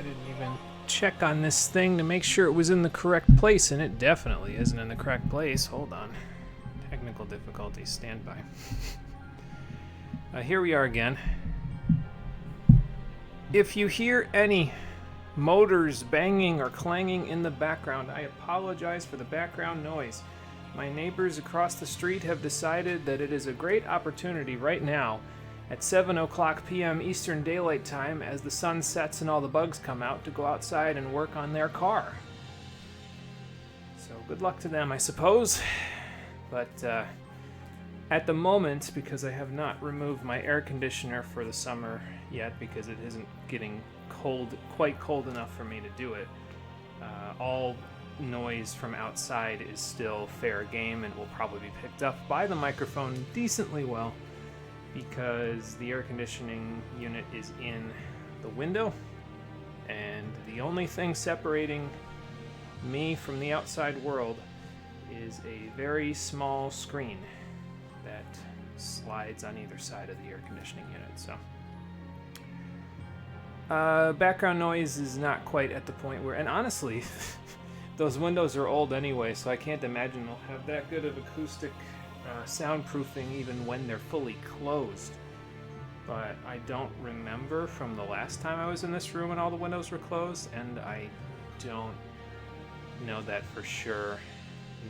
didn't even check on this thing to make sure it was in the correct place, and it definitely isn't in the correct place. Hold on. Technical difficulties, stand by. Here we are again. If you hear any motors banging or clanging in the background, I apologize for the background noise. My neighbors across the street have decided that it is a great opportunity right now at 7:00 p.m. Eastern Daylight Time, as the sun sets and all the bugs come out, to go outside and work on their car. So good luck to them, I suppose. But at the moment, because I have not removed my air conditioner for the summer yet, because it isn't getting quite cold enough for me to do it, all noise from outside is still fair game and will probably be picked up by the microphone decently well, because the air conditioning unit is in the window, and the only thing separating me from the outside world is a very small screen that slides on either side of the air conditioning unit. So background noise is not quite at the point where, and honestly, those windows are old anyway, so I can't imagine they'll have that good of acoustic soundproofing even when they're fully closed. But I don't remember from the last time I was in this room and all the windows were closed, and I don't know that for sure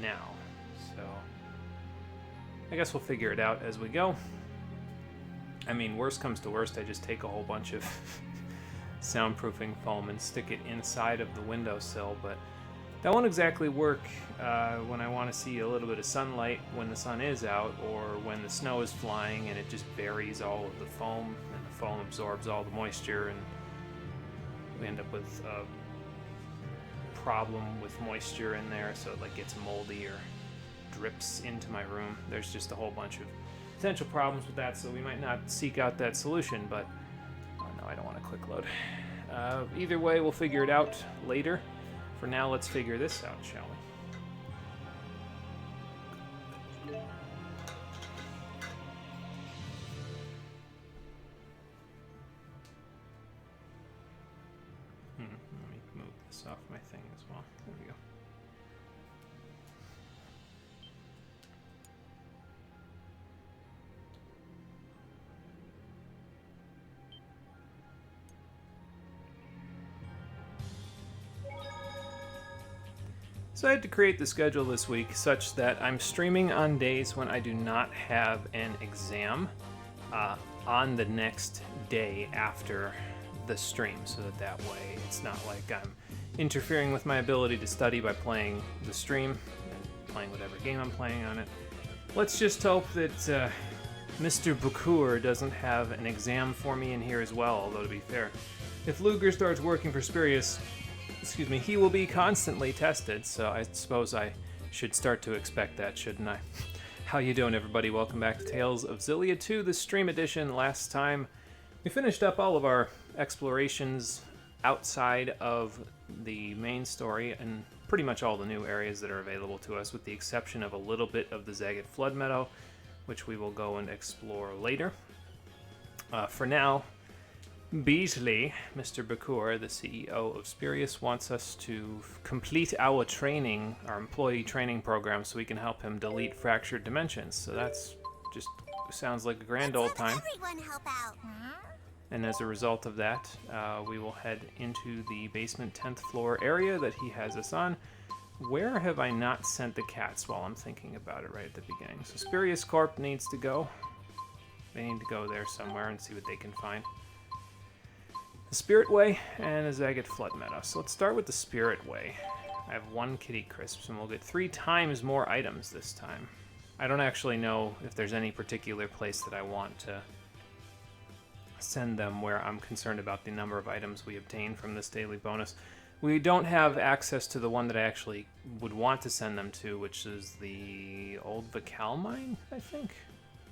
now. So I guess we'll figure it out as we go. I mean, worst comes to worst, I just take a whole bunch of soundproofing foam and stick it inside of the windowsill, but that won't exactly work when I want to see a little bit of sunlight when the sun is out, or when the snow is flying and it just buries all of the foam, and the foam absorbs all the moisture, and we end up with a problem with moisture in there, so it like gets moldy or drips into my room. There's just a whole bunch of potential problems with that, so we might not seek out that solution, but oh no, I don't want a quick load. Either way, we'll figure it out later. For now, let's figure this out, shall we? Let me move this off my thing as well. There we go. So I had to create the schedule this week such that I'm streaming on days when I do not have an exam on the next day after the stream, so that way it's not like I'm interfering with my ability to study by playing the stream and playing whatever game I'm playing on it. Let's just hope that Mr. Bukur doesn't have an exam for me in here as well, although to be fair, if Luger starts working for Spurious, he will be constantly tested, so I suppose I should start to expect that, shouldn't I? How you doing, everybody? Welcome back to Tales of Xillia 2, the stream edition. Last time, we finished up all of our explorations outside of the main story and pretty much all the new areas that are available to us, with the exception of a little bit of the Zagat Flood Meadow, which we will go and explore later. For now, Beasley, Mr. Bakur, the CEO of Spurious, wants us to complete our training, our employee training program, so we can help him delete fractured dimensions. So that's just sounds like a grand old time. Everyone help out. And as a result of that, we will head into the basement 10th floor area that he has us on. Where have I not sent the cats while I'm thinking about it right at the beginning? So Spurious Corp needs to go. They need to go there somewhere and see what they can find. The Spirit Way and a Zagat Flood Meadow. So let's start with the Spirit Way. I have 1 Kitty Crisps, and we'll get 3 times more items this time. I don't actually know if there's any particular place that I want to send them where I'm concerned about the number of items we obtain from this daily bonus. We don't have access to the one that I actually would want to send them to, which is the Old Vakal Mine, I think?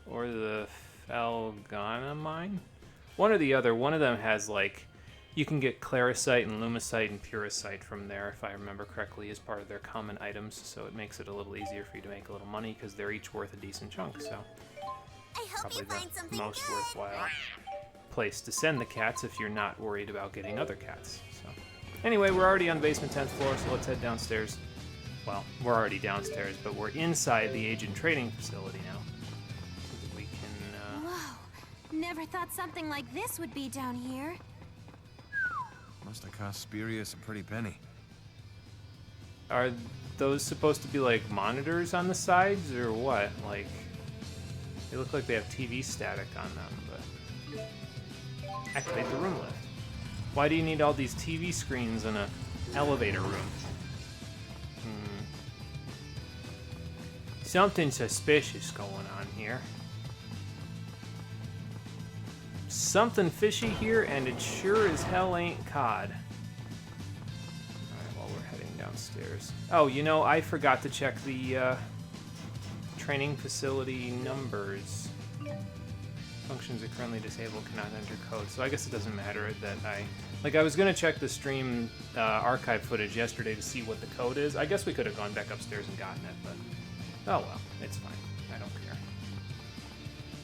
Or the Felgana Mine? One or the other. One of them has, like, you can get Claricite and Lumicite and Puricite from there, if I remember correctly, as part of their common items, so it makes it a little easier for you to make a little money, because they're each worth a decent chunk, so I hope probably you find the something most good. worthwhile place to send the cats if you're not worried about getting other cats. So, anyway, we're already on the basement 10th floor, so let's head downstairs. Well, we're already downstairs, but we're inside the agent training facility now. So that we can, Whoa! Never thought something like this would be down here. Must have cost Spirius a pretty penny. Are those supposed to be like monitors on the sides or what? Like, they look like they have TV static on them, but activate the room lift. Why do you need all these TV screens in an elevator room? Something suspicious going on here. Something fishy here, and it sure as hell ain't cod. Alright, well, we're heading downstairs. Oh, you know, I forgot to check the training facility numbers. Functions are currently disabled, cannot enter code. So I guess it doesn't matter that I was gonna check the stream archive footage yesterday to see what the code is. I guess we could have gone back upstairs and gotten it, but oh well, it's fine. I don't care.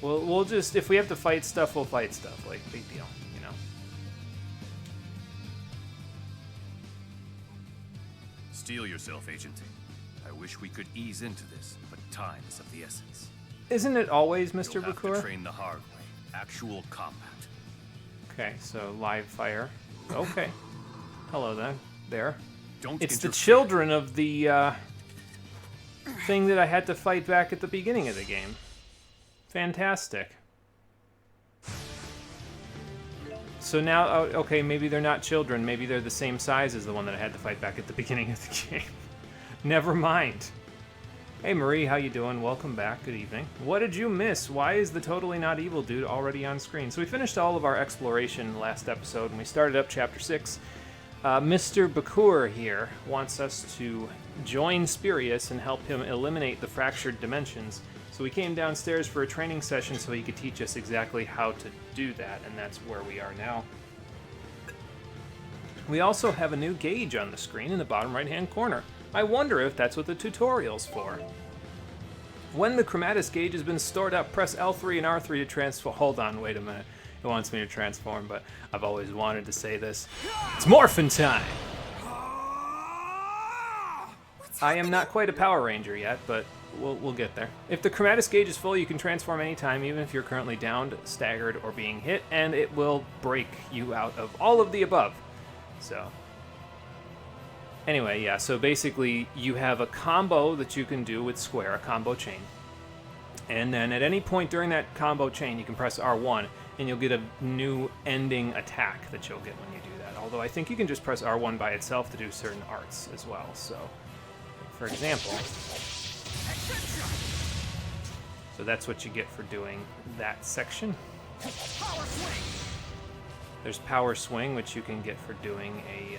We'll just, if we have to fight stuff, we'll fight stuff. Like, big deal, you know? Steel yourself, Agent. I wish we could ease into this, but time is of the essence. Isn't it always, Mr. You'll have Bakur? to train the hard way. Actual combat. Okay, so live fire. Okay. Hello then. There. Don't It's the interfere. children of the thing that I had to fight back at the beginning of the game. Fantastic. So now, oh, okay, maybe they're not children. Maybe they're the same size as the one that I had to fight back at the beginning of the game. Never mind. Hey Marie, how you doing? Welcome back. Good evening. What did you miss? Why is the totally not evil dude already on screen? So we finished all of our exploration last episode, and we started up Chapter 6. Mr. Bakur here wants us to join Spirius and help him eliminate the fractured dimensions. So we came downstairs for a training session so he could teach us exactly how to do that, and that's where we are now. We also have a new gauge on the screen in the bottom right-hand corner. I wonder if that's what the tutorial's for. When the chromatis gauge has been stored up, press L3 and R3 to transform. Hold on, wait a minute. It wants me to transform, but I've always wanted to say this. It's morphin' time! I am not quite a Power Ranger yet, but we'll get there. If the chromatis gauge is full, you can transform anytime, even if you're currently downed, staggered, or being hit, and it will break you out of all of the above. So, anyway, yeah, so basically you have a combo that you can do with square, a combo chain. And then at any point during that combo chain, you can press R1, and you'll get a new ending attack that you'll get when you do that. Although I think you can just press R1 by itself to do certain arts as well. So, for example, so that's what you get for doing that section. There's Power Swing, which you can get for doing a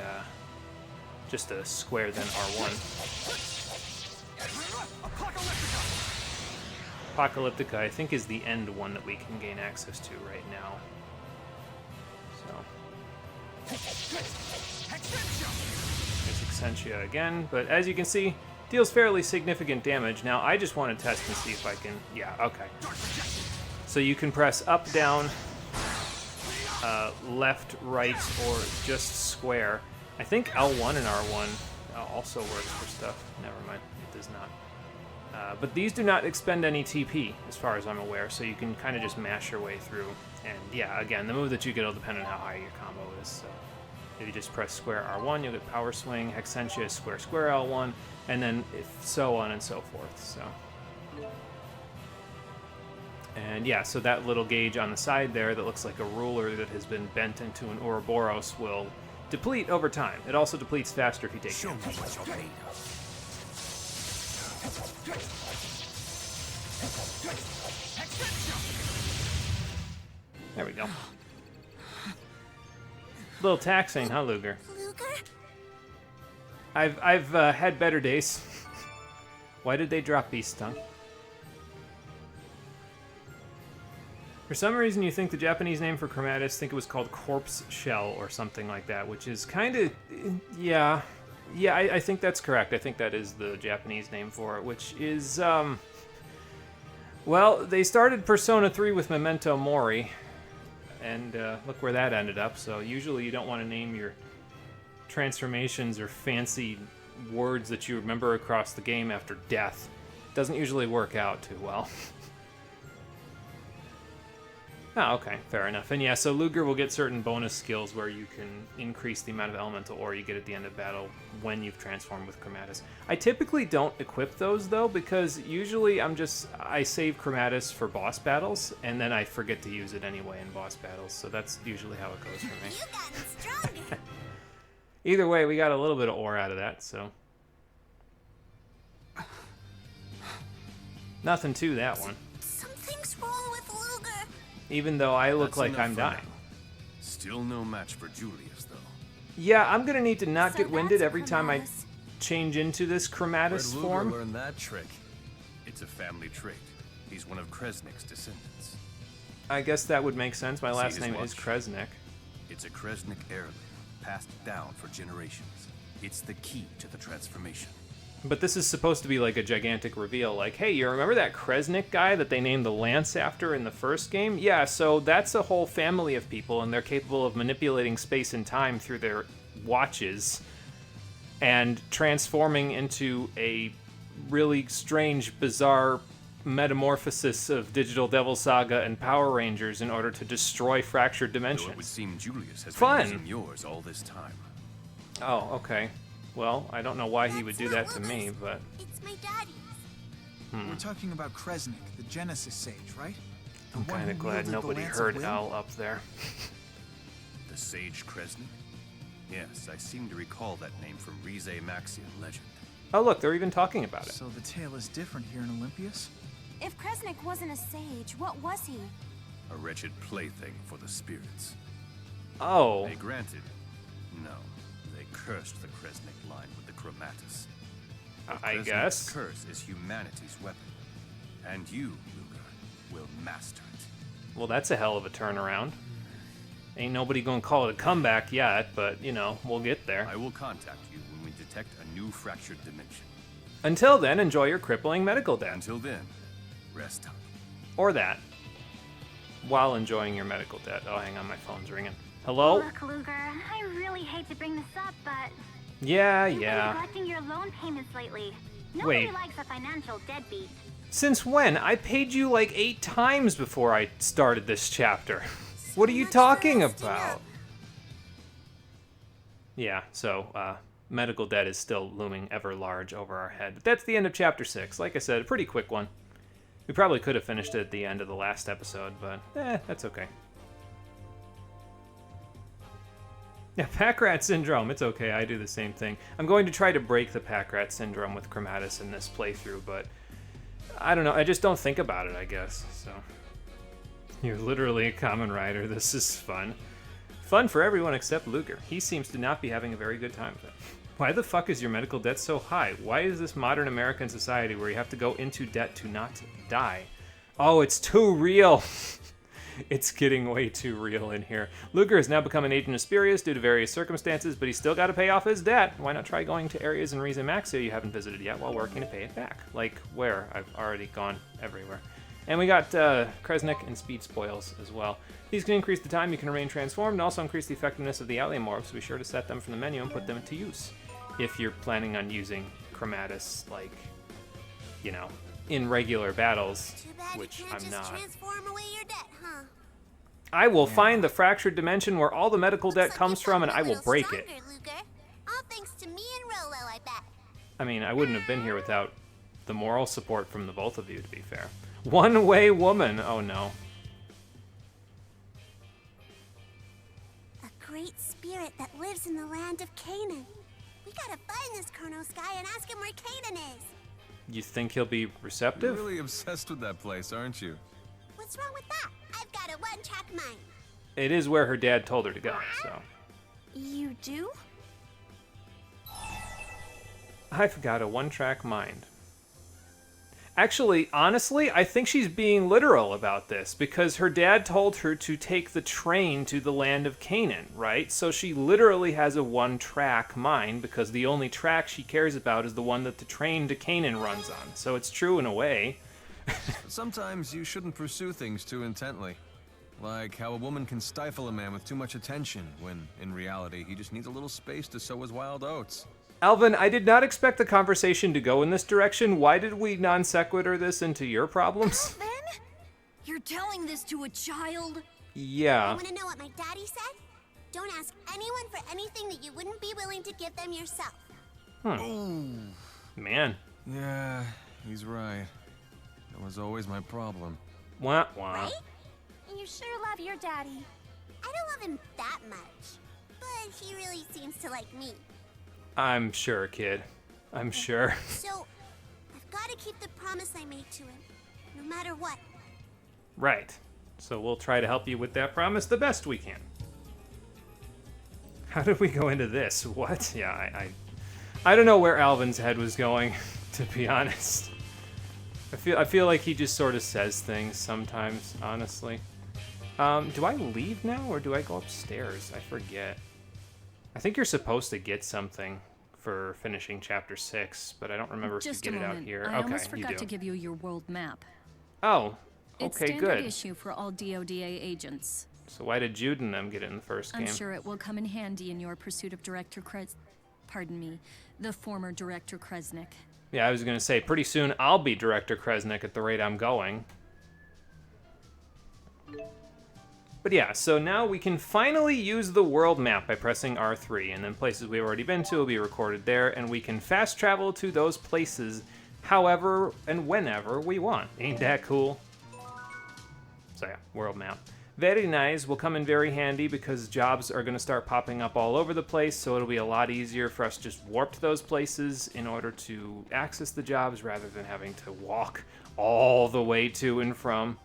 just a square, then R1. Apocalyptica, I think, is the end one that we can gain access to right now. So there's Xillia again, but as you can see, deals fairly significant damage. Now I just want to test and see if I can. Yeah, okay. So you can press up, down, left, right, or just square. I think L1 and R1 also works for stuff. Never mind, it does not. But these do not expend any TP, as far as I'm aware, so you can kind of just mash your way through. And yeah, again, the move that you get will depend on how high your combo is. So if you just press square R1, you'll get Power Swing. Xillia is square, square L1, and then so on and so forth. So. And yeah, so that little gauge on the side there that looks like a ruler that has been bent into an Ouroboros will deplete over time. It also depletes faster if you take damage. What you're made of. There we go. A little taxing, huh, Luger? Luger? I've had better days. Why did they drop Beast Tongue? For some reason, you think the Japanese name for Chromatis, think it was called Corpse Shell or something like that, which is kind of, yeah. Yeah, I think that's correct. I think that is the Japanese name for it, which is, well, they started Persona 3 with Memento Mori, and look where that ended up. So usually you don't want to name your transformations or fancy words that you remember across the game after death. Doesn't usually work out too well. Oh, okay, fair enough. And yeah, so Luger will get certain bonus skills where you can increase the amount of elemental ore you get at the end of battle when you've transformed with Chromatus. I typically don't equip those though, because usually I save Chromatus for boss battles, and then I forget to use it anyway in boss battles, so that's usually how it goes for me. You gotten stronger. Either way, we got a little bit of ore out of that, so. Nothing to that one. Something's wrong with Luger. Even though I look That's like enough I'm for dying. now. Still no match for Julius, though. Yeah, I'm gonna need to not So get winded that's every time I Chromatus. change into this Chromatus Where'd Luger form. learn that trick? It's a family trait. He's one of Kresnik's descendants. I guess that would make sense. My See last his name is watch? Kresnik. It's a Kresnik heirloom, passed down for generations. It's the key to the transformation. But this is supposed to be like a gigantic reveal, like, hey, you remember that Kresnik guy that they named the Lance after in the first game? Yeah, so that's a whole family of people, and they're capable of manipulating space and time through their watches and transforming into a really strange, bizarre metamorphosis of Digital Devil Saga and Power Rangers in order to destroy fractured Though it would dimensions. seem Julius has Fun. been using yours all this time. Oh, okay. Well, I don't know why he would do that That's to not me, Luger's. but... It's my daddy's. We're talking about Kresnik, the Genesis Sage, right? The I'm one kind of who glad wielded the nobody Lance of heard Will? Al up there. The Sage Kresnik? Yes, I seem to recall that name from Rize Maxian legend. Oh, look, they're even talking about it. So the tale is different here in Olympias? If Kresnik wasn't a sage, what was he? A wretched plaything for the spirits. Oh, They granted. No, they cursed the Kresnik line with the Chromatus. The I Kresnik's guess. curse is humanity's weapon. And you, Luger, will master it. Well, that's a hell of a turnaround. Ain't nobody gonna call it a comeback yet, but, you know, we'll get there. I will contact you when we detect a new fractured dimension. Until then, enjoy your crippling medical debt. Until then, rest up. Or that. While enjoying your medical debt. Oh, hang on, my phone's ringing. Hello? Look, Luger, I really hate to bring this up, but Yeah, you've been yeah. neglecting your loan payments lately. Nobody Wait. likes a financial deadbeat. Since when? I paid you like 8 times before I started this chapter. What are you much for talking resting about? up. Yeah, so, medical debt is still looming ever large over our head. But that's the end of chapter 6. Like I said, a pretty quick one. We probably could have finished it at the end of the last episode, but that's okay. Yeah, pack rat syndrome. It's okay. I do the same thing. I'm going to try to break the pack rat syndrome with Chromatus in this playthrough, but I don't know. I just don't think about it, I guess. So you're literally a common rider. This is fun. Fun for everyone except Luger. He seems to not be having a very good time with it. Why the fuck is your medical debt so high? Why is this modern American society where you have to go into debt to not die? Oh, it's too real. It's getting way too real in here. Luger has now become an agent of Spurious due to various circumstances, but he's still got to pay off his debt. Why not try going to areas in Rize Maxia you haven't visited yet while working to pay it back? Like where? I've already gone everywhere. And we got Kresnik and Speed Spoils as well. These can increase the time you can remain transformed and also increase the effectiveness of the ally morphs, so be sure to set them from the menu and put them to use. If you're planning on using Chromatus, like, you know, in regular battles, Too bad which you can't I'm just not. transform away your debt, huh? I will find the fractured dimension where all the medical Looks debt like comes you've from, and gotten I a will little break it. stronger, Luger. All thanks to me and Rolo, I bet. I mean, I wouldn't have been here without the moral support from the both of you, to be fair. One-way woman. Oh, no. A great spirit that lives in the land of Canaan. We gotta find this Chronos guy and ask him where Canaan is. You think he'll be You're receptive? really obsessed with that place, aren't you? What's wrong with that? I've got a one-track mind. It is where her dad told her to go, so. You do? I've got a one-track mind. Actually, honestly, I think she's being literal about this, because her dad told her to take the train to the land of Canaan, right? So she literally has a one-track mind, because the only track she cares about is the one that the train to Canaan runs on. So it's true in a way. But sometimes you shouldn't pursue things too intently. Like how a woman can stifle a man with too much attention, when, in reality, he just needs a little space to sow his wild oats. Alvin, I did not expect the conversation to go in this direction. Why did we non sequitur this into your problems? Ben? You're telling this to a child? Yeah. Want to know what my daddy said? Don't ask anyone for anything that you wouldn't be willing to give them yourself. Man. Yeah, he's right. That was always my problem. Wah, wah. Right? And you sure love your daddy. I don't love him that much, but he really seems to like me. I'm sure, kid. I'm sure. So, I've got to keep the promise I made to him, no matter what. Right. So we'll try to help you with that promise the best we can. How did we go into this? What? Yeah, I don't know where Alvin's head was going, to be honest. I feel like he just sort of says things sometimes, honestly. Do I leave now, or do I go upstairs? I forget. I think you're supposed to get something for finishing Chapter 6, but I don't remember if you get it out here. I Okay, almost you forgot do. to give you your world map. Oh, It's okay, standard good. issue for all DODA agents. So why did Jude and them get it in the first game? I'm sure it will come in handy in your pursuit of the former Director Kresnik. Yeah, I was going to say, pretty soon I'll be Director Kresnik at the rate I'm going. But yeah, so now we can finally use the world map by pressing R3, and then places we've already been to will be recorded there, and we can fast travel to those places however and whenever we want. Ain't that cool? So yeah, world map. Very nice, will come in very handy because jobs are going to start popping up all over the place, so it'll be a lot easier for us to just warp to those places in order to access the jobs rather than having to walk all the way to and from.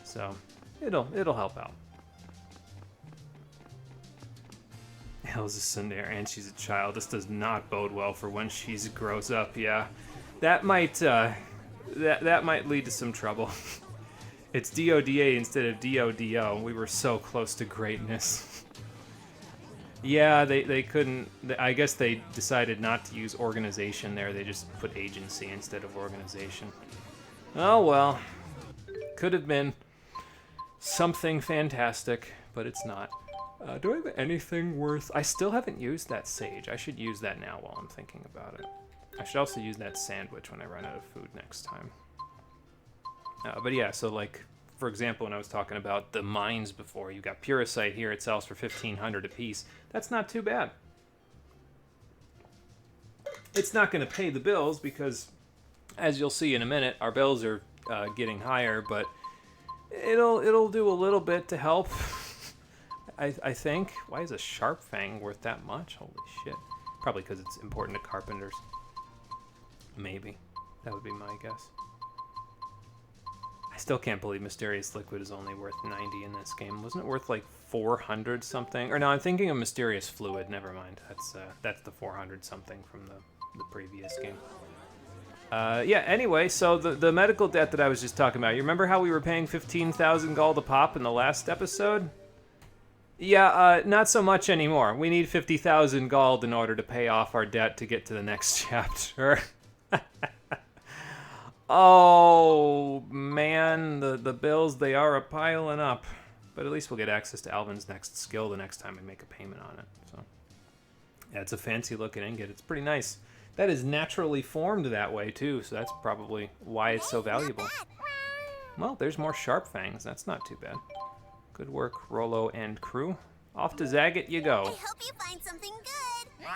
So it'll help out. Hell's a Sundare, and she's a child. This does not bode well for when she grows up. Yeah, that might that might lead to some trouble. It's DODA instead of DODO. We were so close to greatness. Yeah, they couldn't. I guess they decided not to use organization there. They just put agency instead of organization. Oh well, could have been something fantastic, but it's not. Do I have anything worth... I still haven't used that sage. I should use that now while I'm thinking about it. I should also use that sandwich when I run out of food next time. But yeah, so like, for example, when I was talking about the mines before, you got Puricite here. It sells for 1,500 a piece. That's not too bad. It's not going to pay the bills because, as you'll see in a minute, our bills are getting higher, but it'll do a little bit to help. I think. Why is a Sharp Fang worth that much? Holy shit. Probably because it's important to carpenters. Maybe. That would be my guess. I still can't believe Mysterious Liquid is only worth 90 in this game. Wasn't it worth like 400 something? Or no, I'm thinking of Mysterious Fluid. Never mind. That's the 400 something from the previous game. Yeah, anyway, so the medical debt that I was just talking about, you remember how we were paying 15,000 gold a pop in the last episode? Yeah, not so much anymore. We need 50,000 gold in order to pay off our debt to get to the next chapter. Oh, man, the bills, they are a-piling up. But at least we'll get access to Alvin's next skill the next time we make a payment on it. So, yeah, it's a fancy-looking ingot. It's pretty nice. That is naturally formed that way, too, so that's probably why it's so valuable. Well, there's more Sharp Fangs. That's not too bad. Good work, Rollo and crew. Off to Zagat you go. I hope you find something good.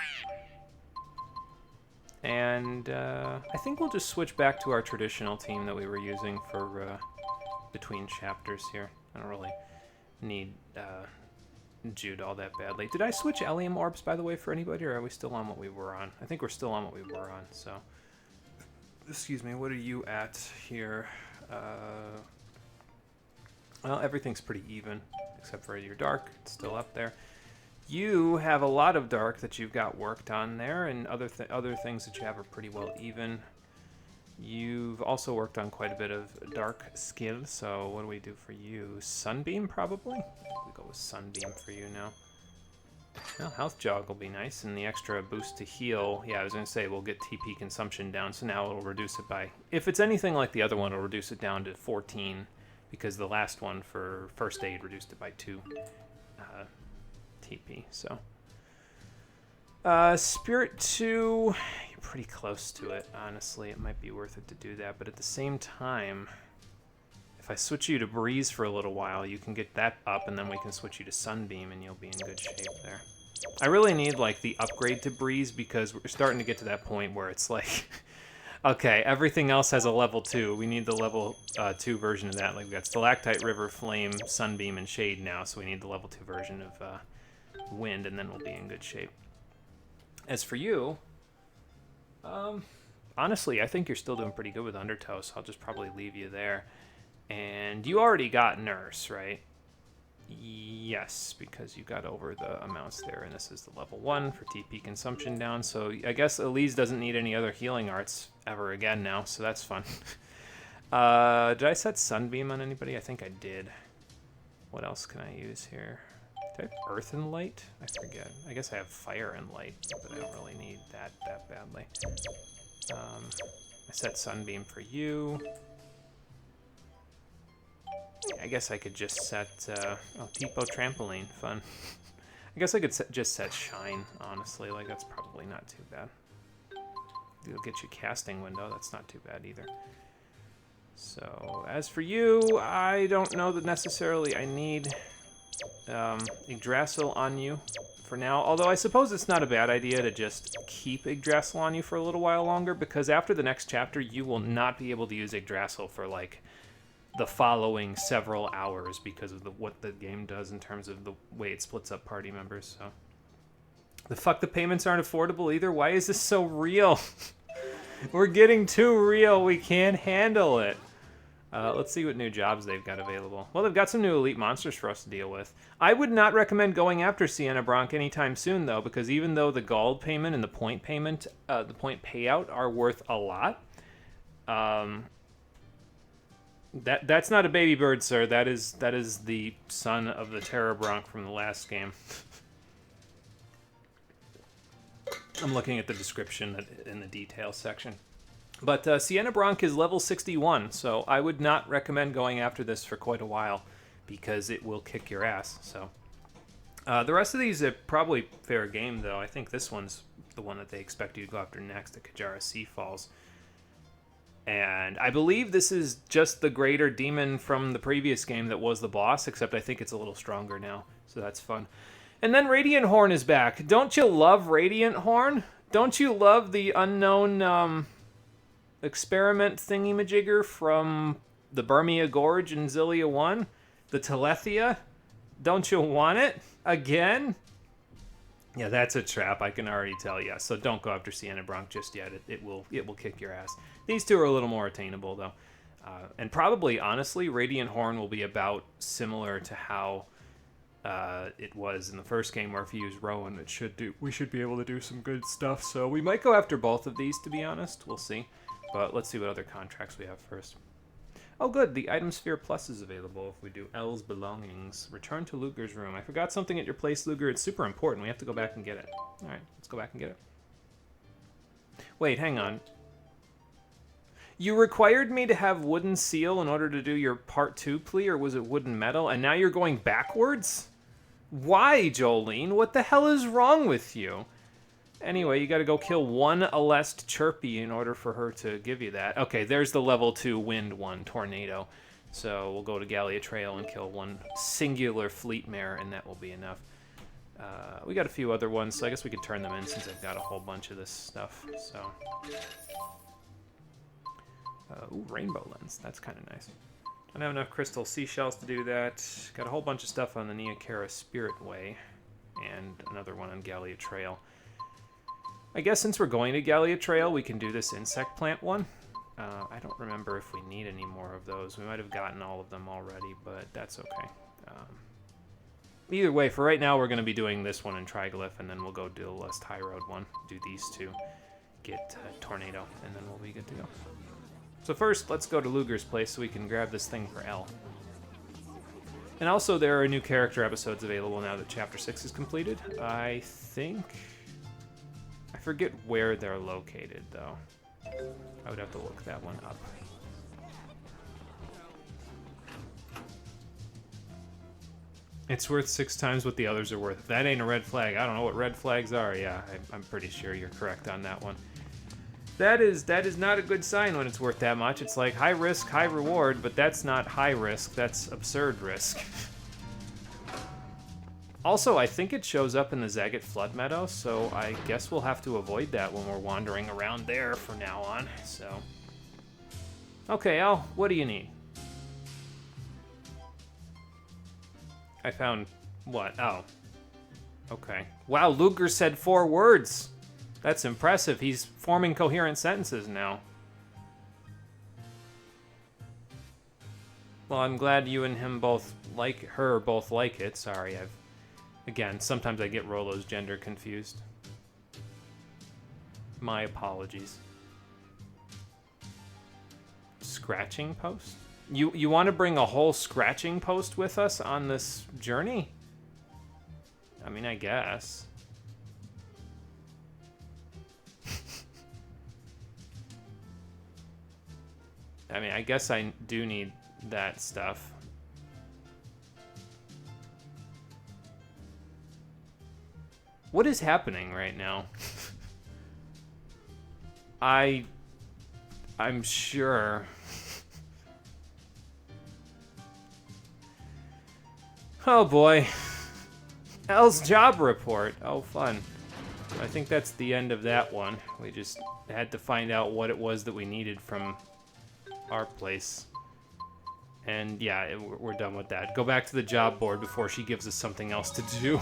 And I think we'll just switch back to our traditional team that we were using for between chapters here. I don't really need Jude all that badly. Did I switch Ellium Orbs, by the way, for anybody, or are we still on what we were on? I think we're still on what we were on, so... Excuse me, what are you at here? Well, everything's pretty even, except for your dark. It's still up there. You have a lot of dark that you've got worked on there, and other things that you have are pretty well even. You've also worked on quite a bit of dark skill, so what do we do for you? Sunbeam, probably? We'll go with Sunbeam for you now. Well, Health Jog will be nice, and the extra boost to heal. Yeah, I was going to say, we'll get TP consumption down, so now it'll reduce it by... If it's anything like the other one, it'll reduce it down to 14 because the last one for first aid reduced it by 2 TP. So Spirit 2, you're pretty close to it, honestly. It might be worth it to do that, but at the same time, if I switch you to Breeze for a little while, you can get that up, and then we can switch you to Sunbeam, and you'll be in good shape there. I really need, like, the upgrade to Breeze, because we're starting to get to that point where it's like, okay, everything else has a level 2. We need the level 2 version of that. Like, we've got Stalactite, River, Flame, Sunbeam, and Shade now, so we need the level 2 version of Wind, and then we'll be in good shape. As for you, honestly, I think you're still doing pretty good with Undertow, so I'll just probably leave you there. And you already got Nurse, right? Yes, because you got over the amounts there, and this is the level 1 for TP consumption down, so I guess Elise doesn't need any other healing arts ever again now, so that's fun. Did I set Sunbeam on anybody? I think I did. What else can I use here? Do I have Earth and Light? I forget. I guess I have Fire and Light, but I don't really need that badly. I set Sunbeam for you. I guess I could just set, Tipo Trampoline, fun. I guess I could just set Shine, honestly, like, that's probably not too bad. It'll get you Casting Window, that's not too bad either. So, as for you, I don't know that necessarily I need, Yggdrasil on you for now, although I suppose it's not a bad idea to just keep Yggdrasil on you for a little while longer, because after the next chapter, you will not be able to use Yggdrasil for, like, the following several hours because of what the game does in terms of the way it splits up party members. So the payments aren't affordable either. Why is this so real? We're getting too real. We can't handle it. Let's see what new jobs they've got available. Well, they've got some new elite monsters for us to deal with. I would not recommend going after Sienna Bronk anytime soon, though, because even though the gold payment and the point payment, the point payout are worth a lot, That's not a baby bird, sir. That is the son of the Terror Bronc from the last game. I'm looking at the description in the details section. But Sienna Bronc is level 61, so I would not recommend going after this for quite a while because it will kick your ass. So the rest of these are probably fair game, though. I think this one's the one that they expect you to go after next, the Kajara Sea Falls. And I believe this is just the greater demon from the previous game that was the boss, except I think it's a little stronger now, so that's fun. And then Radiant Horn is back. Don't you love Radiant Horn? Don't you love the unknown experiment thingy-majigger from the Burmia Gorge in Xillia 1? The Telethia? Don't you want it? Again? Yeah, that's a trap, I can already tell, yeah. So don't go after Sienna Bronc just yet. It will kick your ass. These two are a little more attainable, though. And probably, honestly, Radiant Horn will be about similar to how it was in the first game, where if you use Rowan, we should be able to do some good stuff. So we might go after both of these, to be honest. We'll see. But let's see what other contracts we have first. Oh, good. The Item Sphere Plus is available if we do L's Belongings. Return to Luger's room. I forgot something at your place, Luger. It's super important. We have to go back and get it. All right, let's go back and get it. Wait, hang on. You required me to have wooden seal in order to do your part 2 plea, or was it wooden metal? And now you're going backwards? Why, Jolene? What the hell is wrong with you? Anyway, you gotta go kill one Aleste Chirpy in order for her to give you that. Okay, there's the level 2 wind one, Tornado. So we'll go to Gallia Trail and kill one singular fleet mare, and that will be enough. We got a few other ones, so I guess we could turn them in since I've got a whole bunch of this stuff. So, ooh, Rainbow Lens. That's kind of nice. I don't have enough crystal seashells to do that. Got a whole bunch of stuff on the Neokara Spirit Way, and another one on Gallia Trail. I guess since we're going to Gallia Trail, we can do this insect plant one. I don't remember if we need any more of those. We might have gotten all of them already, but that's okay. Either way, for right now, we're going to be doing this one in Triglyph, and then we'll go do the Lust High Road one. Do these two. Get Tornado, and then we'll be good to go. So first, let's go to Luger's place so we can grab this thing for L. And also, there are new character episodes available now that Chapter 6 is completed. I think... I forget where they're located, though. I would have to look that one up. It's worth 6 times what the others are worth. If that ain't a red flag, I don't know what red flags are. Yeah, I'm pretty sure you're correct on that one. That is not a good sign when it's worth that much. It's like high risk, high reward, but that's not high risk. That's absurd risk. Also, I think it shows up in the Zagat Flood Meadow, so I guess we'll have to avoid that when we're wandering around there from now on. So, okay, Al, what do you need? I found what? Oh, okay. Wow, Luger said 4 words. That's impressive. He's forming coherent sentences now. Well, I'm glad you and him both like it. Sorry, again, sometimes I get Rolo's gender confused. My apologies. Scratching post? You want to bring a whole scratching post with us on this journey? I mean, I guess. I mean, I guess I do need that stuff. What is happening right now? I'm sure. Oh boy. Elle's job report. Oh, fun. I think that's the end of that one. We just had to find out what it was that we needed from our place. And yeah, we're done with that. Go back to the job board before she gives us something else to do.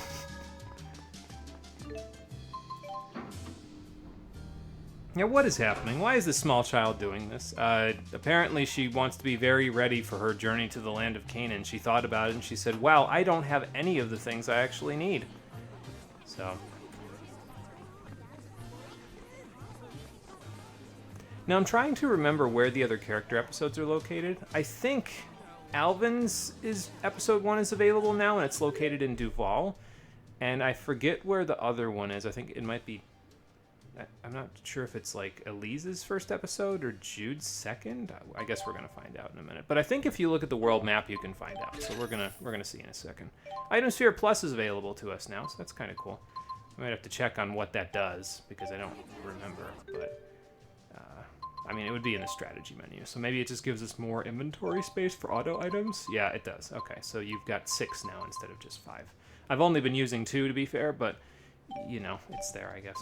Yeah, what is happening? Why is this small child doing this? Apparently she wants to be very ready for her journey to the land of Canaan. She thought about it and she said, wow, I don't have any of the things I actually need. So. Now I'm trying to remember where the other character episodes are located. I think Alvin's episode 1 is available now and it's located in Duval. And I forget where the other one is. I think it might be... I'm not sure if it's like Elise's first episode or Jude's second. I guess we're gonna find out in a minute. But I think if you look at the world map, you can find out. So we're gonna see in a second. Item Sphere Plus is available to us now, so that's kind of cool. I might have to check on what that does because I don't remember. But I mean, it would be in the strategy menu. So maybe it just gives us more inventory space for auto items. Yeah, it does. Okay, so you've got 6 now instead of just 5. I've only been using 2 to be fair, but you know, it's there, I guess.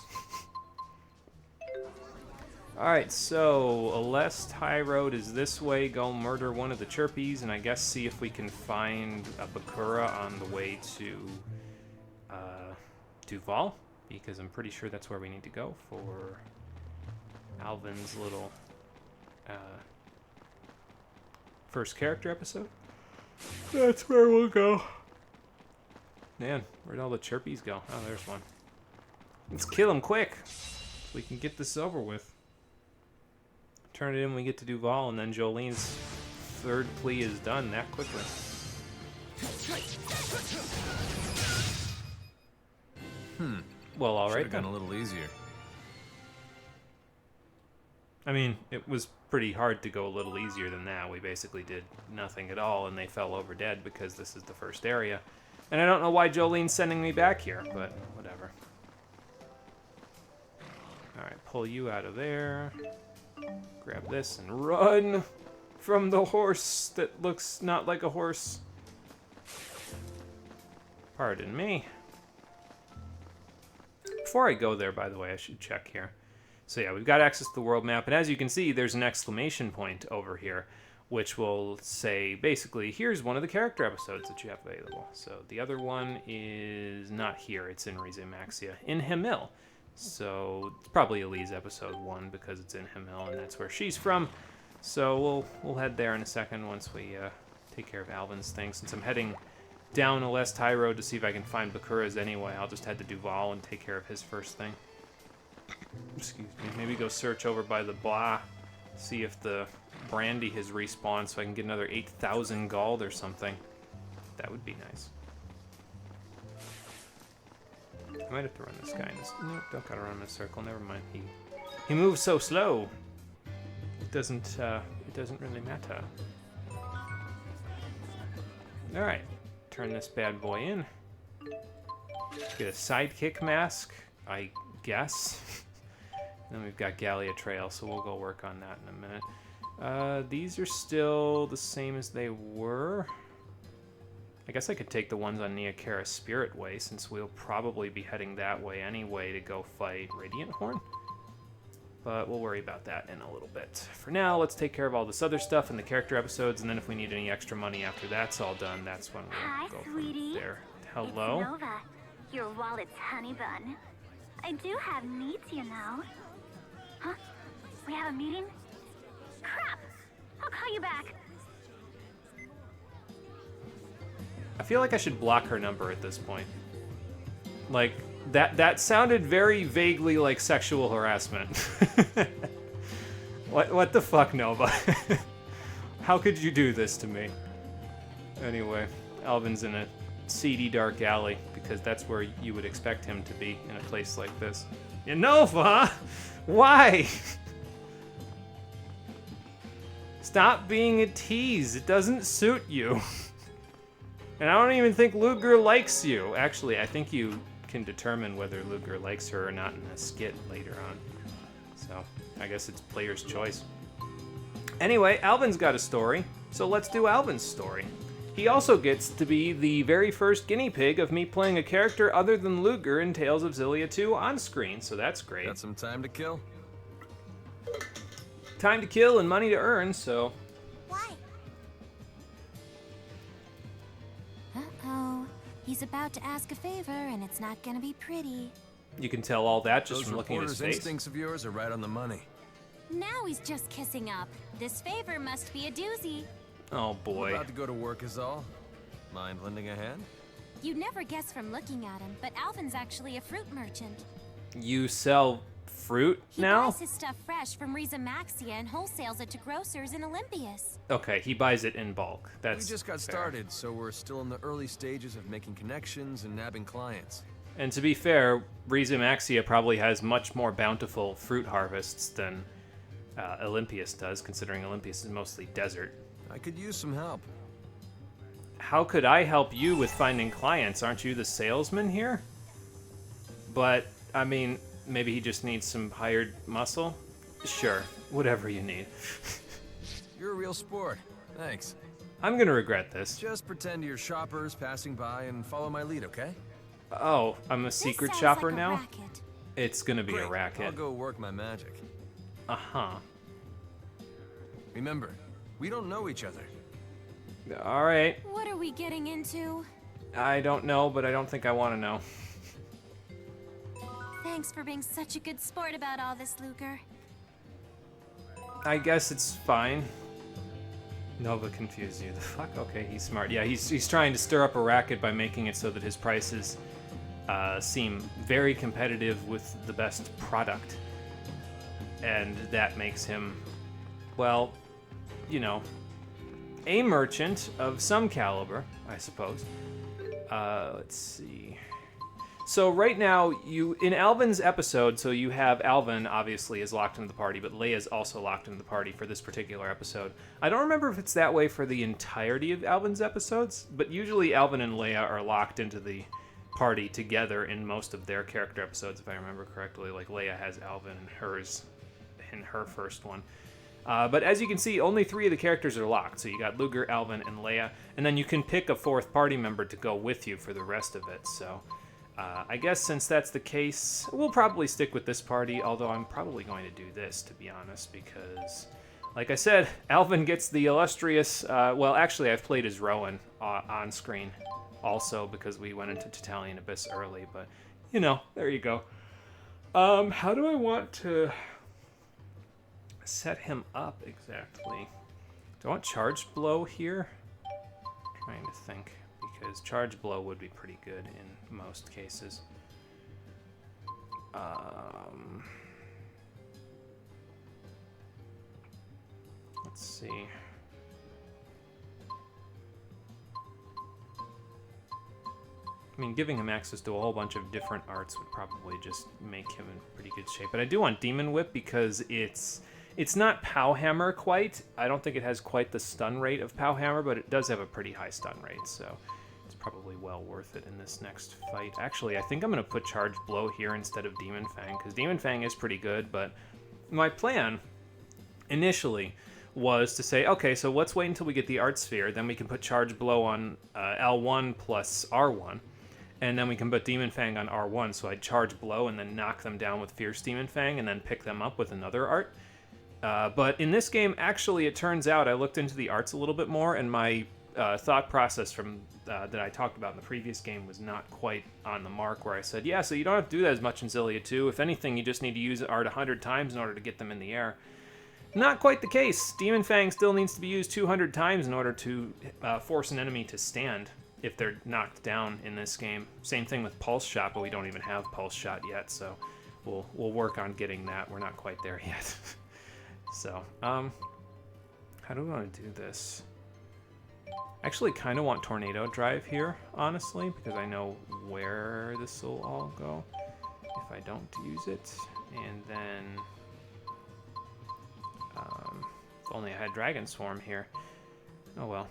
Alright, so Alest High Road is this way. Go murder one of the Chirpies, and I guess see if we can find a Bakura on the way to Duval, because I'm pretty sure that's where we need to go for Alvin's little first character episode. That's where we'll go. Man, where'd all the Chirpies go? Oh, there's one. Let's kill him quick so we can get this over with. Turn it in, we get to Duval, and then Jolene's third plea is done that quickly. Well, all right Should've then. gone a little easier. I mean, it was pretty hard to go a little easier than that. We basically did nothing at all, and they fell over dead because this is the first area. And I don't know why Jolene's sending me back here, but whatever. Alright, pull you out of there. Grab this and run from the horse that looks not like a horse. Pardon me. Before I go there, by the way, I should check here. So yeah, we've got access to the world map, and as you can see, there's an exclamation point over here, which will say, basically, here's one of the character episodes that you have available. So the other one is not here, it's in Rize Maxia, in Hemil. So it's probably Elise episode 1 because it's in Hemil and that's where she's from. So we'll head there in a second once we take care of Alvin's thing. Since I'm heading down Alest High Road to see if I can find Bakura's anyway, I'll just head to Duval and take care of his first thing. Excuse me. Maybe go search over by the Blah, see if the brandy has respawned so I can get another 8,000 gold or something. That would be nice. I might have to run this guy in this. Nope, don't gotta run in a circle. Never mind. He moves so slow. It doesn't really matter. All right, turn this bad boy in. Get a sidekick mask, I guess. Then we've got Xillia Trail, so we'll go work on that in a minute. These are still the same as they were. I guess I could take the ones on Neokara Spirit Way, since we'll probably be heading that way anyway to go fight Radiant Horn. But we'll worry about that in a little bit. For now, let's take care of all this other stuff in the character episodes, and then if we need any extra money after that's all done, that's when we'll go sweetie. from there. It's Hello? Nova, your wallet's honey bun. I do have needs, you know. Huh? We have a meeting? Crap! I'll call you back. I feel like I should block her number at this point. Like, that sounded very vaguely like sexual harassment. What the fuck, Nova? How could you do this to me? Anyway, Alvin's in a seedy dark alley, because that's where you would expect him to be in a place like this. Yeah, Nova! Why? Stop being a tease. It doesn't suit you. And I don't even think Luger likes you. Actually, I think you can determine whether Luger likes her or not in a skit later on. So, I guess it's player's choice. Anyway, Alvin's got a story, so let's do Alvin's story. He also gets to be the very first guinea pig of me playing a character other than Luger in Tales of Xillia 2 on screen, so that's great. Got some time to kill? Time to kill and money to earn, so... Why? Uh-oh. He's about to ask a favor, and it's not gonna be pretty. You can tell all that just Those from looking at his reporter's face. instincts of yours are right on the money. Now he's just kissing up. This favor must be a doozy. Oh I'm boy. about to go to work is all. Mind lending a hand? You'd never guess from looking at him, but Alvin's actually a fruit merchant. You sell fruit He now? buys his stuff fresh from Riza Maxia and wholesales it to grocers in Olympius. Okay, he buys it in bulk. We That's just got fair. started, so we're still in the early stages of making connections and nabbing clients. And to be fair, Riza Maxia probably has much more bountiful fruit harvests than Olympius does, considering Olympius is mostly desert. I could use some help. How could I help you with finding clients? Aren't you the salesman here? But, I mean, maybe he just needs some hired muscle? Sure, whatever you need. You're a real sport. Thanks. I'm gonna regret this. Just pretend you're shoppers passing by and follow my lead, okay? Oh, I'm a This secret sounds shopper like a now? racket. It's gonna be a Great. racket. I'll go work my magic. Uh-huh. Remember, we don't know each other. Alright. What are we getting into? I don't know, but I don't think I want to know. Thanks for being such a good sport about all this, Luger. I guess it's fine. Nova confused you. The fuck? Okay, he's smart. Yeah, he's trying to stir up a racket by making it so that his prices seem very competitive with the best product. And that makes him, well, you know, a merchant of some caliber, I suppose. Let's see. So right now, in Alvin's episode, so you have Alvin, obviously, is locked into the party, but Leia's also locked into the party for this particular episode. I don't remember if it's that way for the entirety of Alvin's episodes, but usually Alvin and Leia are locked into the party together in most of their character episodes, if I remember correctly. Like, Leia has Alvin and hers in her first one. But as you can see, only 3 of the characters are locked. So you got Luger, Alvin, and Leia, and then you can pick a 4th party member to go with you for the rest of it, so... I guess since that's the case, we'll probably stick with this party, although I'm probably going to do this, to be honest, because, like I said, Alvin gets the illustrious, well, actually, I've played as Rowan on screen also, because we went into Tatalian Abyss early, but, you know, there you go. How do I want to set him up, exactly? Do I want Charge Blow here? Trying to think. Because Charge Blow would be pretty good in most cases. Let's see. I mean, giving him access to a whole bunch of different arts would probably just make him in pretty good shape. But I do want Demon Whip because it's not Pow Hammer quite. I don't think it has quite the stun rate of Pow Hammer, but it does have a pretty high stun rate, so... well worth it in this next fight. Actually, I think I'm going to put Charge Blow here instead of Demon Fang, because Demon Fang is pretty good, but my plan initially was to say, okay, so let's wait until we get the Art Sphere, then we can put Charge Blow on L1 plus R1, and then we can put Demon Fang on R1, so I'd Charge Blow and then knock them down with Fierce Demon Fang, and then pick them up with another art. But in this game, actually, it turns out I looked into the arts a little bit more, and my thought process from that I talked about in the previous game was not quite on the mark, where I said, yeah, so you don't have to do that as much in Xillia 2. If anything, you just need to use art 100 times in order to get them in the air. Not quite the case. Demon Fang still needs to be used 200 times in order to force an enemy to stand if they're knocked down in this game. Same thing with Pulse Shot, but we don't even have Pulse Shot yet, so we'll work on getting that. We're not quite there yet. So, how do we want to do this? I actually kind of want Tornado Drive here, honestly, because I know where this will all go if I don't use it. And then, if only I had Dragon Swarm here. Oh well.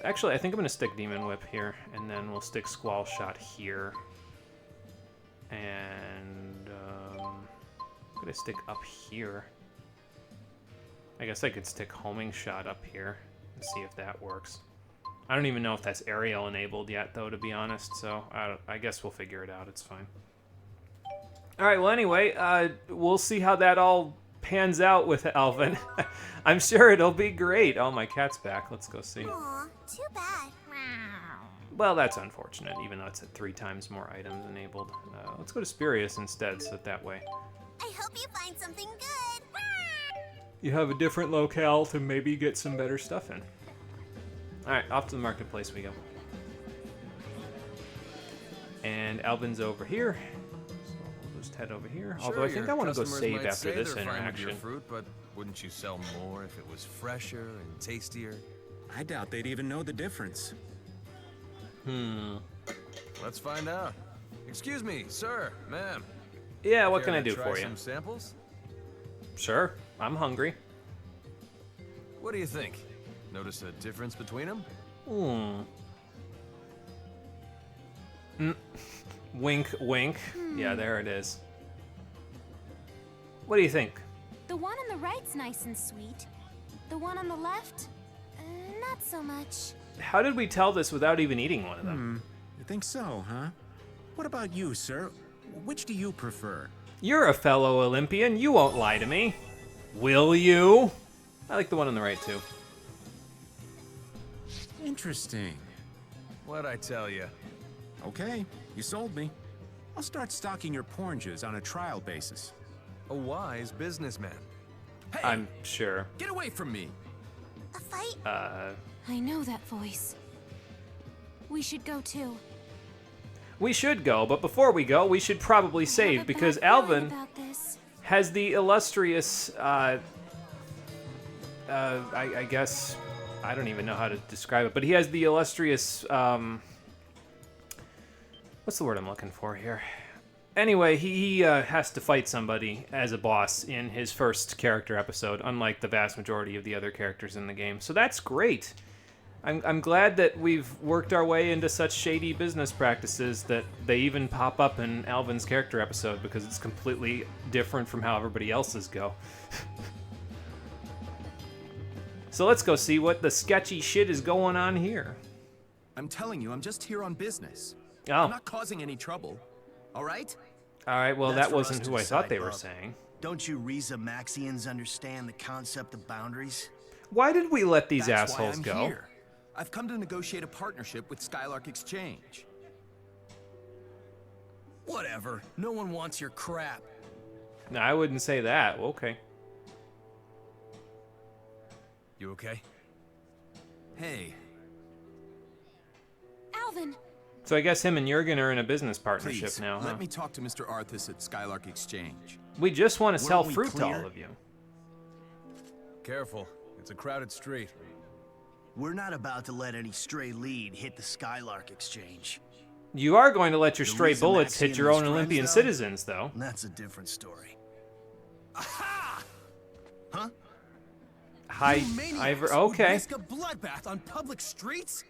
Actually, I think I'm going to stick Demon Whip here, and then we'll stick Squall Shot here. And, I'm going to stick up here. I guess I could stick Homing Shot up here and see if that works. I don't even know if that's aerial enabled yet, though, to be honest, so I guess we'll figure it out. It's fine. Alright, well, anyway, we'll see how that all pans out with Alvin. I'm sure it'll be great. Oh, my cat's back. Let's go see. Aw, too bad. Well, that's unfortunate, even though it's at 3 times more items enabled. Let's go to Spirius instead, so that way I hope you find something good. you have a different locale to maybe get some better stuff in. Alright, off to the marketplace we go. And Alvin's over here. So we'll just head over here. Sure, Although I think I want to go customers save might after say this they're fine with interaction. your fruit, but wouldn't you sell more if it was fresher and tastier? I doubt they'd even know the difference. Let's find out. Excuse me, sir, ma'am. Yeah, what Care can I to do try for you? some samples? Sure, I'm hungry. What do you think? Notice a difference between them? Wink, wink. Yeah, there it is. What do you think? The one on the right's nice and sweet. The one on the left, not so much. How did we tell this without even eating one of them? You think so, huh? What about you, sir? Which do you prefer? You're a fellow Olympian. You won't lie to me. Will you? I like the one on the right, too. Interesting. What'd I tell you? Okay, you sold me. I'll start stocking your pornges on a trial basis. A wise businessman. Hey, I'm sure. get away from me! A fight? I know that voice. We should go too. We should go, but before we go, we should probably save, because Alvin About this. has the illustrious, I guess, I don't even know how to describe it, but he has the illustrious, what's the word I'm looking for here? Anyway, he has to fight somebody as a boss in his first character episode, unlike the vast majority of the other characters in the game. So that's great. I'm glad that we've worked our way into such shady business practices that they even pop up in Alvin's character episode, because it's completely different from how everybody else's go. So let's go see what the sketchy shit is going on here. I'm telling you, I'm just here on business. Oh. I'm not causing any trouble. All right? All right, well, That's that for us wasn't to who I thought decide, they were Bob. saying. Don't you Riza Maxians understand the concept of boundaries? Why did we let these That's assholes why I'm go? here. I've come to negotiate a partnership with Skylark Exchange. Whatever. No one wants your crap. No, I wouldn't say that. Okay. You okay? Hey, Alvin, So I guess him and Jurgen are in a business partnership please, now, huh? let me talk to Mr. Arthas at Skylark Exchange. We just want to sell Weren't we fruit to clear? all of you. Careful. It's a crowded street. We're not about to let any stray lead hit the Skylark Exchange. You are going to let your The stray reason bullets Maxie hit and your his own friends, Olympian though? citizens, though. That's a different story. Hi, You maniacs Ivor. would Okay. risk a bloodbath on public streets?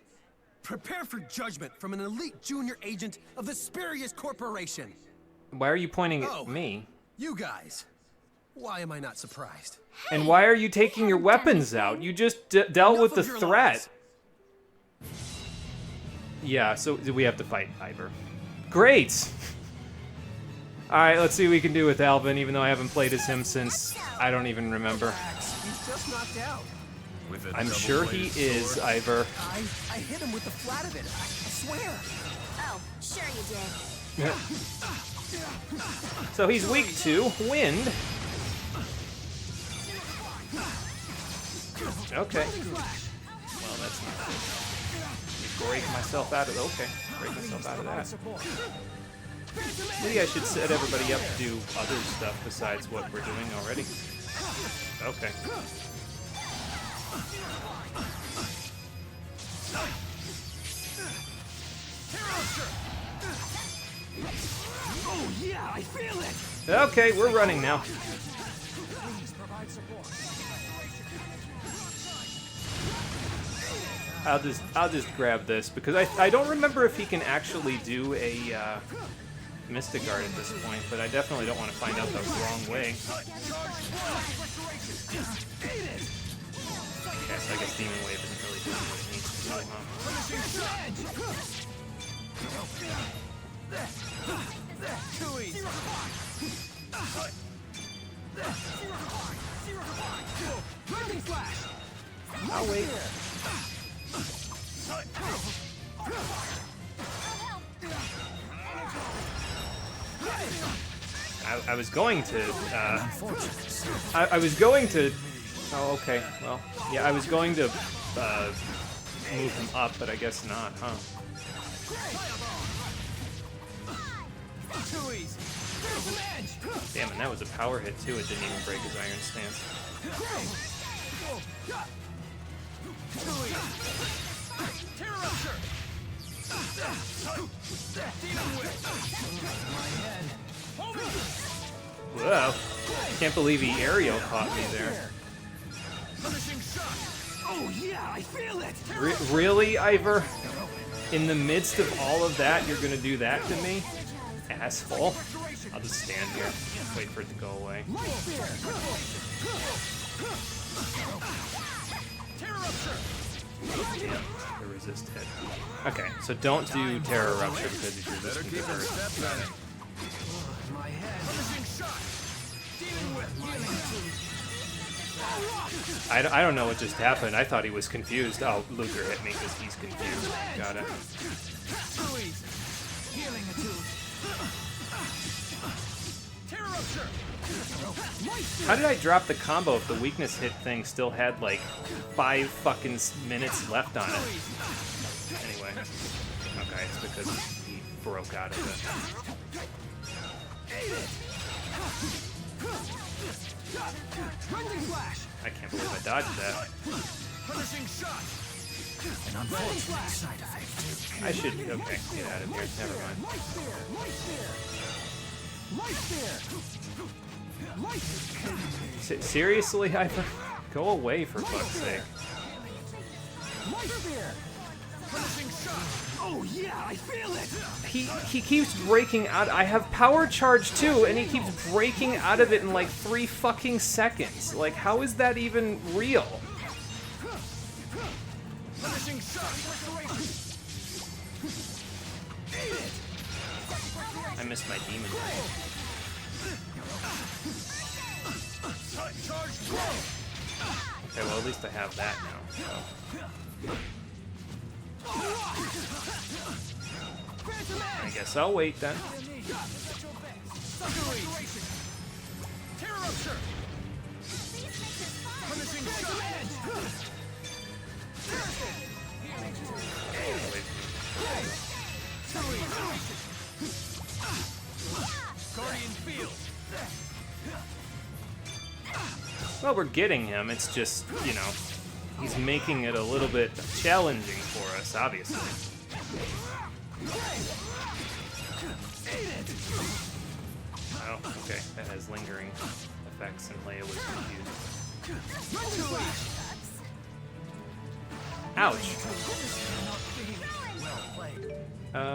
Prepare for judgment from an elite junior agent of the Spurious Corporation. Why are you pointing Oh. at me? You guys. Why am I not surprised? And why are you taking your weapons out? You just dealt with the of your threat. lies. Yeah, so we have to fight Ivor. Great! Alright, let's see what we can do with Alvin, even though I haven't played as him since I don't even remember. He's just knocked out. With a I'm sure he is, Ivor. I hit him with the flat of it. I swear. Oh, sure you did. So he's weak to wind. Okay. Well, that's not good. Break myself out of okay. Break myself out of that. Maybe I should set everybody up to do other stuff besides what we're doing already. Okay. Oh yeah, I feel it. Okay, we're running now. I'll just grab this because I don't remember if he can actually do a Mystic Guard at this point, but I definitely don't want to find out the wrong way. Okay, so I guess Demon Wave isn't really doing what it needs to do, huh? I'll wait. I was going to, I was going to, oh, okay, well, yeah, I was going to, move him up, but I guess not, huh? Damn, and that was a power hit, too. It didn't even break his iron stance. Whoa. Can't believe he aerial caught me there. Oh yeah, I feel it. Really, Ivor? In the midst of all of that, you're gonna do that to me? Asshole. I'll just stand here. Wait for it to go away. Yeah, the resist hit. Okay, so don't do Terror Rupture because he's resistant to hurt. Got it. I don't know what just happened. I thought he was confused. Oh, Luger hit me because he's confused. Got it. How did I drop the combo if the weakness hit thing still had like 5 fucking minutes left on it? Anyway. Okay, it's because he broke out of it. I can't believe I dodged that. An unfortunate side effect. I should, okay, get out of here. Never mind. Seriously, Ivor? Go away for fuck's sake. Oh yeah, I feel it. He keeps breaking out. I have power charge too, and he keeps breaking out of it in like 3 fucking seconds. Like, how is that even real? I missed my demon. Okay, well at least I have that now. So. I guess I'll wait then. Well, we're getting him. It's just, you know, he's making it a little bit challenging for us, obviously. Oh, okay. That has lingering effects, and Leia was confused. Ouch.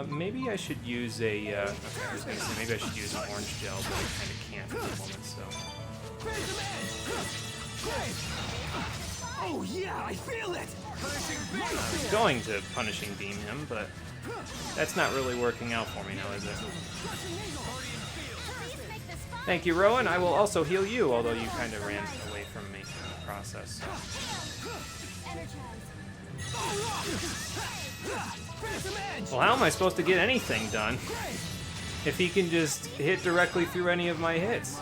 Maybe I should use a, okay, I was gonna say maybe I should use an orange gel, but I kinda can't at the moment, so. Oh yeah, I feel it! I was going to punishing beam him, but that's not really working out for me now, is it? Thank you, Rowan. I will also heal you, although you kind of ran away from me in the process. Well, how am I supposed to get anything done if he can just hit directly through any of my hits?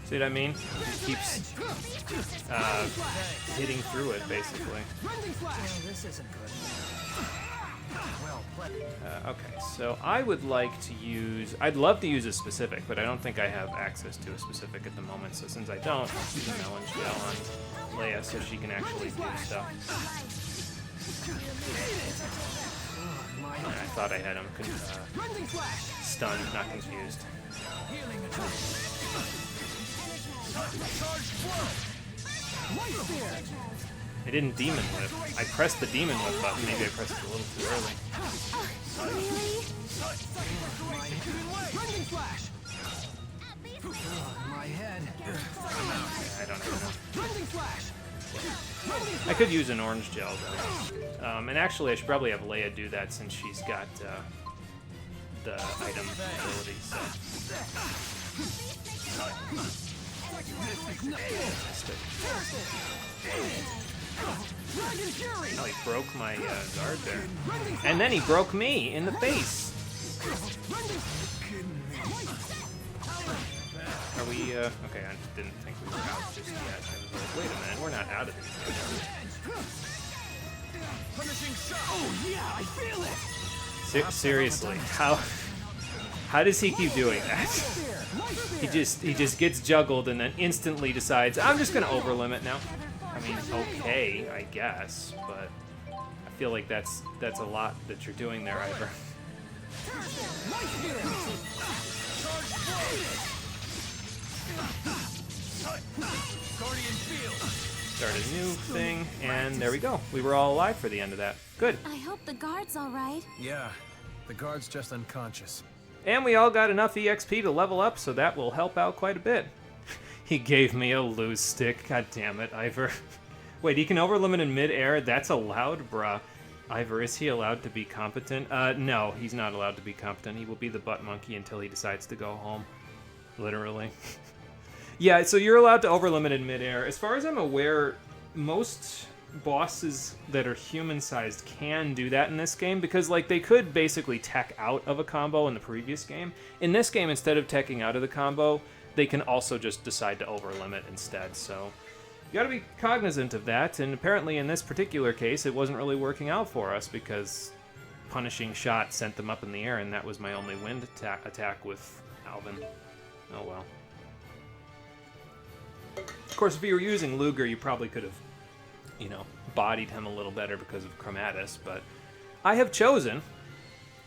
See what I mean? He keeps hitting through it, basically. Okay, so I would like to use... I'd love to use a specific, but I don't think I have access to a specific at the moment, so since I don't, I'll use an orange gel on Leia so she can actually do stuff. I thought I had him stunned, not confused. I didn't demon whip. I pressed the demon whip button. Maybe I pressed it a little too early. I don't know. I could use an orange gel though. And actually I should probably have Leia do that since she's got the item ability, so. Oh, he broke my guard there. And then he broke me in the face. Are we, okay, I didn't think we were out just yet. I was like, wait a minute, we're not out of these. Oh yeah, I feel it! Seriously, how does he keep doing that? He just gets juggled and then instantly decides, I'm just gonna overlimit now. I mean, okay, I guess, but I feel like that's a lot that you're doing there, Ivor. Start a new thing, and there we go. We were all alive for the end of that. Good. I hope the guard's all right. Yeah, the guard's just unconscious. And we all got enough EXP to level up, so that will help out quite a bit. He gave me a lose stick. God damn it, Ivor. Wait, he can overlimit in mid-air? That's allowed? Bruh. Ivor, is he allowed to be competent? No, he's not allowed to be competent. He will be the butt monkey until he decides to go home. Literally. Yeah, so you're allowed to overlimit in mid-air. As far as I'm aware, most bosses that are human-sized can do that in this game, because like they could basically tech out of a combo in the previous game. In this game, instead of teching out of the combo, they can also just decide to overlimit instead, so you gotta be cognizant of that, and apparently in this particular case, it wasn't really working out for us, because punishing shot sent them up in the air, and that was my only wind attack with Alvin. Oh well. Of course, if you were using Luger, you probably could have, you know, bodied him a little better because of Chromatus, but I have chosen,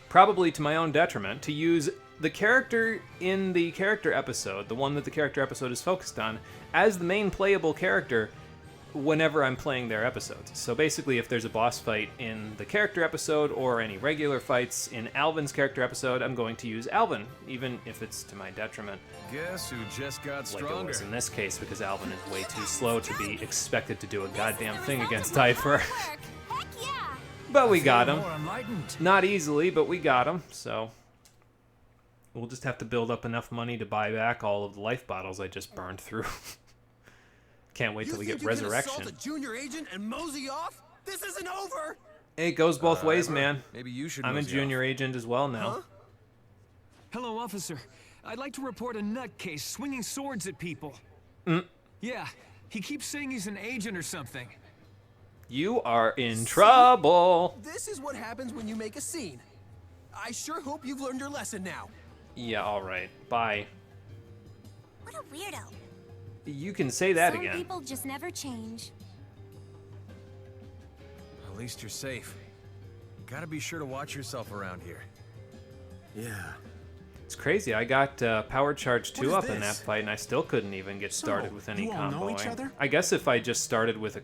probably to my own detriment, to use the character in the character episode, the one that the character episode is focused on, as the main playable character whenever I'm playing their episodes. So basically, if there's a boss fight in the character episode or any regular fights in Alvin's character episode, I'm going to use Alvin, even if it's to my detriment. Guess who just got stronger? Like it was in this case, because Alvin is way too slow to be expected to do a goddamn thing against Ivor. But we got him. Not easily, but we got him, so we'll just have to build up enough money to buy back all of the life bottles I just burned through. Can't wait till we get Resurrection. You think you can assault a junior agent and mosey off? This isn't over! It goes both ways, man. Maybe you should. I'm a junior agent as well now. Huh? Hello, officer. I'd like to report a nutcase swinging swords at people. Yeah, he keeps saying he's an agent or something. You are in trouble. This is what happens when you make a scene. I sure hope you've learned your lesson now. Yeah, alright. Bye. What a weirdo. You can say that Some again. people just never change. At least you're safe. Gotta be sure to watch yourself around here. Yeah. It's crazy. I got Power Charge 2 What up is in that this? fight, and I still couldn't even get started with any you all know each comboing. other? I guess if I just started with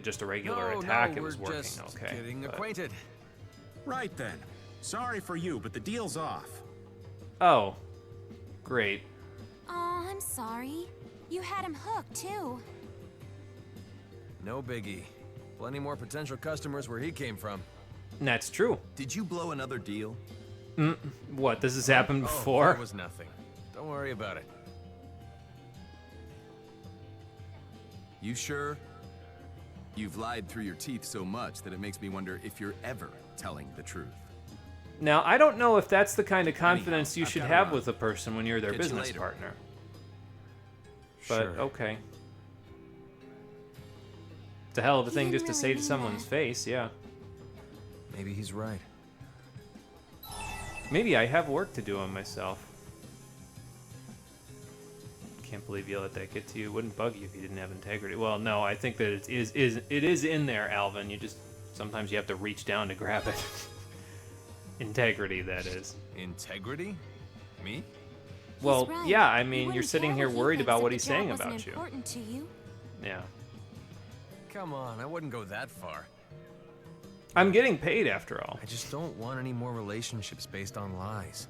just a regular attack, it was we're working just okay. getting but- acquainted. Right then. Sorry for you, but the deal's off. Oh, great. Oh, I'm sorry. You had him hooked, too. No biggie. Plenty more potential customers where he came from. And that's true. Did you blow another deal? What? This has happened Oh, before? that was nothing. Don't worry about it. You sure? You've lied through your teeth so much that it makes me wonder if you're ever telling the truth. Now, I don't know if that's the kind of confidence you I've should gotta have run. with a person when you're their Catch you business later. partner. But, Sure. okay. It's a hell of a He thing didn't just to really say to mean someone's that. face, yeah. Maybe he's right. Maybe I have work to do on myself. Can't believe you let that get to you. It wouldn't bug you if you didn't have integrity. Well, no, I think that it is in there, Alvin. You just sometimes you have to reach down to grab it. Integrity, that is. Integrity? Me? Well, right. yeah, I He mean, you're wouldn't sitting care here what he worried thinks about if what the he's job saying wasn't about you. important to you. Yeah. Come on, I wouldn't go that far. I'm getting paid after all. I just don't want any more relationships based on lies.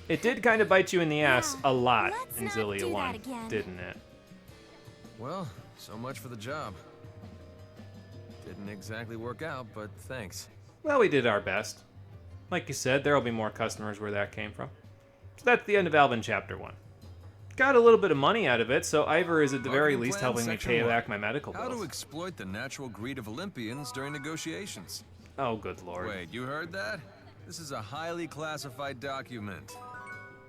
It did kind of bite you in the ass Yeah, a lot let's in not Xillia do that 1, again. didn't it? Well, so much for the job. Didn't exactly work out, but thanks. Well, we did our best. Like you said, there'll be more customers where that came from. So that's the end of Alvin Chapter 1. Got a little bit of money out of it, so Ivor is at the very Marketing least plan, helping me section pay one. back my medical How to bills. exploit the natural greed of Olympians during negotiations. Oh, good lord. Wait, you heard that? This is a highly classified document.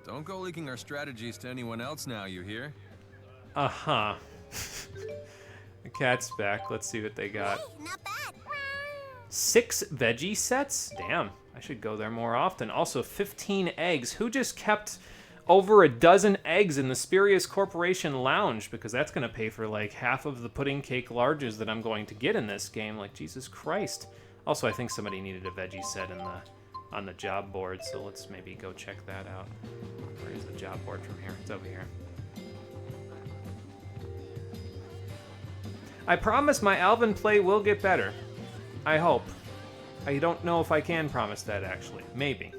Don't go leaking our strategies to anyone else now, you hear? Uh-huh. The cat's back. Let's see what they got. Hey, not bad. 6 veggie sets? Damn, I should go there more often. Also, 15 eggs. Who just kept over a dozen eggs in the Spurious Corporation lounge? Because that's going to pay for like half of the pudding cake larges that I'm going to get in this game. Like, Jesus Christ. Also, I think somebody needed a veggie set in on the job board, so let's maybe go check that out. Where is the job board from here? It's over here. I promise my Alvin play will get better. I hope. I don't know if I can promise that, actually. Maybe.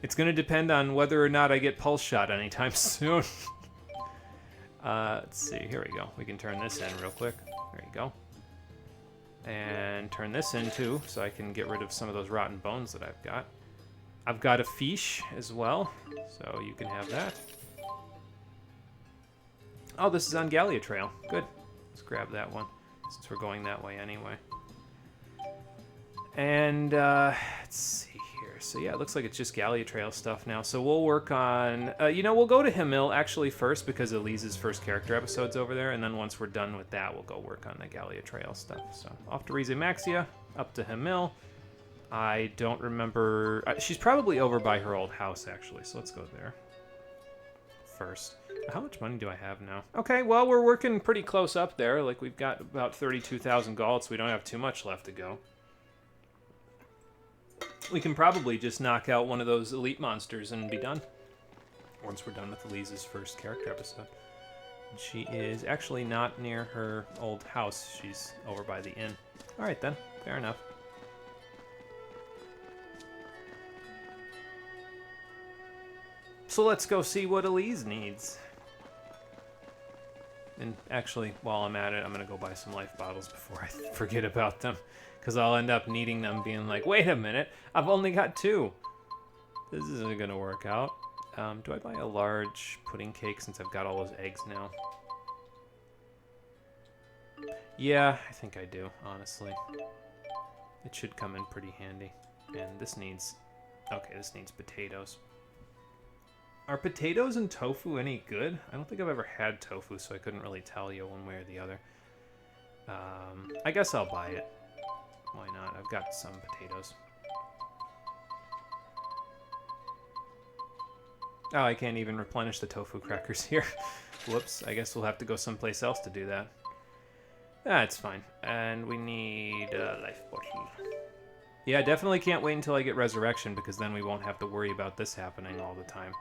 It's going to depend on whether or not I get pulse shot anytime soon. Let's see. Here we go. We can turn this in real quick. There you go. And turn this in, too, so I can get rid of some of those rotten bones that I've got. I've got a fiche as well, so you can have that. Oh, this is on Xillia Trail. Good. Let's grab that one, since we're going that way anyway. And, let's see here. So, yeah, it looks like it's just Xillia Trail stuff now. So we'll work on... you know, we'll go to Himil, actually, first, because Elise's first character episode's over there. And then once we're done with that, we'll go work on the Xillia Trail stuff. So, off to Rize Maxia, up to Himil. I don't remember... she's probably over by her old house, actually. So let's go there first. How much money do I have now? Okay, well, we're working pretty close up there. Like, we've got about 32,000 gold, so we don't have too much left to go. We can probably just knock out one of those elite monsters and be done. Once we're done with Elise's first character episode. She is actually not near her old house. She's over by the inn. Alright then, fair enough. So let's go see what Elise needs. And actually, while I'm at it, I'm going to go buy some life bottles before I forget about them. Because I'll end up needing them, being like, wait a minute, I've only got 2. This isn't going to work out. Do I buy a large pudding cake since I've got all those eggs now? Yeah, I think I do, honestly. It should come in pretty handy. And this needs... Okay, this needs potatoes. Are potatoes and tofu any good? I don't think I've ever had tofu, so I couldn't really tell you one way or the other. I guess I'll buy it. Why not? I've got some potatoes. Oh, I can't even replenish the tofu crackers here. Whoops, I guess we'll have to go someplace else to do that. That's fine. And we need a life bottle. Yeah, definitely can't wait until I get Resurrection, because then we won't have to worry about this happening all the time.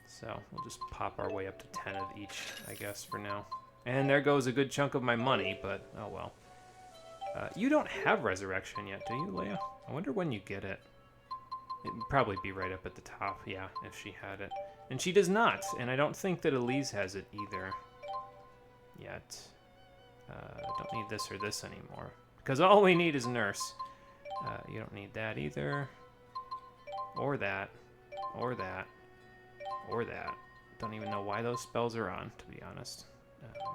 So, we'll just pop our way up to 10 of each, I guess, for now. And there goes a good chunk of my money, but oh well. You don't have Resurrection yet, do you, Leia? I wonder when you get it. It'd probably be right up at the top, yeah, if she had it. And she does not, and I don't think that Elise has it either. Yet. Don't need this or this anymore. Because all we need is Nurse. You don't need that either. Or that. Or that. Or that. Don't even know why those spells are on, to be honest.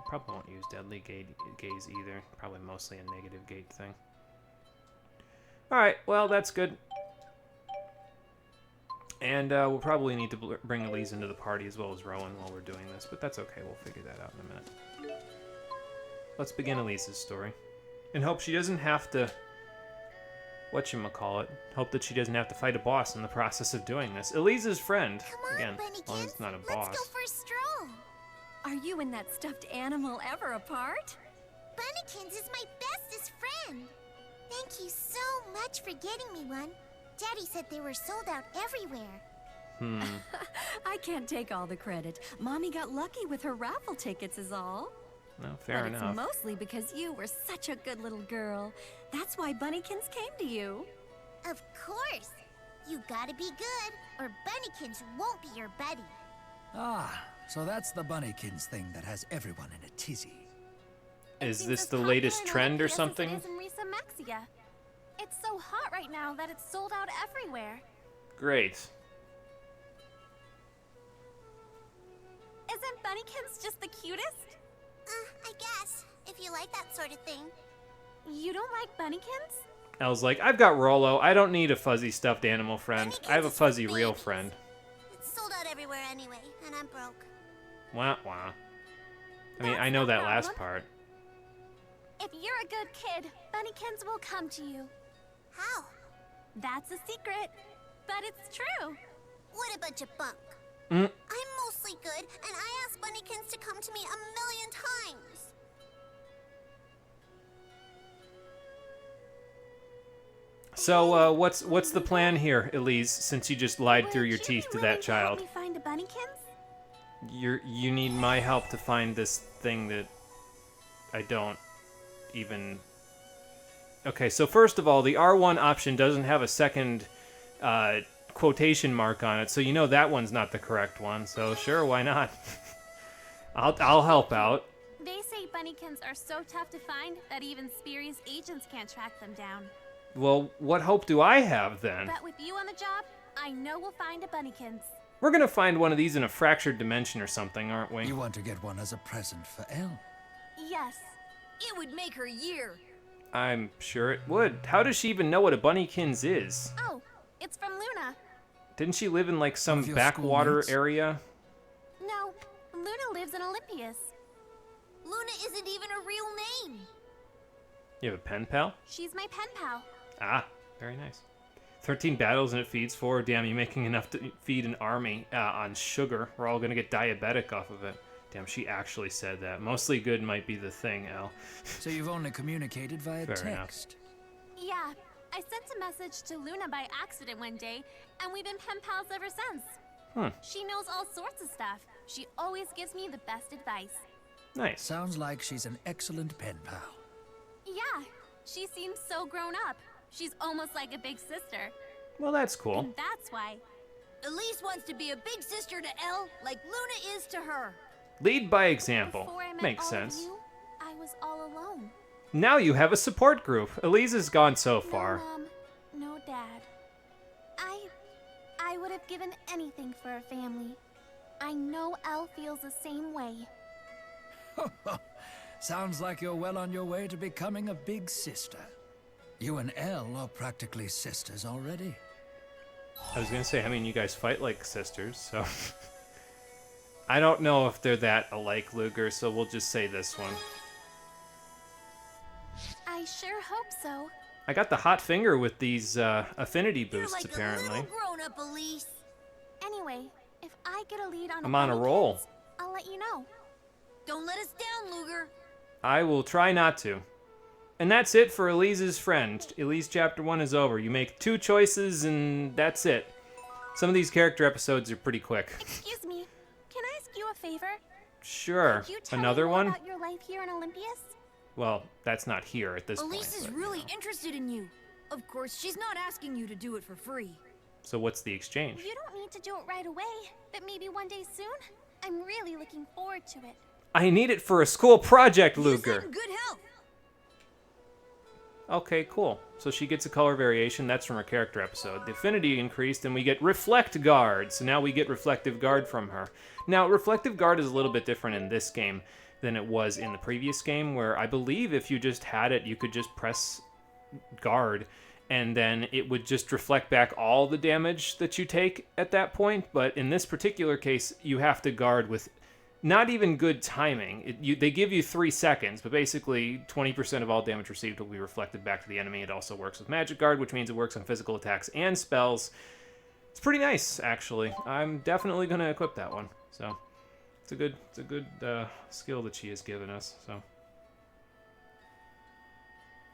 Probably won't use Deadly Gaze either. Probably mostly a negative gate thing. Alright, well, that's good. And we'll probably need to bring Elise into the party as well as Rowan while we're doing this, but that's okay. We'll figure that out in a minute. Let's begin Elise's story. And hope she doesn't have to... whatchamacallit. Hope that she doesn't have to fight a boss in the process of doing this. Elise's friend. Come on, again, Bunnykins. well, it's not a boss. Let's go for a stroll. Are you and that stuffed animal ever apart? Bunnykins is my bestest friend. Thank you so much for getting me one. Daddy said they were sold out everywhere. I can't take all the credit. Mommy got lucky with her raffle tickets is all. No, fair but enough. It's mostly because you were such a good little girl. That's why Bunnykins came to you. Of course. You gotta be good, or Bunnykins won't be your buddy. Ah, so that's the Bunnykins thing that has everyone in a tizzy. Is this the latest trend or something? It's so hot right now that it's sold out everywhere. Great. Isn't Bunnykins just the cutest? I guess, if you like that sort of thing. You don't like Bunnykins? Elle's like, I've got Rollo. I don't need a fuzzy stuffed animal friend. I have a fuzzy real friend. It's sold out everywhere anyway, and I'm broke. Wah, wah. I mean, I know that last part. If you're a good kid, Bunnykins will come to you. How? That's a secret, but it's true. What a bunch of bunk. I'm mostly good, and I asked Bunnykins to come to me 1,000,000 times. So, what's the plan here, Elise, since you just lied through your teeth to that child? Help me find a Bunnykins? You need my help to find this thing that I don't even... Okay, so first of all, the R1 option doesn't have a second quotation mark on it, so you know that one's not the correct one, so sure, why not? I'll help out. They say Bunnykins are so tough to find that even spurious agents can't track them down. Well, what hope do I have, then? But with you on the job, I know we'll find a Bunnykins. We're gonna find one of these in a fractured dimension or something, aren't we? You want to get one as a present for Elle? Yes. It would make her year. I'm sure it would. How does she even know what a Bunnykins is? Oh, it's from Luna. Didn't she live in, like, some your backwater schoolmates? area? No, Luna lives in Olympias. Luna isn't even a real name. You have a pen pal? She's my pen pal. Ah, very nice. 13 battles and it feeds 4. Damn, you're making enough to feed an army on sugar. We're all gonna get diabetic off of it. Damn, she actually said that. Mostly good might be the thing, Elle. So you've only communicated via Fair text? Yeah, I sent a message to Luna by accident one day, and we've been pen pals ever since. She knows all sorts of stuff. She always gives me the best advice. Nice. Sounds like she's an excellent pen pal. Yeah, she seems so grown up. She's almost like a big sister. Well, that's cool. And that's why. Elise wants to be a big sister to Elle like Luna is to her. Lead by example. Before I met Makes all sense. Of you, I was all alone. Now you have a support group. Elise has gone so far. No Mom, no Dad. I would have given anything for a family. I know Elle feels the same way. Sounds like you're well on your way to becoming a big sister. You and Elle are practically sisters already. I was gonna say, I mean, you guys fight like sisters, so... I don't know if they're that alike, Luger, so we'll just say this one. I sure hope so. I got the hot finger with these affinity boosts, You're like apparently. a little grown-up, Elise. Anyway, if I get a lead on I'm on a roll. I'll let you know. Don't let us down, Luger. I will try not to. And that's it for Elise's friend. Elise Chapter 1 is over. You make 2 choices, and that's it. Some of these character episodes are pretty quick. Excuse me, can I ask you a favor? Sure. Could you tell Another me more one? about your life here in Olympius? Well, that's not here at this Elise point. is really interested in you. Of course, she's not asking you to do it for free. So what's the exchange? You don't need to do it right away, but maybe one day soon? I'm really looking forward to it. I need it for a school project, Luger. Good health. Okay, cool. So she gets a color variation. That's from her character episode. The affinity increased, and we get Reflect Guard. So now we get Reflective Guard from her. Now, Reflective Guard is a little bit different in this game than it was in the previous game, where I believe if you just had it, you could just press Guard, and then it would just reflect back all the damage that you take at that point. But in this particular case, you have to guard with not even good timing. They give you 3 seconds, but basically 20% of all damage received will be reflected back to the enemy. It also works with Magic Guard, which means it works on physical attacks and spells. It's pretty nice, actually. I'm definitely going to equip that one. So it's a good skill that she has given us. So.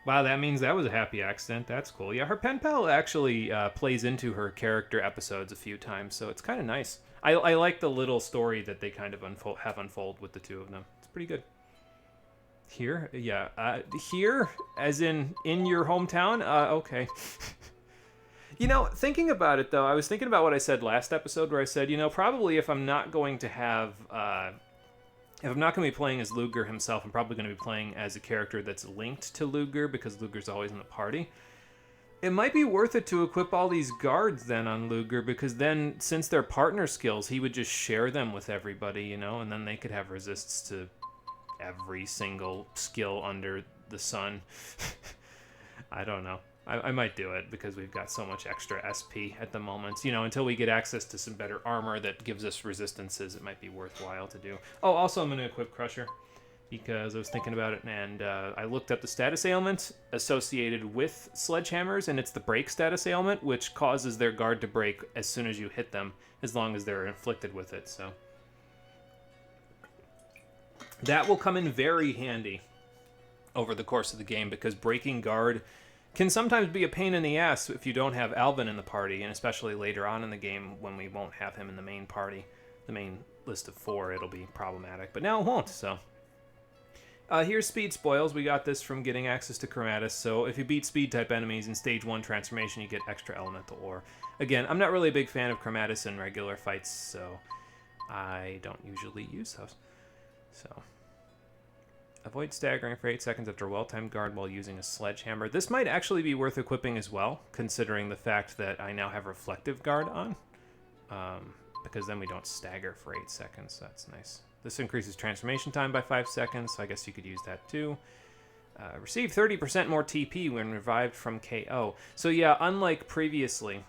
Wow, that means that was a happy accident. That's cool. Yeah, her pen pal actually plays into her character episodes a few times, so it's kind of nice. I like the little story that they kind of unfold with the two of them. It's pretty good. Here? Yeah. Here? As in your hometown? Okay. You know, thinking about it, though, I was thinking about what I said last episode, where I said, you know, probably if I'm not going to have... if I'm not going to be playing as Luger himself, I'm probably going to be playing as a character that's linked to Luger, because Luger's always in the party. It might be worth it to equip all these guards then on Luger, because then, since they're partner skills, he would just share them with everybody, you know, and then they could have resists to every single skill under the sun. I don't know. I might do it, because we've got so much extra SP at the moment. You know, until we get access to some better armor that gives us resistances, it might be worthwhile to do. Oh, also I'm going to equip Crusher, because I was thinking about it, and I looked up the status ailment associated with sledgehammers, and it's the break status ailment, which causes their guard to break as soon as you hit them, as long as they're inflicted with it, so. That will come in very handy over the course of the game, because breaking guard can sometimes be a pain in the ass if you don't have Alvin in the party, and especially later on in the game when we won't have him in the main party. The main list of 4, it'll be problematic, but now it won't, so. Here's Speed Spoils. We got this from getting access to Chromatus, so if you beat Speed-type enemies in Stage 1 transformation, you get extra Elemental Ore. Again, I'm not really a big fan of Chromatus in regular fights, so I don't usually use those. So. Avoid staggering for 8 seconds after a well-timed guard while using a sledgehammer. This might actually be worth equipping as well, considering the fact that I now have Reflective Guard on. Because then we don't stagger for 8 seconds. That's nice. This increases transformation time by 5 seconds, so I guess you could use that too. Receive 30% more TP when revived from KO. So yeah, unlike previously,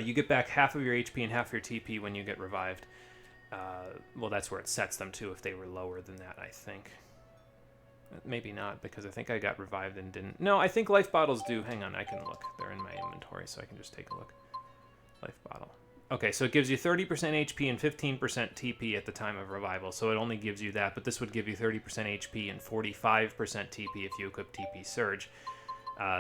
you get back half of your HP and half of your TP when you get revived. Well, that's where it sets them too, if they were lower than that, I think. Maybe not, because I think I got revived and didn't. No, I think life bottles do. Hang on, I can look. They're in my inventory, so I can just take a look. Life bottle. Okay, so it gives you 30% HP and 15% TP at the time of revival, so it only gives you that, but this would give you 30% HP and 45% TP if you equip TP Surge.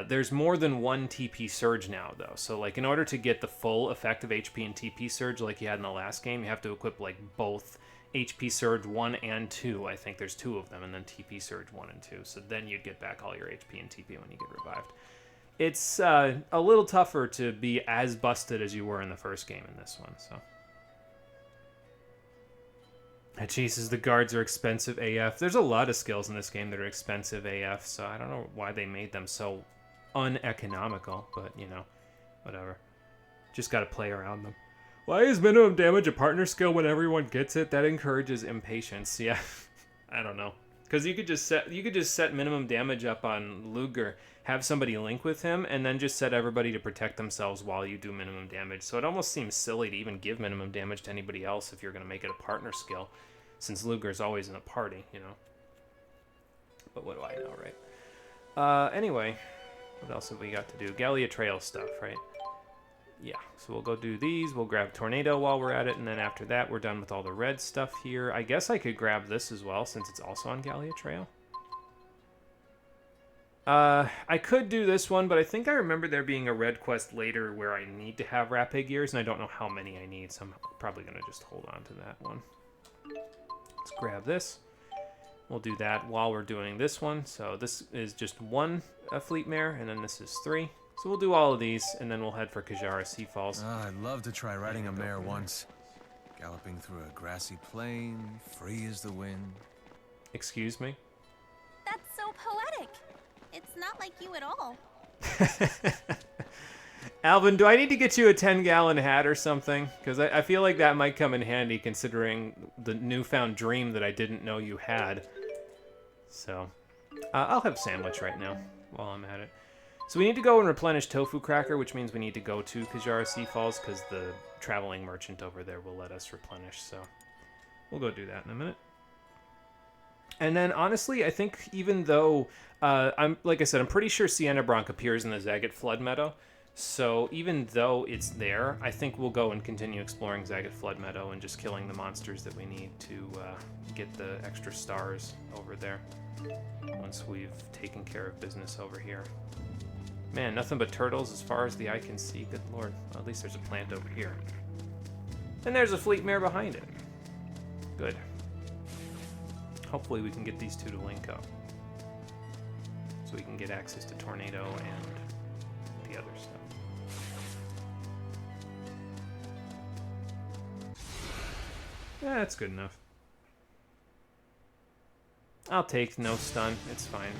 There's more than one TP Surge now, though, so like in order to get the full effect of HP and TP Surge like you had in the last game, you have to equip like both HP Surge 1 and 2. I think there's 2 of them, and then TP Surge 1 and 2, so then you'd get back all your HP and TP when you get revived. It's a little tougher to be as busted as you were in the first game in this one, so. Jesus, the guards are expensive AF. There's a lot of skills in this game that are expensive AF, so I don't know why they made them so uneconomical, but, you know, whatever. Just gotta play around them. Why is minimum damage a partner skill when everyone gets it? That encourages impatience. Yeah, I don't know. Because you could just set minimum damage up on Luger, have somebody link with him, and then just set everybody to protect themselves while you do minimum damage. So it almost seems silly to even give minimum damage to anybody else if you're going to make it a partner skill, since Luger's always in a party, you know. But what do I know, right? Anyway, what else have we got to do? Xillia Trail stuff, right? Yeah, so we'll go do these. We'll grab Tornado while we're at it, and then after that, we're done with all the red stuff here. I guess I could grab this as well, since it's also on Xillia Trail. I could do this one, but I think I remember there being a red quest later where I need to have rapid gears, and I don't know how many I need, so I'm probably going to just hold on to that one. Let's grab this. We'll do that while we're doing this one. So this is just one fleet mare, and then this is 3. So we'll do all of these, and then we'll head for Xillia Sea Falls. I'd love to try riding a mare once. Galloping through a grassy plain, free as the wind. Excuse me? That's so poetic. It's not like you at all. Alvin, do I need to get you a 10-gallon hat or something? Because I feel like that might come in handy considering the newfound dream that I didn't know you had. So, I'll have a sandwich right now while I'm at it. So we need to go and replenish Tofu Cracker, which means we need to go to Xillia Sea Falls because the traveling merchant over there will let us replenish. So we'll go do that in a minute. And then, honestly, I think even though, like I said, I'm pretty sure Sienna Bronc appears in the Zagat Flood Meadow. So even though it's there, I think we'll go and continue exploring Zagat Flood Meadow and just killing the monsters that we need to get the extra stars over there once we've taken care of business over here. Man, nothing but turtles as far as the eye can see. Good lord. Well, at least there's a plant over here. And there's a fleet mare behind it. Good. Hopefully we can get these two to link up. So we can get access to Tornado and the other stuff. Yeah, that's good enough. I'll take no stun. It's fine.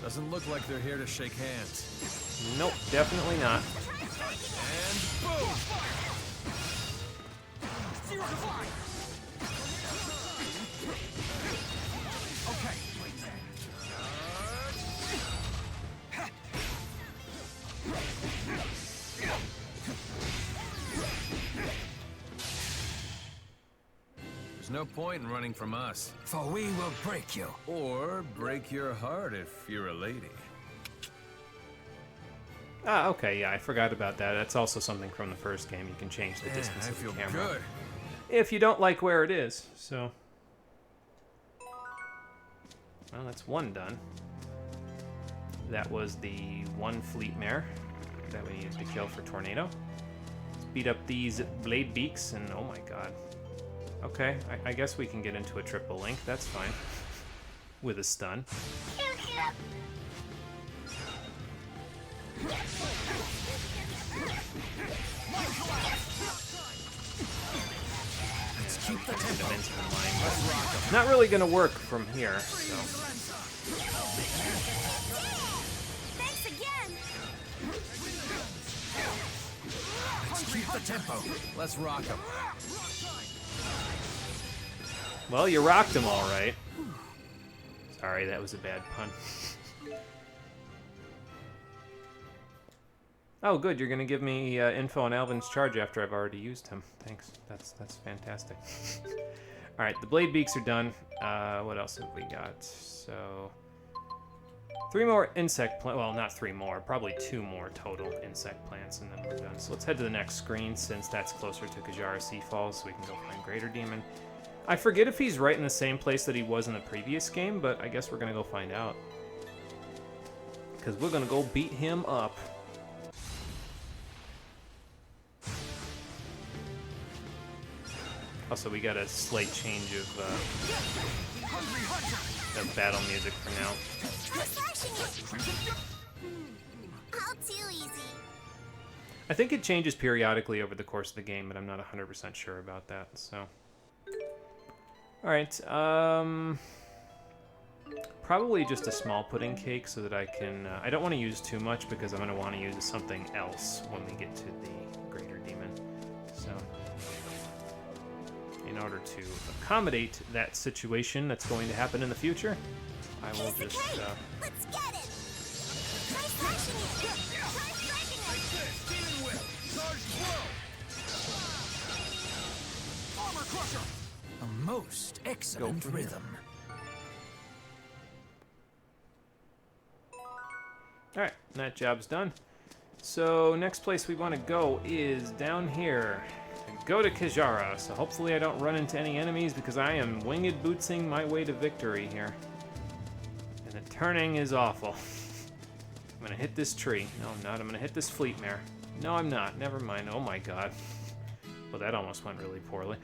Doesn't look like they're here to shake hands. Nope, definitely not. And boom! Okay. There's no point in running from us. For we will break you. Or break your heart if you're a lady. Ah, okay, yeah, I forgot about that. That's also something from the first game. You can change the distance of the camera. Good. If you don't like where it is, so... Well, that's one done. That was the one fleet mare that we needed to kill for Tornado. Let's beat up these blade beaks, and oh my god. Okay, I guess we can get into a triple link. That's fine. With a stun. Let's keep the tempo. Not really gonna work from here, so. Thanks again. Let's keep the tempo. Let's rock them. Well, you rocked him all right. Sorry, that was a bad pun. Oh, good. You're gonna give me info on Alvin's charge after I've already used him. Thanks. That's fantastic. All right, the blade beaks are done. What else have we got? So, 3 more insect plant. Well, not 3 more. Probably 2 more total insect plants, and then we're done. So let's head to the next screen since that's closer to Xillia Sea Falls, so we can go find Greater Demon. I forget if he's right in the same place that he was in the previous game, but I guess we're gonna go find out. Because we're gonna go beat him up. Also, we got a slight change of battle music for now. All too easy. I think it changes periodically over the course of the game, but I'm not 100% sure about that, so... Alright, probably just a small pudding cake so that I can... I don't want to use too much because I'm going to want to use something else when we get to the Greater Demon. So, in order to accommodate that situation that's going to happen in the future, I will just... Let's get it! Try slashing it! Try striking it! Armor crusher! A most excellent rhythm. Alright, that job's done. So, next place we want to go is down here. Go to Xillia, so hopefully I don't run into any enemies because I am winged bootsing my way to victory here. And the turning is awful. I'm gonna hit this tree. No, I'm not. I'm gonna hit this fleet mare. No, I'm not. Never mind. Oh my god. Well, that almost went really poorly.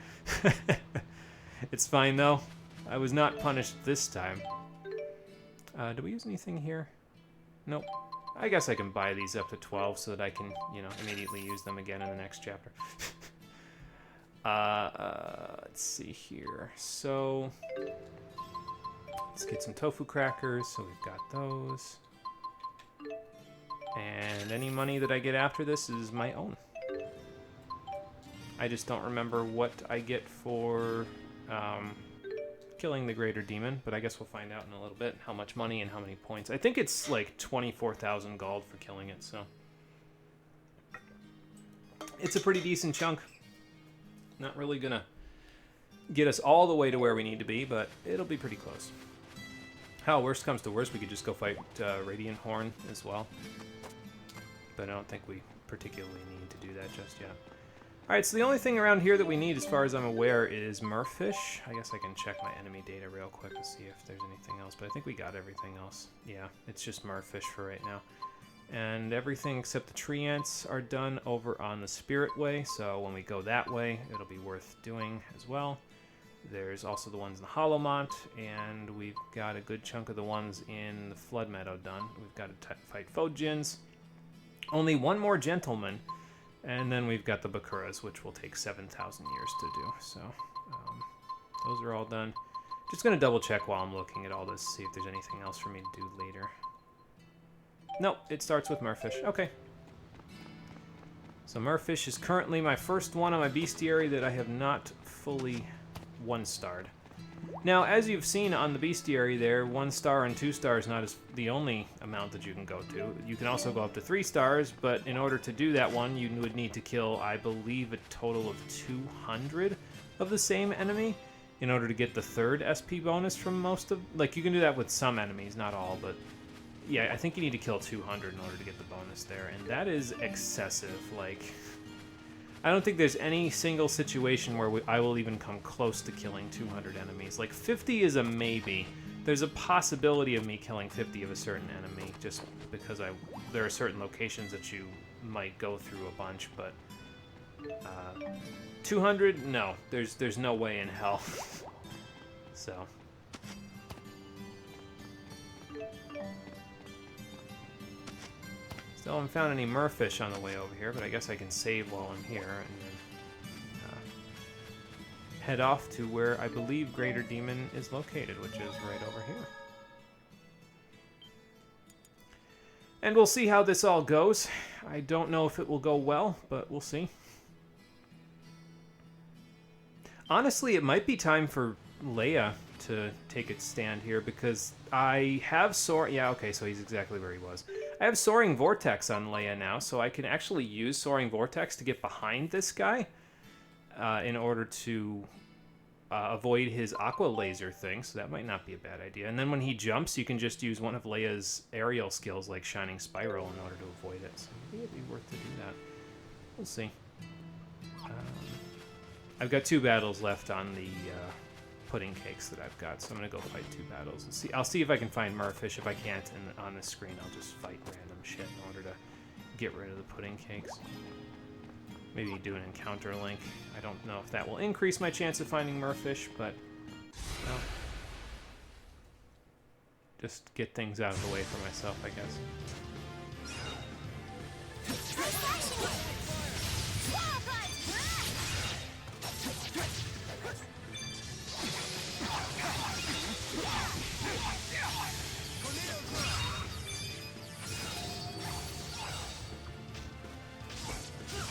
It's fine, though. I was not punished this time. Do we use anything here? Nope. I guess I can buy these up to 12 so that I can, you know, immediately use them again in the next chapter. Let's see here. So, let's get some tofu crackers. So we've got those. And any money that I get after this is my own. I just don't remember what I get for killing the greater demon, but I guess we'll find out in a little bit how much money and how many points. I think it's like 24,000 gold for killing it, so it's a pretty decent chunk. Not really gonna get us all the way to where we need to be, but it'll be pretty close. Hell, worst comes to worst, we could just go fight Radiant Horn as well, but I don't think we particularly need to do that just yet. Alright, so the only thing around here that we need, as far as I'm aware, is Merfish. I guess I can check my enemy data real quick to see if there's anything else, but I think we got everything else. Yeah, it's just Merfish for right now. And everything except the tree ants are done over on the Spirit Way, so when we go that way, it'll be worth doing as well. There's also the ones in the Hollowmont, and we've got a good chunk of the ones in the Flood Meadow done. We've got to fight Fojins. Only one more gentleman. And then we've got the Bakuras, which will take 7,000 years to do. So those are all done. Just going to double check while I'm looking at all this, see if there's anything else for me to do later. Nope, it starts with Merfish. Okay. So Merfish is currently my first one on my bestiary that I have not fully 1-starred. Now, as you've seen on the bestiary there, 1 star and 2 stars not as the only amount that you can go to. You can also go up to 3 stars, but in order to do that one, you would need to kill, I believe, a total of 200 of the same enemy in order to get the 3rd SP bonus from most of... Like, you can do that with some enemies, not all, but... Yeah, I think you need to kill 200 in order to get the bonus there, and that is excessive. Like... I don't think there's any single situation where I will even come close to killing 200 enemies. Like, 50 is a maybe. There's a possibility of me killing 50 of a certain enemy, just because there are certain locations that you might go through a bunch, but... 200? No. There's no way in hell. So... Still haven't found any Merfish on the way over here, but I guess I can save while I'm here and then head off to where I believe Greater Demon is located, which is right over here. And we'll see how this all goes. I don't know if it will go well, but we'll see. Honestly, it might be time for Leia to take its stand here, because I have yeah, okay, so he's exactly where he was. I have Soaring Vortex on Leia now, so I can actually use Soaring Vortex to get behind this guy in order to avoid his Aqua Laser thing, so that might not be a bad idea. And then when he jumps, you can just use one of Leia's aerial skills, like Shining Spiral, in order to avoid it. So maybe it'd be worth to do that. We'll see. I've got 2 battles left on the pudding cakes that I've got, so I'm gonna go fight 2 battles and see. I'll see if I can find Merfish. If I can't, and on this screen, I'll just fight random shit in order to get rid of the pudding cakes. Maybe do an encounter link. I don't know if that will increase my chance of finding Merfish, but well, just get things out of the way for myself, I guess.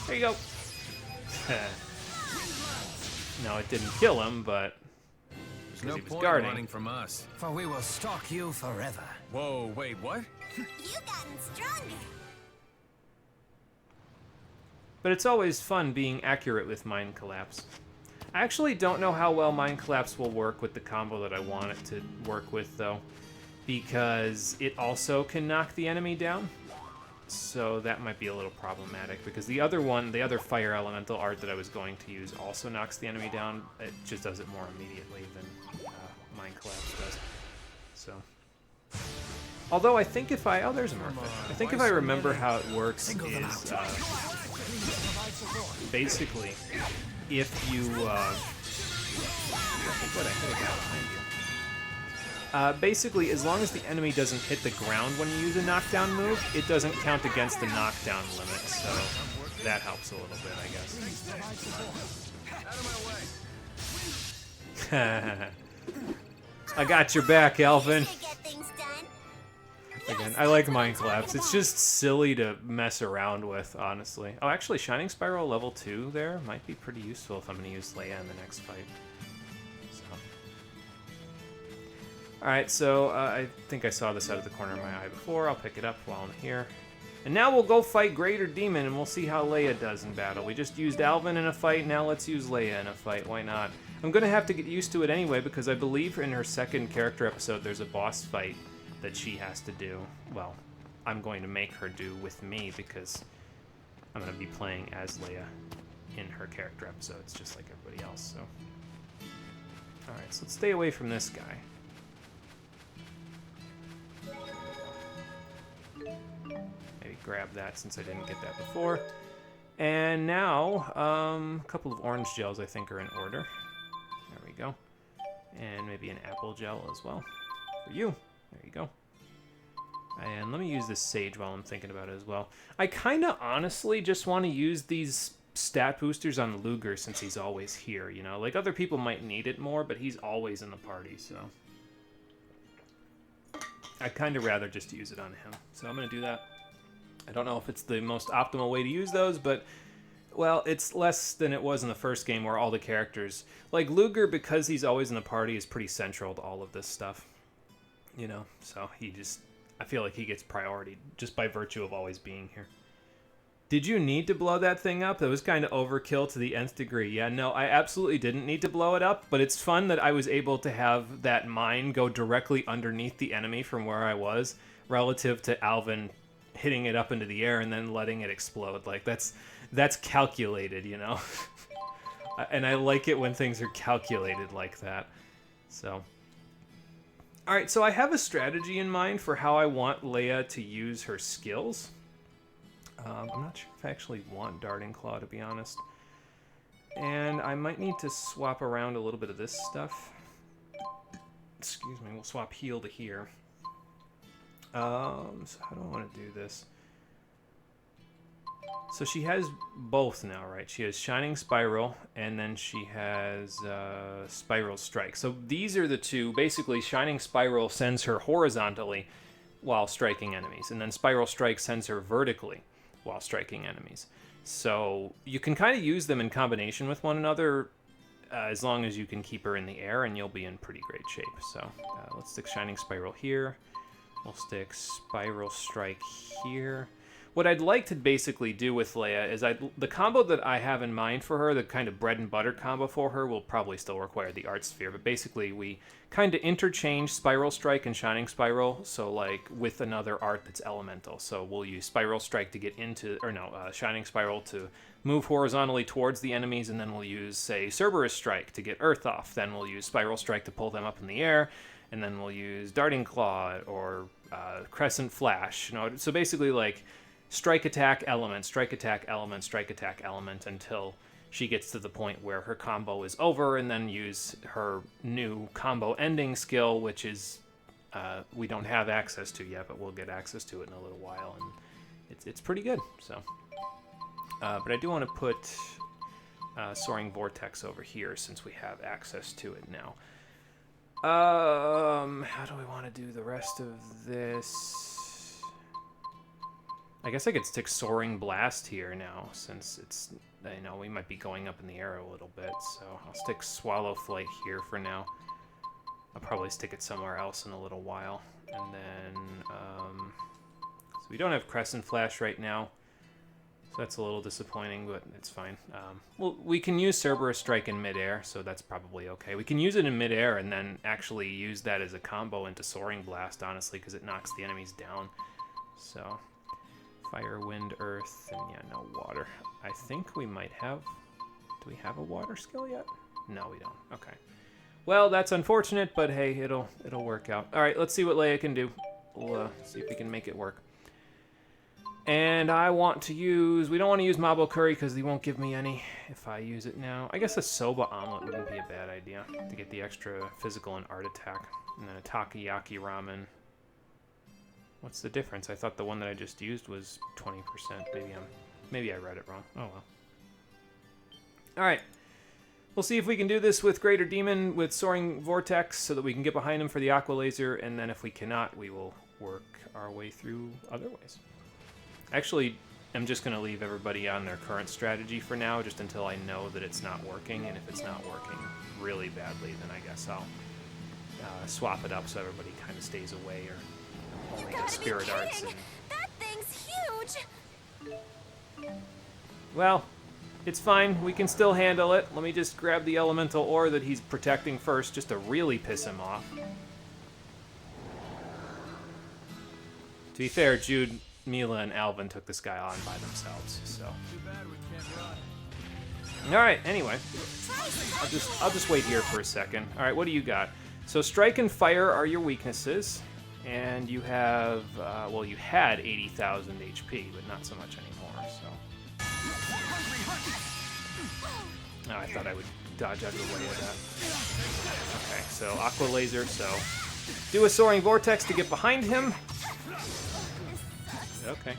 There you go. No, it didn't kill him, but there's no he was point guarding. running from us. For we will stalk you forever. Whoa, wait, what? You've gotten stronger. But it's always fun being accurate with Mind Collapse. I actually don't know how well Mind Collapse will work with the combo that I want it to work with, though, because it also can knock the enemy down. So that might be a little problematic, because the other one, the other fire elemental art that I was going to use also knocks the enemy down. It just does it more immediately than Mind Collapse does. So Although I think if I... Oh, there's a Murphy. I think if I remember how it works is... basically, if you... What, I could have got behind you. Basically, as long as the enemy doesn't hit the ground when you use a knockdown move, it doesn't count against the knockdown limit, so that helps a little bit, I guess. I got your back, Alvin. Again, I like Mind Collapse. It's just silly to mess around with, honestly. Oh, actually, Shining Spiral level 2 there might be pretty useful if I'm going to use Leia in the next fight. Alright, so I think I saw this out of the corner of my eye before. I'll pick it up while I'm here. And now we'll go fight Greater Demon, and we'll see how Leia does in battle. We just used Alvin in a fight, now let's use Leia in a fight. Why not? I'm going to have to get used to it anyway, because I believe in her second character episode there's a boss fight that she has to do. Well, I'm going to make her do with me, because I'm going to be playing as Leia in her character episodes, just like everybody else, so... Alright, so let's stay away from this guy. Maybe grab that since I didn't get that before. And now, a couple of orange gels I think are in order. There we go. And maybe an apple gel as well. For you. There you go. And let me use this sage while I'm thinking about it as well. I kind of honestly just want to use these stat boosters on Luger since he's always here, you know? Like, other people might need it more, but he's always in the party, so... I'd kind of rather just use it on him, so I'm going to do that. I don't know if it's the most optimal way to use those, but, well, it's less than it was in the first game where all the characters... Like, Luger, because he's always in the party, is pretty central to all of this stuff. You know, so he just... I feel like he gets priority just by virtue of always being here. Did you need to blow that thing up? That was kind of overkill to the nth degree. Yeah, no, I absolutely didn't need to blow it up, but it's fun that I was able to have that mine go directly underneath the enemy from where I was, relative to Alvin hitting it up into the air and then letting it explode. Like, that's calculated, you know? And I like it when things are calculated like that. So... Alright, so I have a strategy in mind for how I want Leia to use her skills. I'm not sure if I actually want Darting Claw, to be honest. And I might need to swap around a little bit of this stuff. Excuse me, we'll swap heal to here. So how do I want to do this? So she has both now, right? She has Shining Spiral, and then she has Spiral Strike. So these are the two. Basically, Shining Spiral sends her horizontally while striking enemies, and then Spiral Strike sends her vertically while striking enemies. So you can kind of use them in combination with one another as long as you can keep her in the air, and you'll be in pretty great shape. So let's stick Shining Spiral here. We'll stick Spiral Strike here. What I'd like to basically do with Leia is the combo that I have in mind for her, the kind of bread and butter combo for her, will probably still require the Art Sphere, but basically we kind of interchange Spiral Strike and Shining Spiral, so like with another art that's elemental. So we'll use Spiral Strike to get into, or no, Shining Spiral to move horizontally towards the enemies, and then we'll use, say, Cerberus Strike to get Earth off. Then we'll use Spiral Strike to pull them up in the air, and then we'll use Darting Claw or Crescent Flash. You know, so basically like strike attack element, strike attack element, strike attack element until she gets to the point where her combo is over, and then use her new combo ending skill, which is we don't have access to yet, but we'll get access to it in a little while, and it's pretty good. So, but I do want to put Soaring Vortex over here since we have access to it now. How do we want to do the rest of this? I guess I could stick Soaring Blast here now, since it's, you know, we might be going up in the air a little bit, so I'll stick Swallow Flight here for now. I'll probably stick it somewhere else in a little while. And then, so we don't have Crescent Flash right now, so that's a little disappointing, but it's fine. Well, we can use Cerberus Strike in midair, so that's probably okay. We can use it in midair and then actually use that as a combo into Soaring Blast, honestly, because it knocks the enemies down. So... Fire, Wind, Earth, and yeah, no water. I think we might have... Do we have a water skill yet? No, we don't. Okay. Well, that's unfortunate, but hey, it'll work out. All right, let's see what Leia can do. We'll see if we can make it work. And I want to use... We don't want to use Mabo Curry because he won't give me any if I use it now. I guess a soba omelet wouldn't be a bad idea to get the extra physical and art attack. And then a takoyaki ramen. What's the difference? I thought the one that I just used was 20%. Maybe I read it wrong. Oh well. Alright. We'll see if we can do this with Greater Demon with Soaring Vortex so that we can get behind him for the Aqua Laser, and then if we cannot, we will work our way through other ways. Actually, I'm just going to leave everybody on their current strategy for now, just until I know that it's not working, and if it's not working really badly, then I guess I'll swap it up so everybody kind of stays away or only get Spirit Arts. And... That thing's huge! Well... It's fine, we can still handle it. Let me just grab the elemental ore that he's protecting first, just to really piss him off. To be fair, Jude, Mila, and Alvin took this guy on by themselves, so... Alright, anyway. I'll just wait here for a second. Alright, what do you got? So strike and fire are your weaknesses, and you have, well, you had 80,000 HP, but not so much anymore, so... Oh, I thought I would dodge out of the way of that. Okay, so Aqua Laser, so... Do a Soaring Vortex to get behind him. Okay.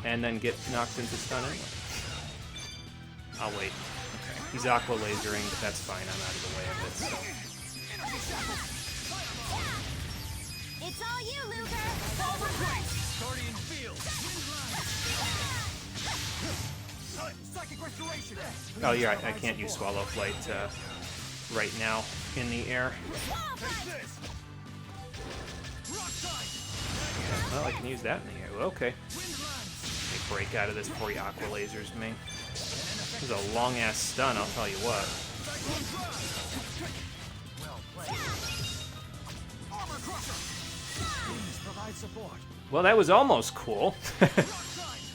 And then get knocked into stun anyway. I'll wait. Okay. He's Aqua Lasering, but that's fine. I'm out of the way of it, so... It's all you, Luger! Guardian Field! Oh, you're right. I can't use Swallow Flight right now in the air. Well, I can use that in the air. Okay. Let me break out of this before he Aqua Lasers me. This is a long-ass stun, I'll tell you what. Well, that was almost cool.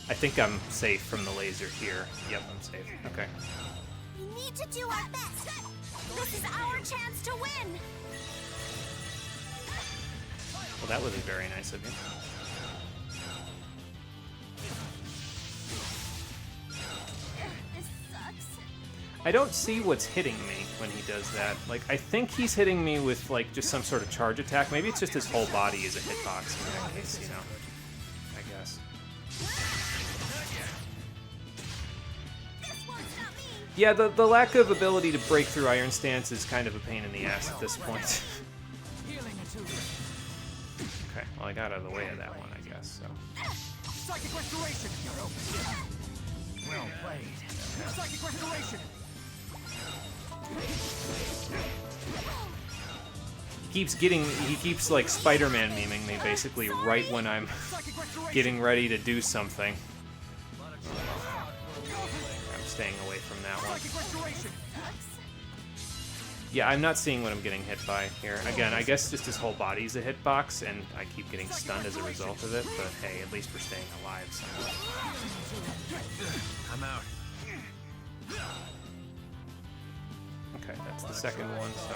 I think I'm safe from the laser here. Yep, I'm safe. Okay. We need to do our best. This is our chance to win. Well, that was very nice of you. This sucks. I don't see what's hitting me when he does that. Like, I think he's hitting me with, like, just some sort of charge attack. Maybe it's just his whole body is a hitbox in that case, you know. I guess. Yeah, the lack of ability to break through Iron Stance is kind of a pain in the ass at this point. Okay, well I got out of the way of that one, I guess, so. Psychic Restoration! Well played. Psychic Restoration! He keeps like Spider-Man memeing me basically right when I'm getting ready to do something. I'm staying away from that one. Yeah, I'm not seeing what I'm getting hit by here. Again, I guess just his whole body's a hitbox, and I keep getting stunned as a result of it, but hey, at least we're staying alive somehow. I'm out. Okay, that's the second one, so...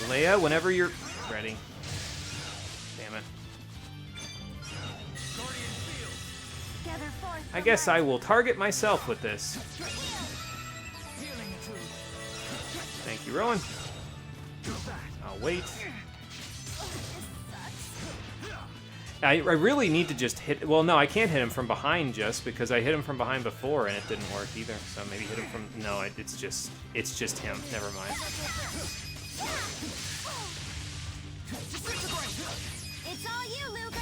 Leia, whenever you're ready. Damn it. I guess I will target myself with this. Thank you, Rowan. I'll wait. I really need to just hit... Well, no, I can't hit him from behind just because I hit him from behind before and it didn't work either. So maybe hit him from... No, it's just him. Never mind. It's all you, Luger!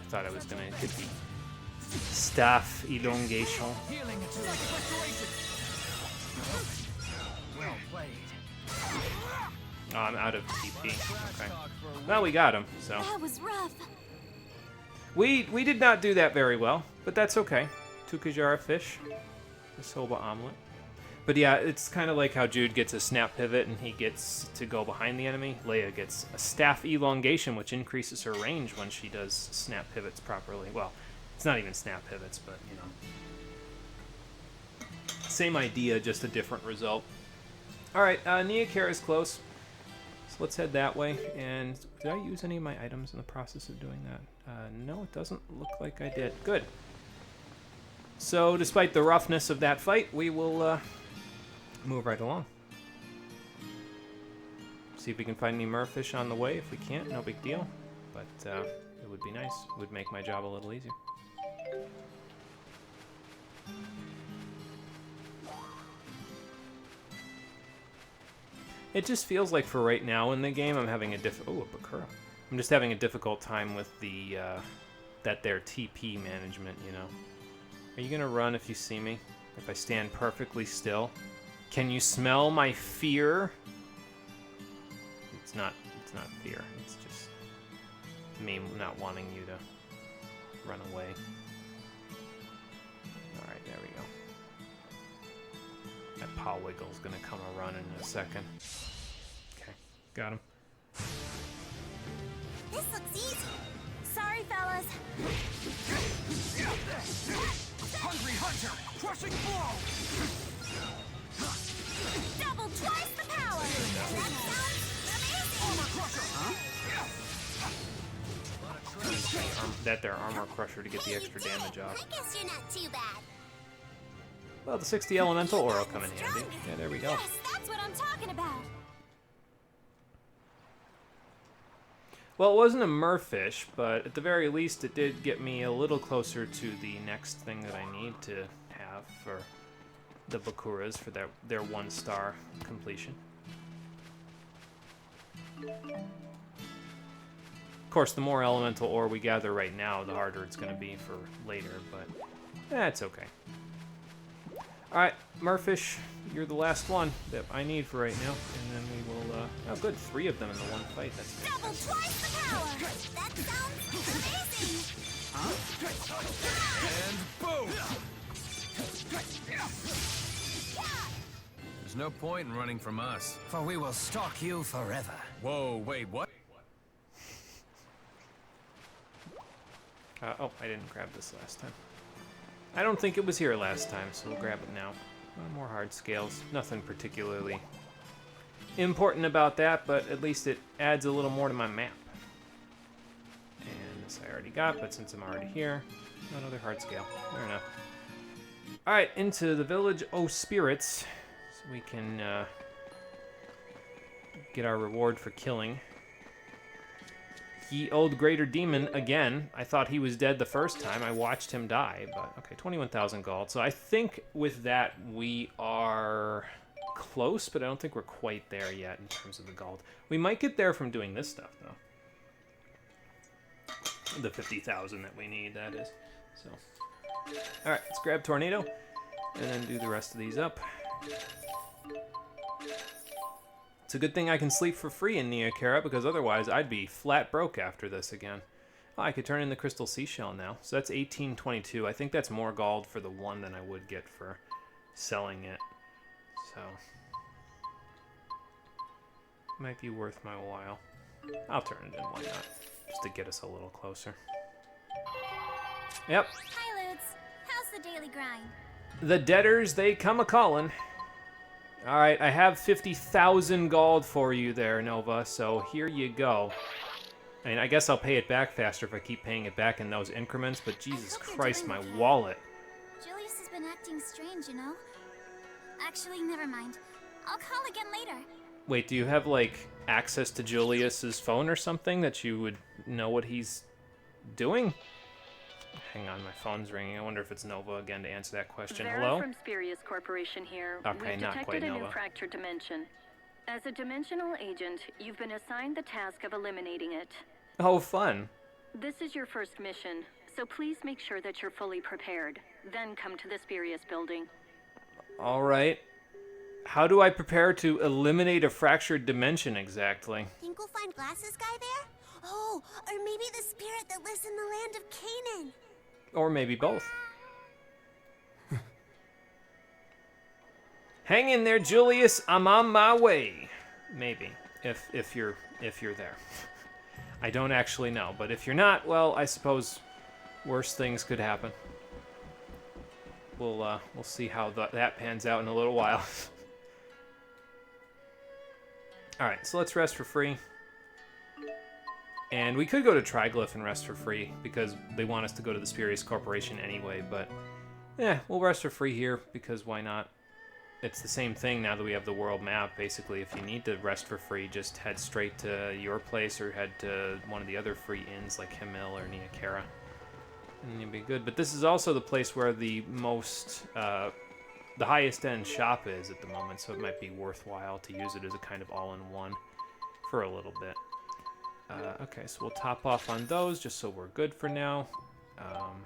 Thought I was gonna get the staff elongation. Oh, I'm out of TP. Okay. Well, we got him, so. That was rough. We did not do that very well, but that's okay. Tukajara fish. The soba omelet. But yeah, it's kind of like how Jude gets a snap pivot and he gets to go behind the enemy. Leia gets a staff elongation, which increases her range when she does snap pivots properly. Well, it's not even snap pivots, but, you know. Same idea, just a different result. Alright, Nia Kara's close. So let's head that way. And did I use any of my items in the process of doing that? No, it doesn't look like I did. Good. So, despite the roughness of that fight, we will move right along. See if we can find any merfish on the way. If we can't, no big deal. But it would be nice. It would make my job a little easier. It just feels like for right now in the game, I'm having a oh, a Bakura. I'm just having a difficult time with the their TP management, you know. Are you gonna run if you see me? If I stand perfectly still? Can you smell my fear? It's not fear. It's just me not wanting you to run away. Alright, there we go. That Paw Wiggle's gonna come a run in a second. Okay, got him. This looks easy. Sorry, fellas. Hungry Hunter! Crushing blow! Double twice the power! That sounds amazing! Armor Crusher! That their Armor Crusher to get the extra damage off. I guess you're not too bad. Well, the 60 Elemental Ore will come in handy. Yeah, there we go. Yes, that's what I'm talking about. Well, it wasn't a merfish, but at the very least it did get me a little closer to the next thing that I need to have for the Bakuras for their 1-star completion. Of course, the more elemental ore we gather right now, the harder it's going to be for later, but that's okay. Alright, Merfish, you're the last one that I need for right now, and then we will, oh good, 3 of them in the one fight, that's Double twice the power! That sounds amazing! Huh? And boom! There's no point in running from us. For we will stalk you forever. Whoa, wait, what? Oh, I didn't grab this last time. I don't think it was here last time, so we'll grab it now. More hard scales. Nothing particularly important about that, but at least it adds a little more to my map. And this I already got, but since I'm already here, another hard scale. Fair enough. Alright, into the village O Spirits, so we can get our reward for killing Ye Old Greater Demon again. I thought he was dead the first time. I watched him die, but okay, 21,000 gold. So I think with that we are close, but I don't think we're quite there yet in terms of the gold. We might get there from doing this stuff, though. The 50,000 that we need, that is. So, all right, let's grab Tornado and then do the rest of these up. It's a good thing I can sleep for free in Nia Kara, because otherwise I'd be flat broke after this again. Oh, I could turn in the Crystal Seashell now. So that's 1822. I think that's more gold for the one than I would get for selling it. So, might be worth my while. I'll turn it in, why not? Just to get us a little closer. Yep. Hi, Ludes. How's the daily grind? The debtors, they come a-callin'. Alright, I have 50,000 gold for you there, Nova, so here you go. I mean, I guess I'll pay it back faster if I keep paying it back in those increments, but Jesus Christ, my wallet. Julius has been acting strange, you know? Actually, never mind. I'll call again later. Wait, do you have, like, access to Julius's phone or something that you would know what he's doing? Hang on, my phone's ringing. I wonder if it's Nova again to answer that question. Vera Hello? from Spurious Corporation here. Okay, We've not detected quite a Nova. new fractured dimension. As a dimensional agent, you've been assigned the task of eliminating it. Oh, fun. This is your first mission, so please make sure that you're fully prepared. Then come to the Spurious building. All right. How do I prepare to eliminate a fractured dimension exactly? Think we'll find Glasses Guy there? Oh, or maybe the spirit that lives in the land of Canaan. / Or maybe both. Hang in there, Julius. I'm on my way. Maybe, if you're there. I don't actually know, but if you're not, well, I suppose worse things could happen. We'll see how that pans out in a little while. All right, so let's rest for free. And we could go to Triglyph and rest for free because they want us to go to the Spurious Corporation anyway, but yeah, we'll rest for free here because why not? It's the same thing now that we have the world map. Basically, if you need to rest for free, just head straight to your place or head to one of the other free inns like Himil or Niakara, and you'll be good. But this is also the place where the most, the highest end shop is at the moment, so it might be worthwhile to use it as a kind of all-in-one for a little bit. Okay, so we'll top off on those just so we're good for now. And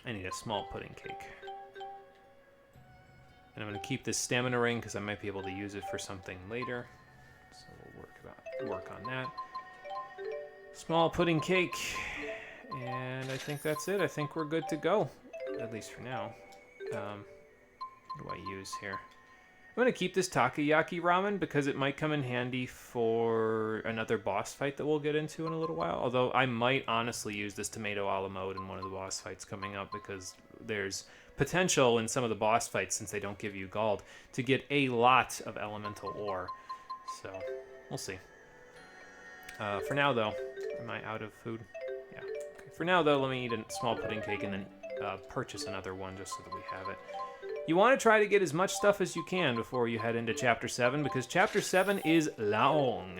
I need a small pudding cake. And I'm going to keep this stamina ring because I might be able to use it for something later. So we'll work on that. Small pudding cake. And I think that's it. I think we're good to go. At least for now. What do I use here? I'm going to keep this takoyaki ramen because it might come in handy for another boss fight that we'll get into in a little while. Although I might honestly use this tomato a la mode in one of the boss fights coming up because there's potential in some of the boss fights, since they don't give you gold, to get a lot of elemental ore. So, we'll see. For now, though, am I out of food? Yeah. Okay. For now, though, let me eat a small pudding cake and then purchase another one just so that we have it. You want to try to get as much stuff as you can before you head into Chapter 7, because Chapter 7 is long.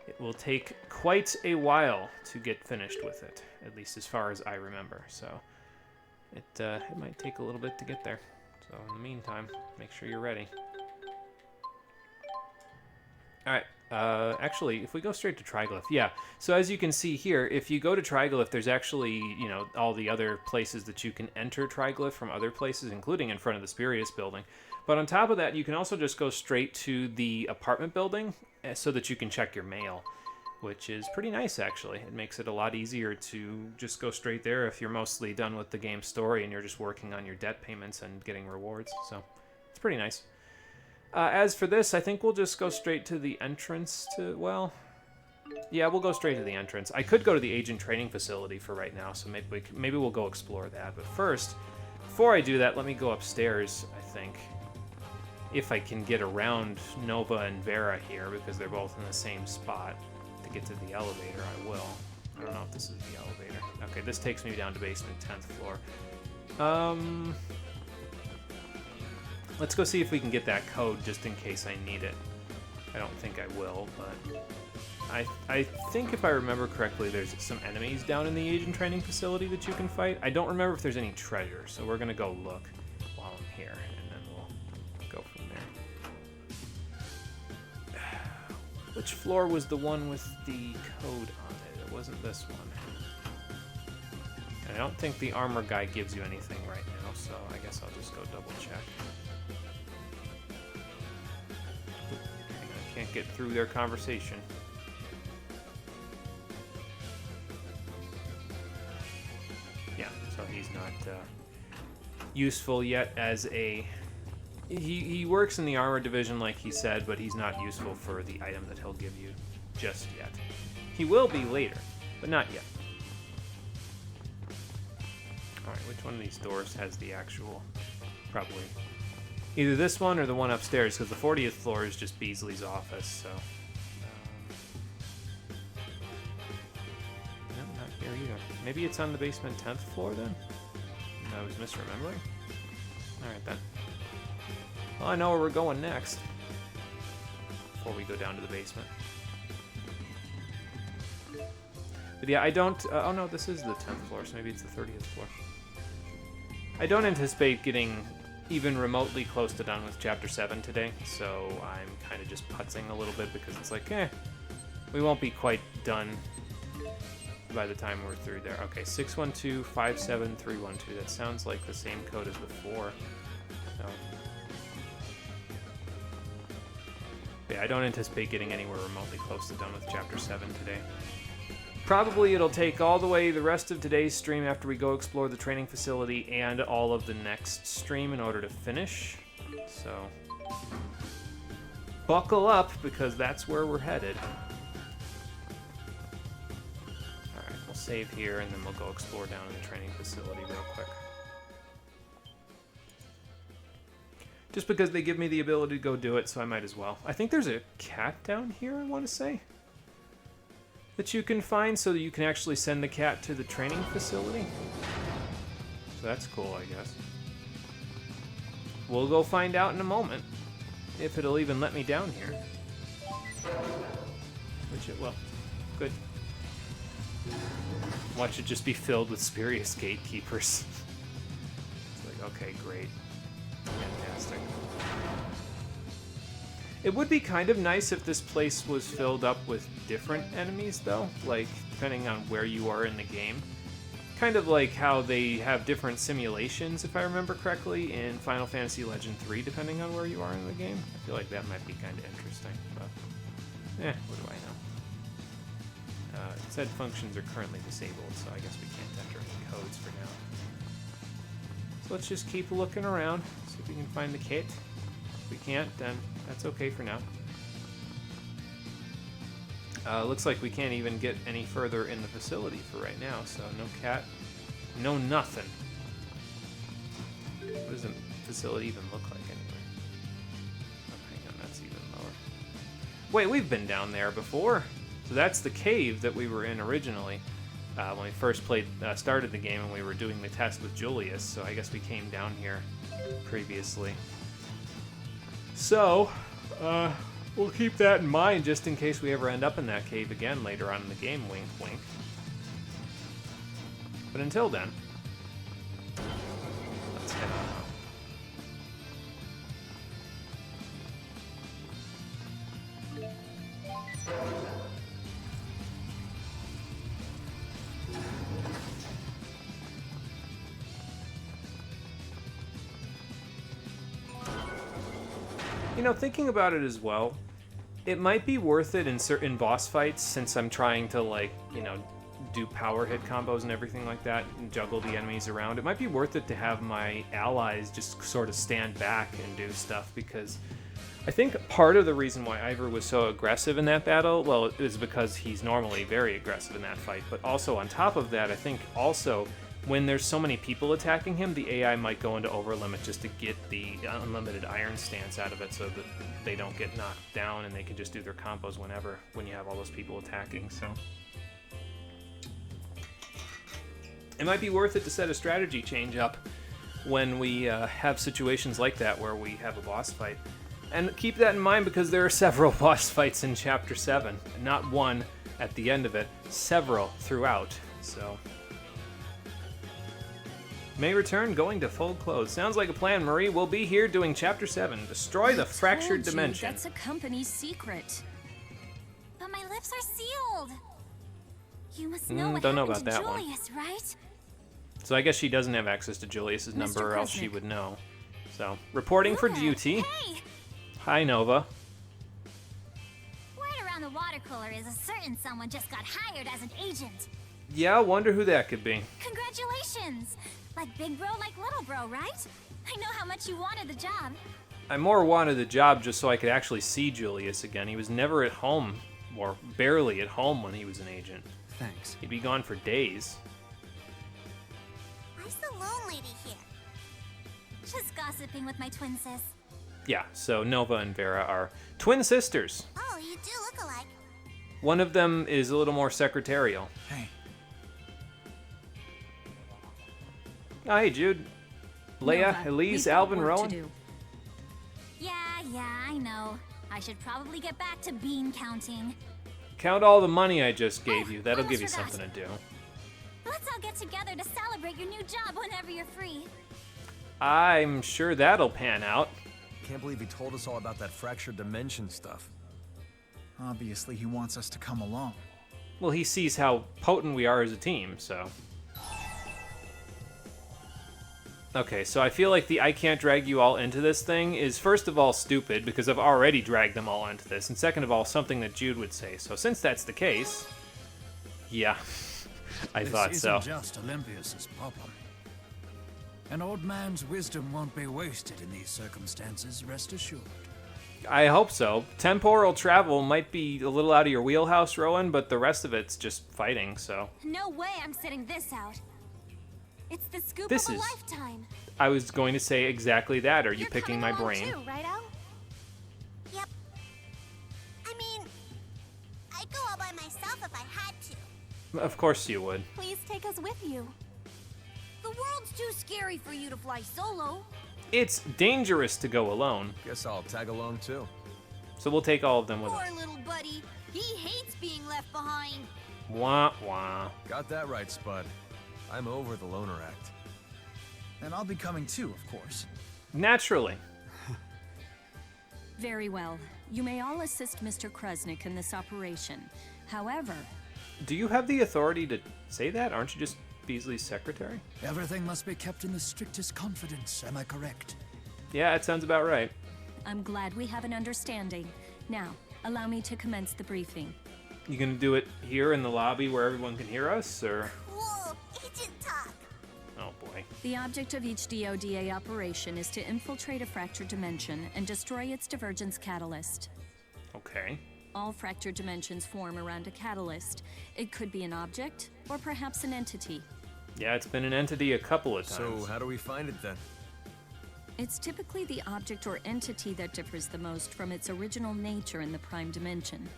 It will take quite a while to get finished with it, at least as far as I remember. So it might take a little bit to get there. So in the meantime, make sure you're ready. All right. Actually, if we go straight to Triglyph, yeah. So as you can see here, if you go to Triglyph, there's actually, you know, all the other places that you can enter Triglyph from other places, including in front of the Spurious building. But on top of that, you can also just go straight to the apartment building so that you can check your mail, which is pretty nice, actually. It makes it a lot easier to just go straight there if you're mostly done with the game's story and you're just working on your debt payments and getting rewards. So it's pretty nice. As for this, I think we'll just go straight to the entrance to, well, yeah, we'll go straight to the entrance. I could go to the agent training facility for right now, so maybe we'll go explore that. But first, before I do that, let me go upstairs, I think. If I can get around Nova and Vera here, because they're both in the same spot. To get to the elevator, I will. I don't know if this is the elevator. Okay, this takes me down to basement 10th floor. Let's go see if we can get that code just in case I need it. I don't think I will, but I think if I remember correctly, there's some enemies down in the agent training facility that you can fight. I don't remember if there's any treasure, so we're gonna go look while I'm here, and then we'll go from there. Which floor was the one with the code on it? It wasn't this one. I don't think the armor guy gives you anything right now, so I guess I'll just go double check. Can't get through their conversation. Yeah, so he's not useful yet as a... He works in the armor division like he said, but he's not useful for the item that he'll give you just yet. He will be later, but not yet. Alright, which one of these doors has the actual... Probably... Either this one or the one upstairs, because the 40th floor is just Beasley's office, so... No, not here either. Maybe it's on the basement 10th floor, then? I was misremembering? Alright, then. Well, I know where we're going next. Before we go down to the basement. But yeah, I don't... oh no, this is the 10th floor, so maybe it's the 30th floor. I don't anticipate getting... even remotely close to done with Chapter 7 today, so I'm kind of just putzing a little bit because it's like, we won't be quite done by the time we're through there. Okay, 612-57312. That sounds like the same code as before. So, yeah, I don't anticipate getting anywhere remotely close to done with Chapter 7 today. Probably it'll take all the way the rest of today's stream after we go explore the training facility and all of the next stream in order to finish. So, buckle up because that's where we're headed. Alright, we'll save here and then we'll go explore down in the training facility real quick. Just because they give me the ability to go do it, so I might as well. I think there's a cat down here, I want to say, that you can find so that you can actually send the cat to the training facility. So that's cool, I guess. We'll go find out in a moment if it'll even let me down here. Which it will. Good. Watch it just be filled with spurious gatekeepers. It's like, okay, great. Fantastic. It would be kind of nice if this place was filled up with different enemies, though, like, depending on where you are in the game. Kind of like how they have different simulations, if I remember correctly, in Final Fantasy Legend 3, depending on where you are in the game. I feel like that might be kind of interesting, but, what do I know? It said functions are currently disabled, so I guess we can't enter any codes for now. So let's just keep looking around, see if we can find the kit. If we can't, then that's okay for now. Looks like we can't even get any further in the facility for right now, so no cat, no nothing. What does the facility even look like anyway? Oh, hang on, that's even lower. Wait, we've been down there before. So that's the cave that we were in originally when we first started the game and we were doing the test with Julius, so I guess we came down here previously. So, we'll keep that in mind just in case we ever end up in that cave again later on in the game, wink wink. But until then, let's head on out. You know, thinking about it as well, it might be worth it in certain boss fights since I'm trying to, like, you know, do power hit combos and everything like that and juggle the enemies around. It might be worth it to have my allies just sort of stand back and do stuff because I think part of the reason why Ivor was so aggressive in that battle, well, it is because he's normally very aggressive in that fight, but also on top of that, I think also when there's so many people attacking him, the AI might go into overlimit just to get the unlimited iron stance out of it so that they don't get knocked down and they can just do their combos whenever when you have all those people attacking, so. It might be worth it to set a strategy change up when we have situations like that where we have a boss fight. And keep that in mind because there are several boss fights in Chapter 7. Not one at the end of it, several throughout, so. May return going to full clothes. Sounds like a plan, Marie. We'll be here doing Chapter 7. Destroy the fractured dimension. That's a company secret. But my lips are sealed. You must know what don't know happened about to that Julius, right? So I guess she doesn't have access to Julius's number or else she would know. So, reporting for duty. Hey! Hi, Nova. Word around the water cooler is a certain someone just got hired as an agent. Yeah, wonder who that could be. Congratulations! Like big bro, like little bro, right? I know how much you wanted the job. I more wanted the job just so I could actually see Julius again. He was never at home, or barely at home when he was an agent. Thanks. He'd be gone for days. I'm the lone lady here. Just gossiping with my twin sis. Yeah, so Nova and Vera are twin sisters. Oh, you do look alike. One of them is a little more secretarial. Hey. Oh, hey, Jude. Leia, Elise, Alvin, Rowan. Yeah, I know. I should probably get back to bean counting. Count all the money I just gave you. That'll give you something to do. Let's all get together to celebrate your new job whenever you're free. I'm sure that'll pan out. Can't believe he told us all about that fractured dimension stuff. Obviously, he wants us to come along. Well, he sees how potent we are as a team, so. Okay, so I feel like the I can't drag you all into this thing is first of all stupid because I've already dragged them all into this, and second of all something that Jude would say. So since that's the case, Yeah, I thought so. This isn't just Olympius's problem. An old man's wisdom won't be wasted in these circumstances, rest assured. I hope so. Temporal travel might be a little out of your wheelhouse, Rowan, but the rest of it's just fighting, so... No way I'm sitting this out. It's the scoop This of a is- lifetime. I was going to say exactly that. Are you picking my brain? Too, right, Al? Yep. I mean, I'd go all by myself if I had to. Of course you would. Please take us with you. The world's too scary for you to fly solo. It's dangerous to go alone. Guess I'll tag along too. So we'll take all of them with Poor us. little buddy. He hates being left behind. Wah, wah. Got that right, Spud. I'm over the loner act. And I'll be coming too, of course. Naturally. Very well. You may all assist Mr. Kresnik in this operation. However... Do you have the authority to say that? Aren't you just Beasley's secretary? Everything must be kept in the strictest confidence, am I correct? Yeah, it sounds about right. I'm glad we have an understanding. Now, allow me to commence the briefing. You gonna do it here in the lobby where everyone can hear us, or...? Whoa, agent talk. Oh boy. The object of each DODA operation is to infiltrate a fractured dimension and destroy its divergence catalyst. Okay. All fractured dimensions form around a catalyst. It could be an object, or perhaps an entity. Yeah, it's been an entity a couple of times. So how do we find it then? It's typically the object or entity that differs the most from its original nature in the prime dimension.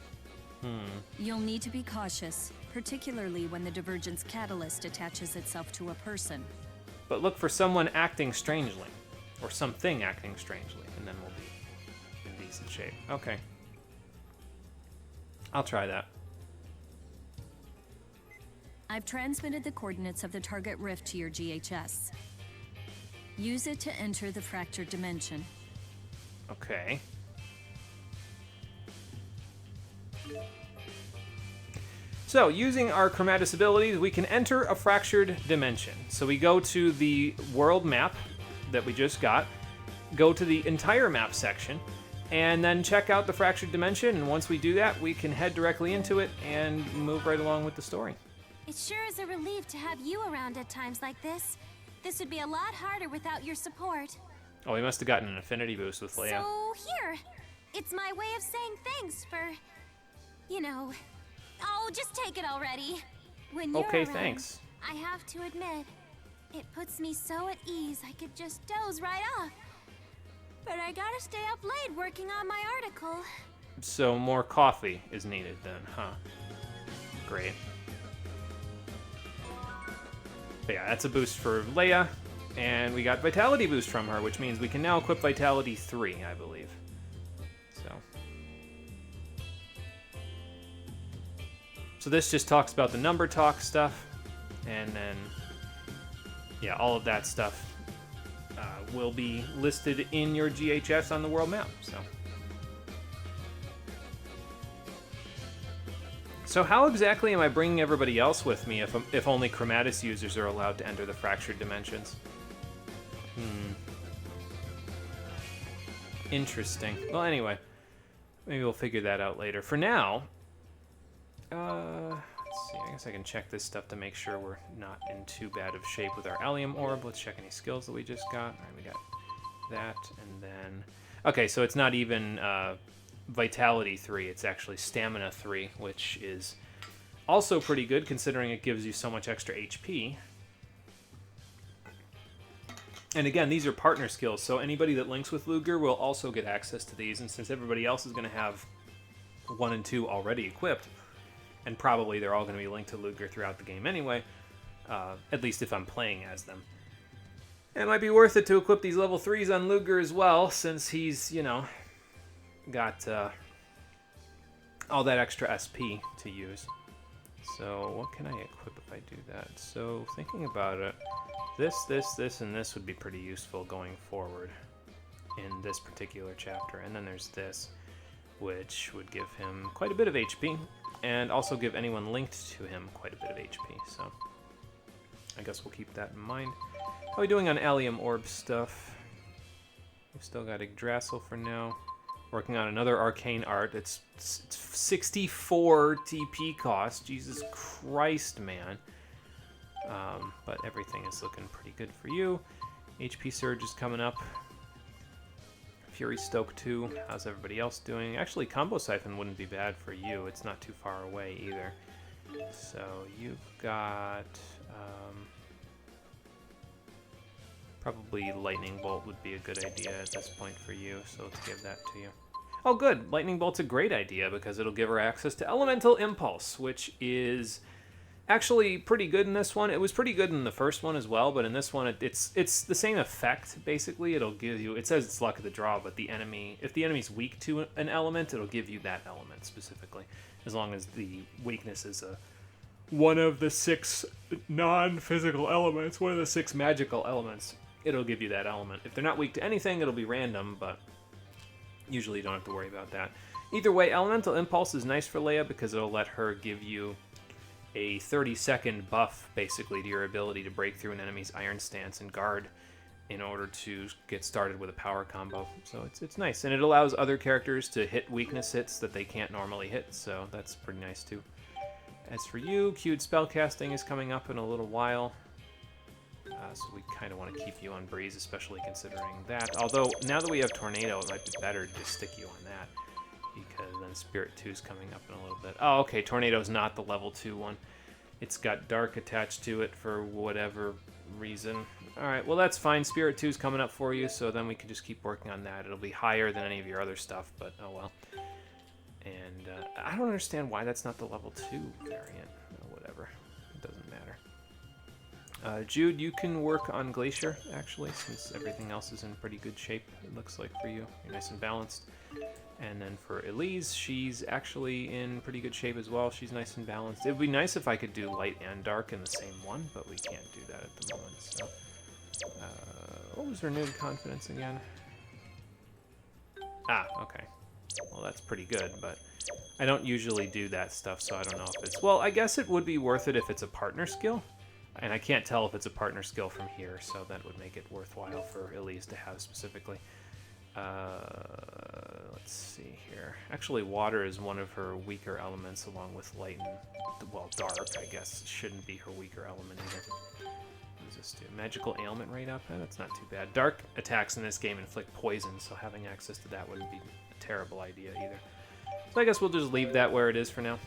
You'll need to be cautious, particularly when the divergence catalyst attaches itself to a person. But look for someone acting strangely. Or something acting strangely, and then we'll be in decent shape. Okay. I'll try that. I've transmitted the coordinates of the target rift to your GHS. Use it to enter the fractured dimension. Okay. So, using our Chromatis abilities, we can enter a fractured dimension. So we go to the world map that we just got, go to the entire map section, and then check out the fractured dimension, and once we do that, we can head directly into it and move right along with the story. It sure is a relief to have you around at times like this. This would be a lot harder without your support. Oh, we must have gotten an affinity boost with Leia. So, here. It's my way of saying thanks for, you know... Oh, just take it already. When you're Okay, around, thanks. I have to admit, it puts me so at ease I could just doze right off. But I gotta stay up late working on my article. So more coffee is needed then, huh? Great. But yeah, that's a boost for Leia, and we got Vitality boost from her, which means we can now equip Vitality 3, I believe. So this just talks about the number talk stuff, and then, yeah, all of that stuff will be listed in your GHS on the world map, So how exactly am I bringing everybody else with me if only Chromatis users are allowed to enter the fractured dimensions? Interesting. Well, anyway, maybe we'll figure that out later. For now, let's see, I guess I can check this stuff to make sure we're not in too bad of shape with our Allium Orb. Let's check any skills that we just got. All right, we got that, and then... Okay, so it's not even Vitality 3, it's actually Stamina 3, which is also pretty good considering it gives you so much extra HP. And again, these are partner skills, so anybody that links with Luger will also get access to these, and since everybody else is going to have 1 and 2 already equipped, and probably they're all going to be linked to Luger throughout the game anyway, at least if I'm playing as them. It might be worth it to equip these level 3s on Luger as well, since he's, you know, got all that extra SP to use. So what can I equip if I do that? So thinking about it, this, and this would be pretty useful going forward in this particular chapter. And then there's this, which would give him quite a bit of HP, and also give anyone linked to him quite a bit of HP, so I guess we'll keep that in mind. How are we doing on Allium Orb stuff? We've still got Yggdrasil for now. Working on another arcane art. It's 64 TP cost. Jesus Christ, man. But everything is looking pretty good for you. HP Surge is coming up. Fury Stoke 2. How's everybody else doing? Actually, Combo Siphon wouldn't be bad for you. It's not too far away either. So you've got... probably Lightning Bolt would be a good idea at this point for you, so let's give that to you. Oh good, Lightning Bolt's a great idea because it'll give her access to Elemental Impulse, which is actually pretty good in this one. It was pretty good in the first one as well, but in this one it's the same effect, basically. It'll give you, it says it's luck of the draw, but the enemy, if the enemy's weak to an element, it'll give you that element specifically, as long as the weakness is one of the 6 non-physical elements, one of the 6 magical elements. It'll give you that element. If they're not weak to anything, it'll be random, but usually you don't have to worry about that. Either way, Elemental Impulse is nice for Leia because it'll let her give you a 30-second buff, basically, to your ability to break through an enemy's Iron Stance and guard in order to get started with a power combo. So it's nice. And it allows other characters to hit weakness hits that they can't normally hit, so that's pretty nice too. As for you, Queued Spellcasting is coming up in a little while. So we kind of want to keep you on Breeze, especially considering that. Although, now that we have Tornado, it might be better to just stick you on that. Because then Spirit 2 is coming up in a little bit. Oh, okay, Tornado's not the level 2 one. It's got Dark attached to it for whatever reason. Alright, well that's fine. Spirit 2 is coming up for you, so then we can just keep working on that. It'll be higher than any of your other stuff, but oh well. And I don't understand why that's not the level 2 variant. Whatever. It doesn't matter. Jude, you can work on Glacier, actually, since everything else is in pretty good shape, it looks like, for you. You're nice and balanced. And then for Elise, she's actually in pretty good shape as well. She's nice and balanced. It would be nice if I could do Light and Dark in the same one, but we can't do that at the moment. So, what was her new confidence again? Ah, okay. Well, that's pretty good, but I don't usually do that stuff, so I don't know if it's... Well, I guess it would be worth it if it's a partner skill. And I can't tell if it's a partner skill from here, so that would make it worthwhile for Elise to have specifically. Let's see here. Actually, water is one of her weaker elements, along with light and, well, dark, I guess, shouldn't be her weaker element either. What does this do? Magical ailment rate up? That's not too bad. Dark attacks in this game inflict poison, so having access to that wouldn't be a terrible idea either. So I guess we'll just leave that where it is for now.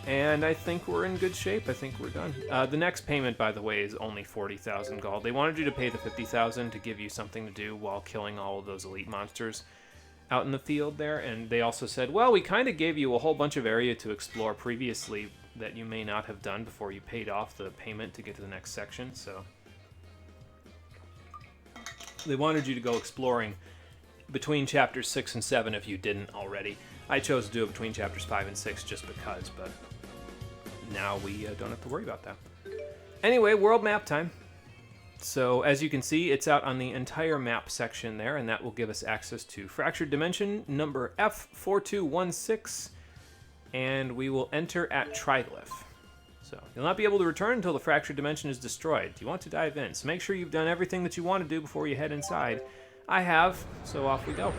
And I think we're in good shape. I think we're done. The next payment, by the way, is only 40,000 gold. They wanted you to pay the 50,000 to give you something to do while killing all of those elite monsters out in the field there. And they also said, well, we kind of gave you a whole bunch of area to explore previously that you may not have done before you paid off the payment to get to the next section. So they wanted you to go exploring between chapters 6 and 7 if you didn't already. I chose to do it between chapters 5 and 6 just because, but now we don't have to worry about that. Anyway, world map time. So as you can see, it's out on the entire map section there, and that will give us access to Fractured Dimension number F4216, and we will enter at Triglyph. So you'll not be able to return until the Fractured Dimension is destroyed. You want to dive in, so make sure you've done everything that you want to do before you head inside. I have, so off we go.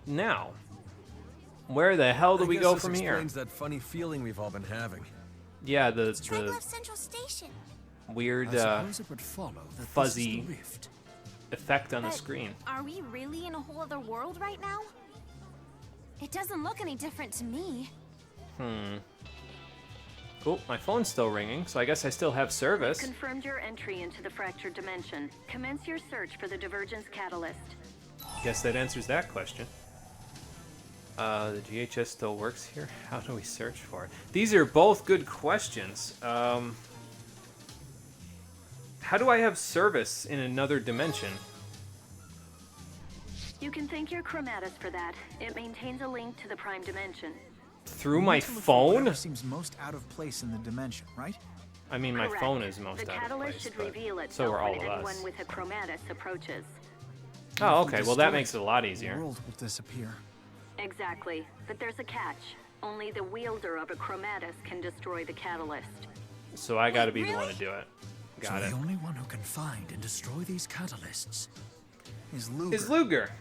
Now, where the hell do we go from here? Explains that funny feeling we've all been having. Yeah, the Central Station. Weird fuzzy effect on the screen. Are we really in a whole other world right now? It doesn't look any different to me. Cool, my phone's still ringing, so I guess I still have service. Confirmed your entry into the Fractured Dimension. Commence your search for the Divergence Catalyst. Guess that answers that question. The GHS still works here? How do we search for it? These are both good questions. How do I have service in another dimension? You can thank your Chromatus for that. It maintains a link to the Prime Dimension. Through my phone? Seems most out of place in the dimension, right? I mean, my phone is most out of place. The catalyst should reveal itself so are all when of anyone us. with a Chromatus approaches. Oh, okay. Well, that makes it a lot easier. The world will disappear. Exactly, but there's a catch. Only the wielder of a Chromatus can destroy the catalyst. So I gotta be the one to do it. Got so it. The only one who can find and destroy these catalysts is Luger. Is Luger.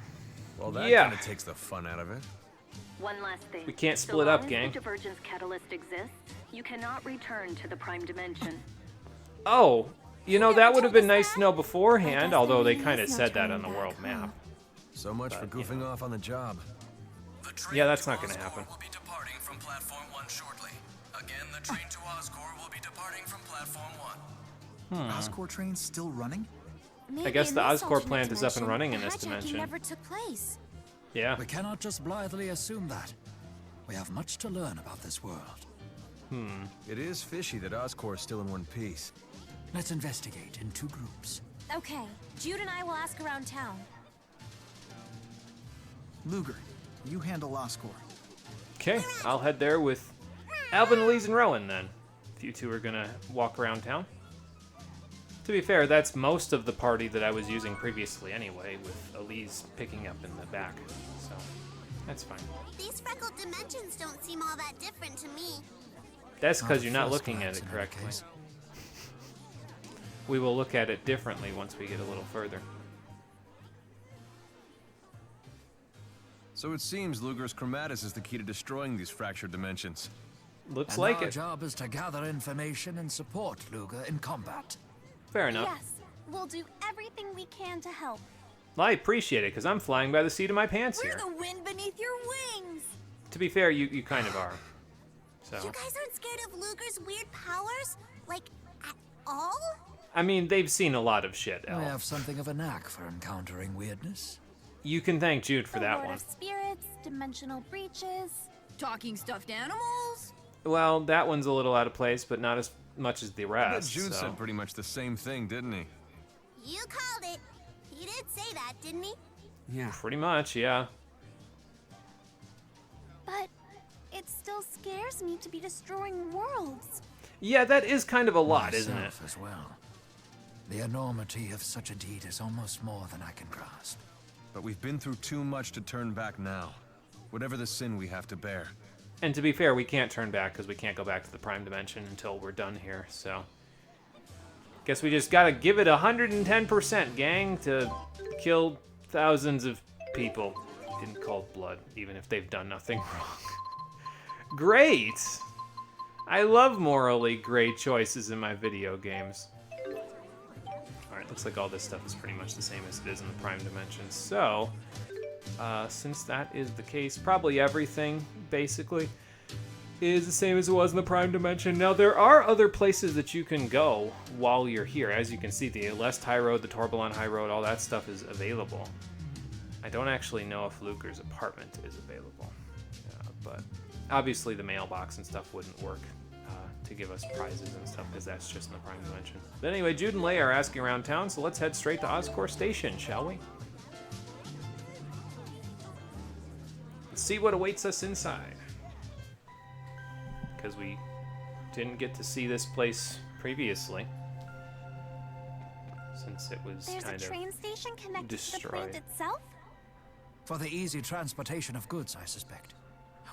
Well, that Yeah. kind of takes the fun out of it. One last thing. We can't So split long up, as gang. the divergence catalyst exists, you cannot return to the prime dimension. Oh, you know, that would have been nice to know beforehand, although they kind of said that on the world map. So much for goofing off on the job. Yeah, that's not gonna happen. Will be departing from platform 1 shortly. Again, the train to Oscorp will be departing from platform 1. Oscorp train's still running? I guess the Oscorp plant is up and running in this Hijacking dimension. never took place. Yeah. We cannot just blithely assume that. We have much to learn about this world. It is fishy that Oscorp is still in one piece. Let's investigate in 2 groups. Okay, Jude and I will ask around town. Luger, you handle Oscorp. Okay, I'll head there with Alvin, Elise, and Rowan then. If you two are gonna walk around town. To be fair, that's most of the party that I was using previously anyway, with Elise picking up in the back. So, that's fine. These freckled dimensions don't seem all that different to me. That's because Not you're not first looking at glance it in any correctly. case. We will look at it differently once we get a little further. So it seems Luger's chromatus is the key to destroying these fractured dimensions. Looks And like our it. job is to gather information and support Luger in combat. Fair enough. Yes, we'll do everything we can to help. I appreciate it, because I'm flying by the seat of my pants We're here. the wind beneath your wings. To be fair, you kind of are. So, You guys aren't scared of Luger's weird powers? Like, at all? I mean, they've seen a lot of shit, I Elle. have something of a knack for encountering weirdness. You can thank Jude for The that Lord one. of Spirits, dimensional breaches. Talking stuffed animals. Well, that one's a little out of place, but not as much as the I bet rest. Jude so. said pretty much the same thing, didn't he? You called it. He did say that, didn't he? Yeah. Pretty much, yeah. But it still scares me to be destroying worlds. Yeah, that is kind of a lot, isn't it? Myself as well. The enormity of such a deed is almost more than I can grasp. But we've been through too much to turn back now. Whatever the sin we have to bear. And to be fair, we can't turn back because we can't go back to the prime dimension until we're done here, so. Guess we just gotta give it 110%, gang, to kill thousands of people in cold blood, even if they've done nothing wrong. Great! I love morally great choices in my video games. Alright, looks like all this stuff is pretty much the same as it is in the prime dimension. So, since that is the case, probably everything, basically, is the same as it was in the prime dimension. Now, there are other places that you can go while you're here. As you can see, the Lest High Road, the Tourbillon High Road, all that stuff is available. I don't actually know if Luger's apartment is available, but obviously the mailbox and stuff wouldn't work to give us prizes and stuff, because that's just in the prime dimension. But anyway, Jude and Leia are asking around town, so let's head straight to Oscorp Station, shall we? Let's see what awaits us inside. Because we didn't get to see this place previously, since it was There's kind a train of station connected to the destroyed. plant itself? For the easy transportation of goods, I suspect.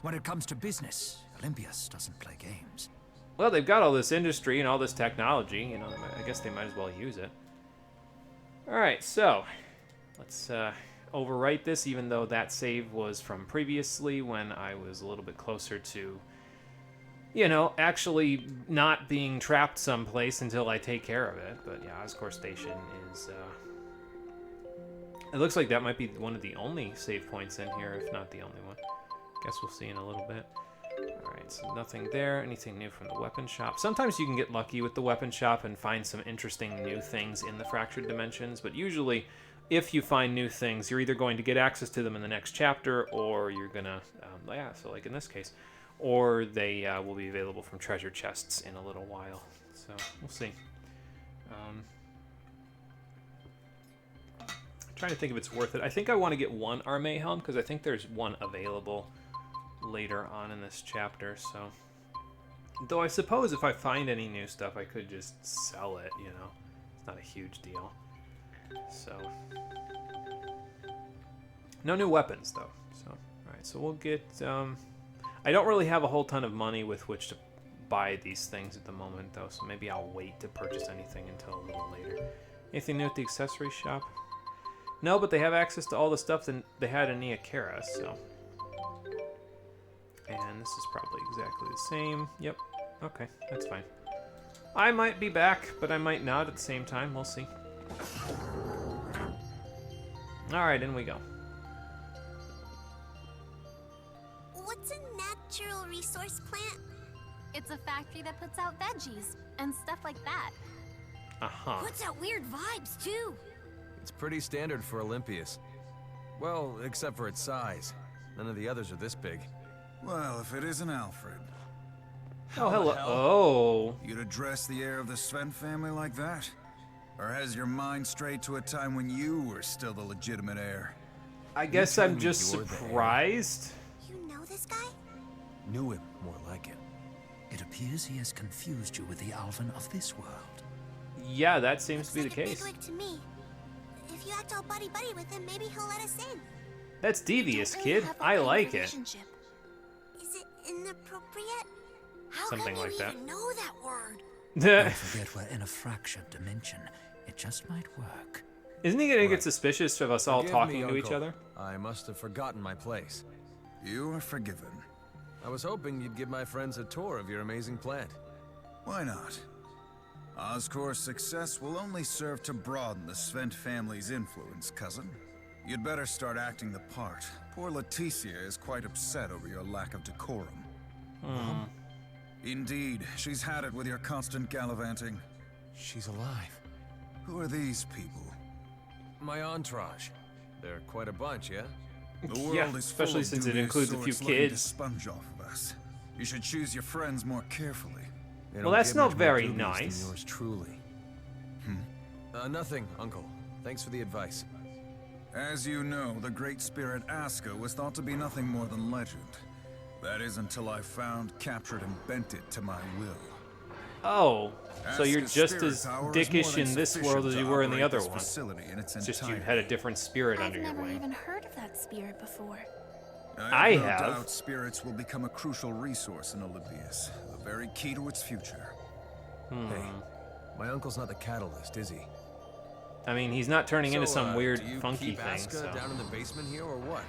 When it comes to business, Olympias doesn't play games. Well, they've got all this industry and all this technology, you know, I guess they might as well use it. Alright, so, let's overwrite this, even though that save was from previously when I was a little bit closer to, you know, actually not being trapped someplace until I take care of it. But yeah, Oscorp Station is, it looks like that might be one of the only save points in here, if not the only one. Guess we'll see in a little bit. Alright, so nothing there. Anything new from the weapon shop? Sometimes you can get lucky with the weapon shop and find some interesting new things in the fractured dimensions, but usually if you find new things, you're either going to get access to them in the next chapter, or you're gonna, yeah, so like in this case, or they will be available from treasure chests in a little while. So, we'll see. I'm trying to think if it's worth it. I think I want to get one Armée helm, because I think there's one available later on in this chapter, so. Though I suppose if I find any new stuff, I could just sell it, you know. It's not a huge deal. So. No new weapons, though. So, alright, so we'll get, I don't really have a whole ton of money with which to buy these things at the moment, though, so maybe I'll wait to purchase anything until a little later. Anything new at the accessory shop? No, but they have access to all the stuff that they had in Niakara, so... And this is probably exactly the same. Yep. Okay, that's fine. I might be back, but I might not at the same time. We'll see. Alright, in we go. What's a natural resource plant? It's a factory that puts out veggies and stuff like that. Uh-huh. Puts out weird vibes, too. It's pretty standard for Olympias. Well, except for its size. None of the others are this big. Well, if it isn't Alfred. Oh, hello. Oh. You'd address the heir of the Sven family like that? Or has your mind strayed to a time when you were still the legitimate heir? I guess I'm just surprised. You know this guy? Knew him, more like it. It appears he has confused you with the Alvin of this world. Yeah, that seems to be the case. Bigwig to me. If you act all buddy-buddy with him, maybe he'll let us in. That's devious, kid. I like it. Is it inappropriate? How Something come like you that. even know that word? Don't forget we're in a fractured dimension. It just might work. Isn't he gonna get suspicious of us all Forgive talking me, to each Uncle. other? I must have forgotten my place. You are forgiven. I was hoping you'd give my friends a tour of your amazing plant. Why not? Oscor's success will only serve to broaden the Sven family's influence, cousin. You'd better start acting the part. Poor Leticia is quite upset over your lack of decorum. Indeed, she's had it with your constant gallivanting. She's alive. Who are these people? My entourage. They're quite a bunch, yeah? The world Yeah, is especially full of since it dubious includes a few sorts looking to kids. sponge off of us. You should choose your friends more carefully. They Well, don't that's get not much more very dubious than nice. yours truly. Nothing, Uncle. Thanks for the advice. As you know, the Great Spirit Aska was thought to be nothing more than legend. That is until I found, captured, and bent it to my will. Oh, so you're Aska's just spirit as power is dickish more than in this sufficient world as to you were in the operate other this one. facility in its It's just you entirety. had a different spirit I've under your never wing. even heard of that spirit before. I no have. doubt spirits will become a crucial resource in Olympias, the very key to its future. Hey, my uncle's not the catalyst, is he? I mean, he's not turning into So, some weird, do you funky keep thing, Aska so... down in the basement here, or what?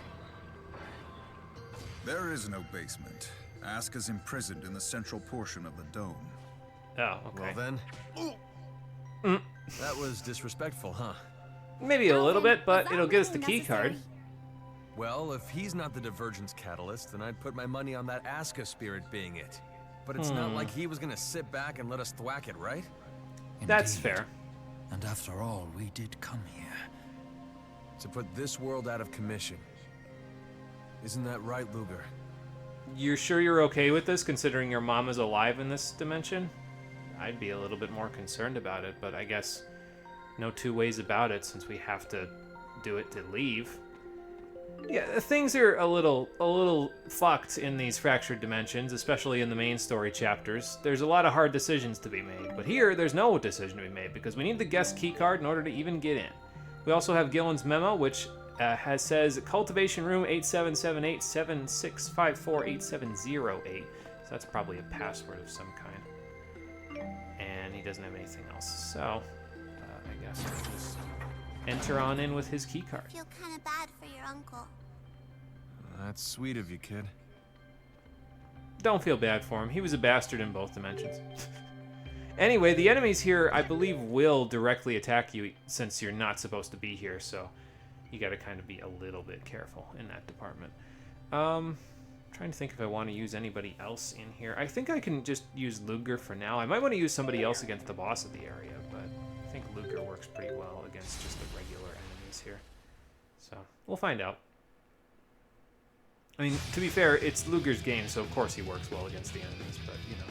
There is no basement. Aska's imprisoned in the central portion of the dome. Oh, okay. Well then... That was disrespectful, huh? Maybe a little bit, but it'll get us the key card. Well, if he's not the divergence catalyst, then I'd put my money on that Aska spirit being it. But it's not like he was gonna sit back and let us thwack it, right? That's Indeed. fair. And after all, we did come here. To put this world out of commission. Isn't that right, Luger? You're sure you're okay with this, considering your mom is alive in this dimension? I'd be a little bit more concerned about it, but I guess no two ways about it since we have to do it to leave. Yeah, things are a little fucked in these fractured dimensions, especially in the main story chapters. There's a lot of hard decisions to be made, but here there's no decision to be made because we need the guest key card in order to even get in. We also have Gillen's memo, which says Cultivation Room 877876548708. So that's probably a password of some kind. And he doesn't have anything else, so I guess we'll just enter on in with his key card. I feel kind of bad for your uncle. That's sweet of you, kid. Don't feel bad for him. He was a bastard in both dimensions. Anyway, the enemies here, I believe, will directly attack you since you're not supposed to be here, so you gotta kind of be a little bit careful in that department. Trying to think if I want to use anybody else in here. I think I can just use Luger for now. I might want to use somebody else against the boss of the area, but I think Luger works pretty well against just the regular enemies here. So, we'll find out. I mean, to be fair, it's Luger's game, so of course he works well against the enemies, but, you know.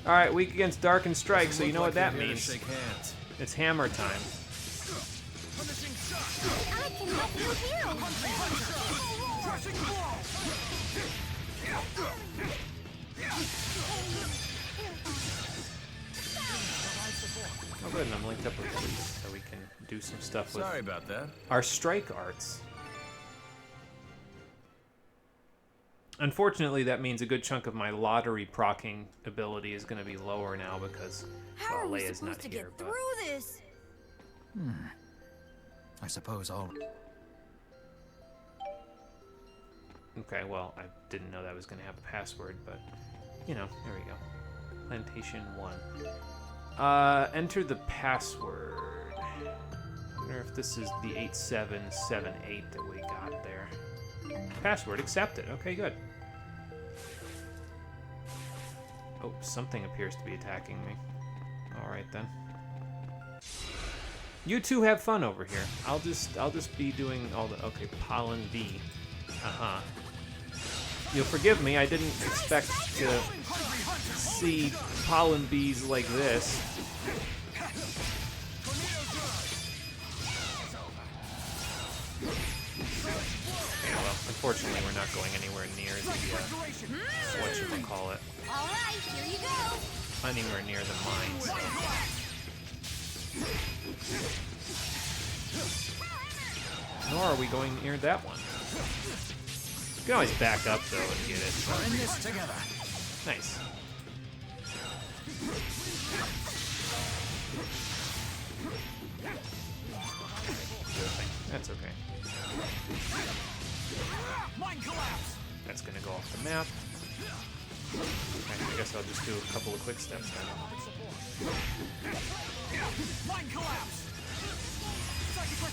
Alright, weak against Dark and Strike, so you know what that means. Shake hands. It's hammer time. I can help you heal! Oh good, and I'm linked up with Elise, so we can do some stuff with Sorry about that. our strike arts. Unfortunately, that means a good chunk of my lottery procking ability is going to be lower now because How are we Leia's supposed not to here. get through this? I suppose I'll... Okay, well, I didn't know that was going to have a password, but, you know, there we go. Plantation 1. Enter the password. I wonder if this is the 8778 that we got there. Password accepted. Okay, good. Oh, something appears to be attacking me. Alright then. You two have fun over here. I'll just be doing all the... Okay, Pollen V. Uh-huh. You'll forgive me, I didn't expect to see pollen bees like this. Okay, well, unfortunately we're not going anywhere near the, whatchamacallit. Alright, here you go. Anywhere near the mine, so. Nor are we going near that one. You can always back up, though, and get it. We're in this together. Nice. That's okay. That's gonna go off the map. Okay, I guess I'll just do a couple of quick steps then. Mine collapse.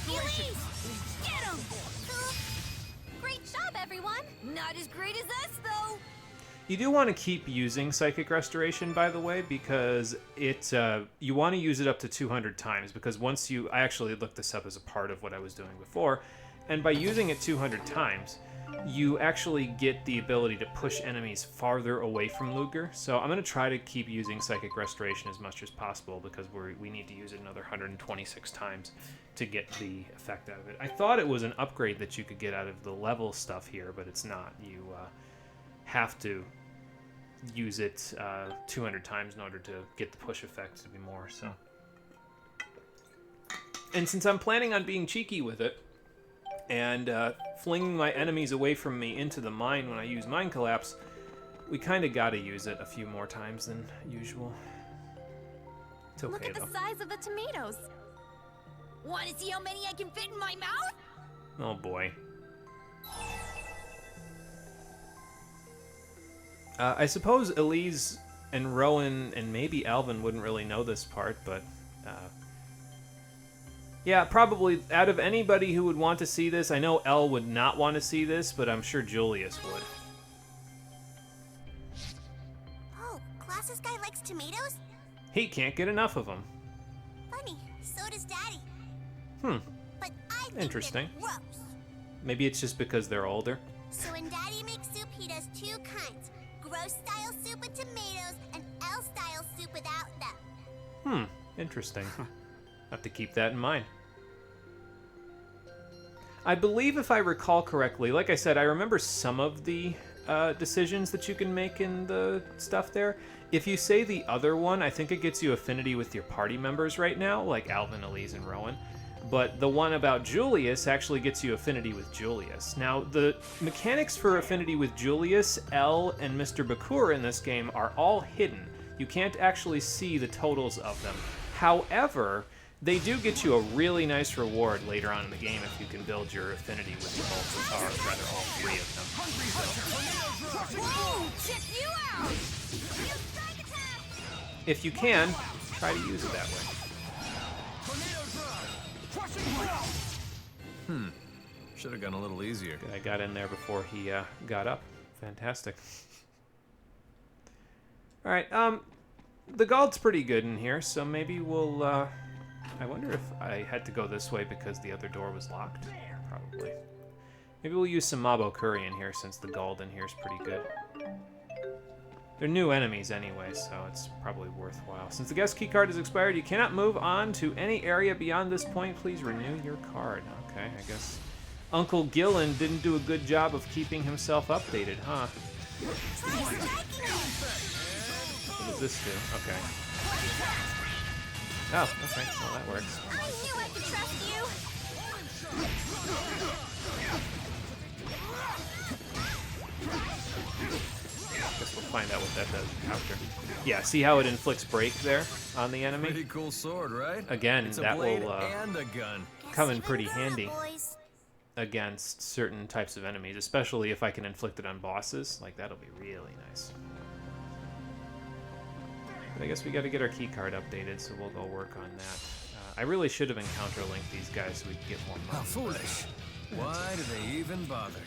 Elise, get him! Great job, everyone. Not as great as us, though. You do want to keep using Psychic Restoration, by the way, because it you want to use it up to 200 times, because once you... I actually looked this up as a part of what I was doing before, and by using it 200 times, you actually get the ability to push enemies farther away from Luger. So I'm going to try to keep using Psychic Restoration as much as possible, because we need to use it another 126 times to get the effect out of it. I thought it was an upgrade that you could get out of the level stuff here, but it's not. You have to use it 200 times in order to get the push effect to be more. So, and since I'm planning on being cheeky with it and flinging my enemies away from me into the mine when I use Mine Collapse, we kind of got to use it a few more times than usual. It's okay, Look at though. the size of the tomatoes. Want to see how many I can fit in my mouth? Oh boy. I suppose Elise and Rowan and maybe Alvin wouldn't really know this part, but yeah, probably out of anybody who would want to see this, I know Elle would not want to see this, but I'm sure Julius would. Oh, Glasses Guy likes tomatoes? He can't get enough of them. Funny, so does Daddy. But I think Interesting. they're gross. Maybe it's just because they're older. So when Daddy makes soup, he does two kinds. Gross-style soup with tomatoes and Elle-style soup without them. Interesting. Have to keep that in mind. I believe, if I recall correctly, like I said, I remember some of the decisions that you can make in the stuff there. If you say the other one, I think it gets you affinity with your party members right now, like Alvin, Elise, and Rowan. But the one about Julius actually gets you affinity with Julius. Now, the mechanics for affinity with Julius, Elle, and Mr. Bakur in this game are all hidden. You can't actually see the totals of them. However, they do get you a really nice reward later on in the game if you can build your affinity with both, or rather all three of them. Whoa, check you out! If you can, try to use it that way. Should have gone a little easier. I got in there before he got up. Fantastic. All right, the Gald's pretty good in here, so maybe we'll, I wonder if I had to go this way because the other door was locked. Probably. Maybe we'll use some Mabo Curry in here since the Gald in here is pretty good. They're new enemies anyway, so it's probably worthwhile. Since the guest key card is expired, you cannot move on to any area beyond this point. Please renew your card. Okay, I guess Uncle Gillen didn't do a good job of keeping himself updated, huh? What does this do? Okay. Oh, okay. Well, that works. I knew I could trust you. Guess we'll find out what that does after. Yeah, see how it inflicts break there on the enemy? Pretty cool sword, right? Again, it's a that blade will and a gun. come in pretty handy against certain types of enemies, especially if I can inflict it on bosses. Like, that'll be really nice. But I guess we got to get our key card updated, so we'll go work on that. I really should have encounter linked these guys so we could get more money. How foolish. Why do they even bother?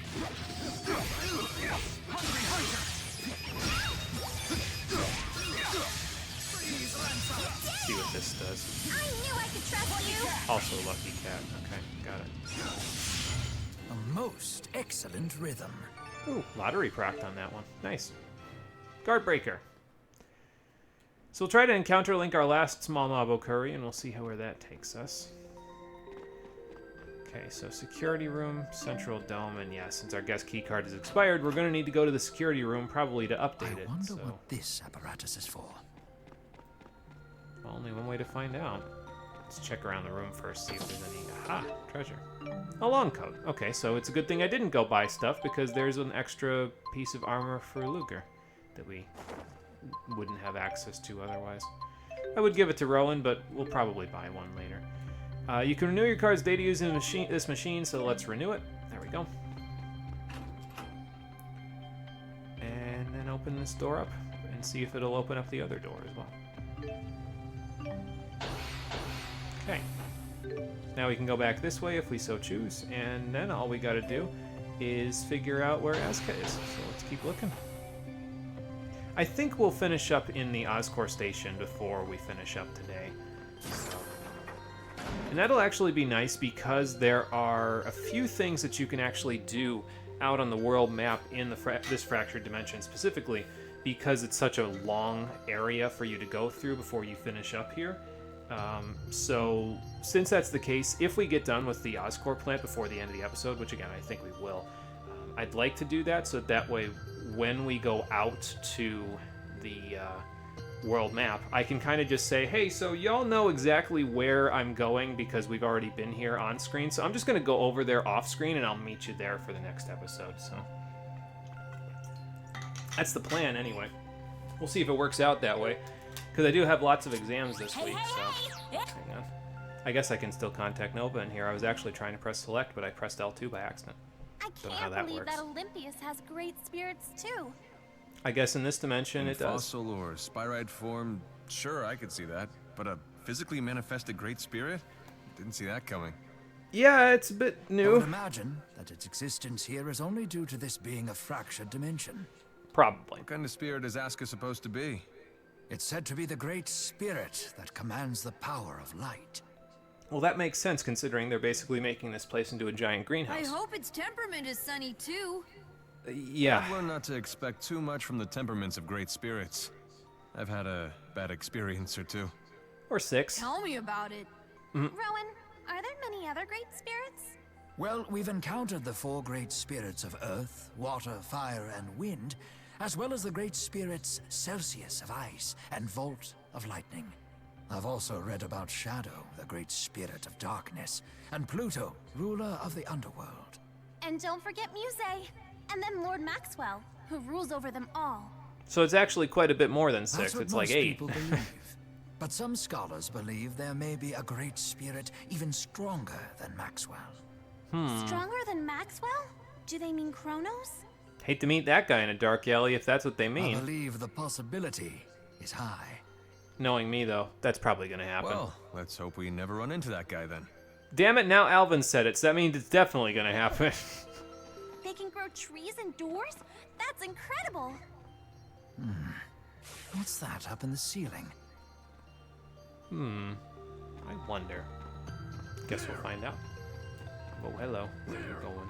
See what this does. I knew I could trust you. Also Lucky Cat. Okay, got it. A most excellent rhythm. Ooh, lottery proc on that one. Nice. Guard Breaker. So we'll try to encounter link our last small mob Okuri, and we'll see where that takes us. Okay, so security room, central dome, and yeah, since our guest key card is expired, we're going to need to go to the security room probably to update it. I wonder so what this apparatus is for. Well, only one way to find out. Let's check around the room first, see if there's any... Aha! Treasure. A long coat. Okay, so it's a good thing I didn't go buy stuff, because there's an extra piece of armor for Luger that we wouldn't have access to otherwise. I would give it to Rowan, but we'll probably buy one later. You can renew your card's data using this machine, so let's renew it. There we go. And then open this door up and see if it'll open up the other door as well. Okay. Now we can go back this way if we so choose, and then all we gotta do is figure out where Azka is. So let's keep looking. I think we'll finish up in the Oscorp station before we finish up today. So. And that'll actually be nice because there are a few things that you can actually do out on the world map in this fractured dimension, specifically because it's such a long area for you to go through before you finish up here. So since that's the case, if we get done with the Oscorp plant before the end of the episode, which again I think we will, I'd like to do that so that way when we go out to the world map, I can kind of just say, hey, so y'all know exactly where I'm going because we've already been here on screen, so I'm just going to go over there off screen and I'll meet you there for the next episode. So that's the plan anyway. We'll see if it works out that way, because I do have lots of exams this week, so hang on. I guess I can still contact Nova in here. I was actually trying to press select, but I pressed L2 by accident. I can't believe that Olympius has great spirits too. I guess in this dimension it does. Fossil or spyrite form, sure, I could see that. But a physically manifested great spirit? Didn't see that coming. Yeah, it's a bit new. I would imagine that its existence here is only due to this being a fractured dimension. Probably. What kind of spirit is Aska supposed to be? It's said to be the great spirit that commands the power of light. Well, that makes sense considering they're basically making this place into a giant greenhouse. I hope its temperament is sunny too. Yeah. I've learned not to expect too much from the temperaments of great spirits. I've had a bad experience or two. Or 6. Tell me about it. Rowan, are there many other great spirits? Well, we've encountered the 4 great spirits of earth, water, fire, and wind, as well as the great spirits Celsius of ice and Volt of lightning. I've also read about Shadow, the great spirit of darkness, and Pluto, ruler of the underworld. And don't forget Muse, and then Lord Maxwell, who rules over them all. So it's actually quite a bit more than 6. That's what it's like most 8. people believe. But some scholars believe there may be a great spirit even stronger than Maxwell. Stronger than Maxwell? Do they mean Kronos? Hate to meet that guy in a dark alley if that's what they I mean. believe the possibility is high. Knowing me, though, that's probably going to happen. Well, let's hope we never run into that guy then. Damn it, now Alvin said it, so that means it's definitely going to happen. They can grow trees indoors? That's incredible! What's that up in the ceiling? I wonder. Guess we'll find out. Oh, hello. Where are you going?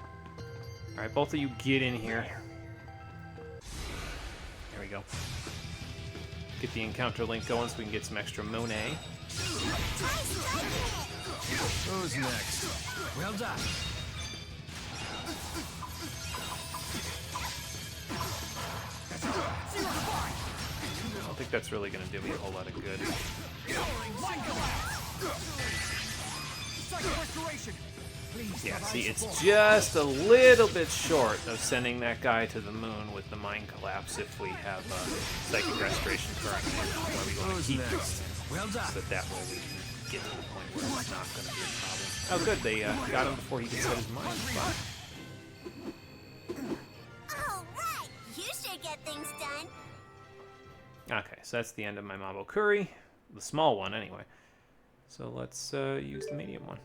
Alright, both of you get in here. There we go. Get the encounter link going so we can get some extra Monet. Who's next? Well done. I don't think that's really going to do me a whole lot of good. Psychic restoration. Yeah, see, it's just a little bit short of sending that guy to the moon with the mind collapse if we have psychic restoration currently. That's why we want to keep going. So that way we can get to the point where it's not going to be a problem. Oh, good, they got him before he could set his mind. Fine. All right, you should get things done. Okay, so that's the end of my Mabo Curry. The small one, anyway. So let's use the medium one.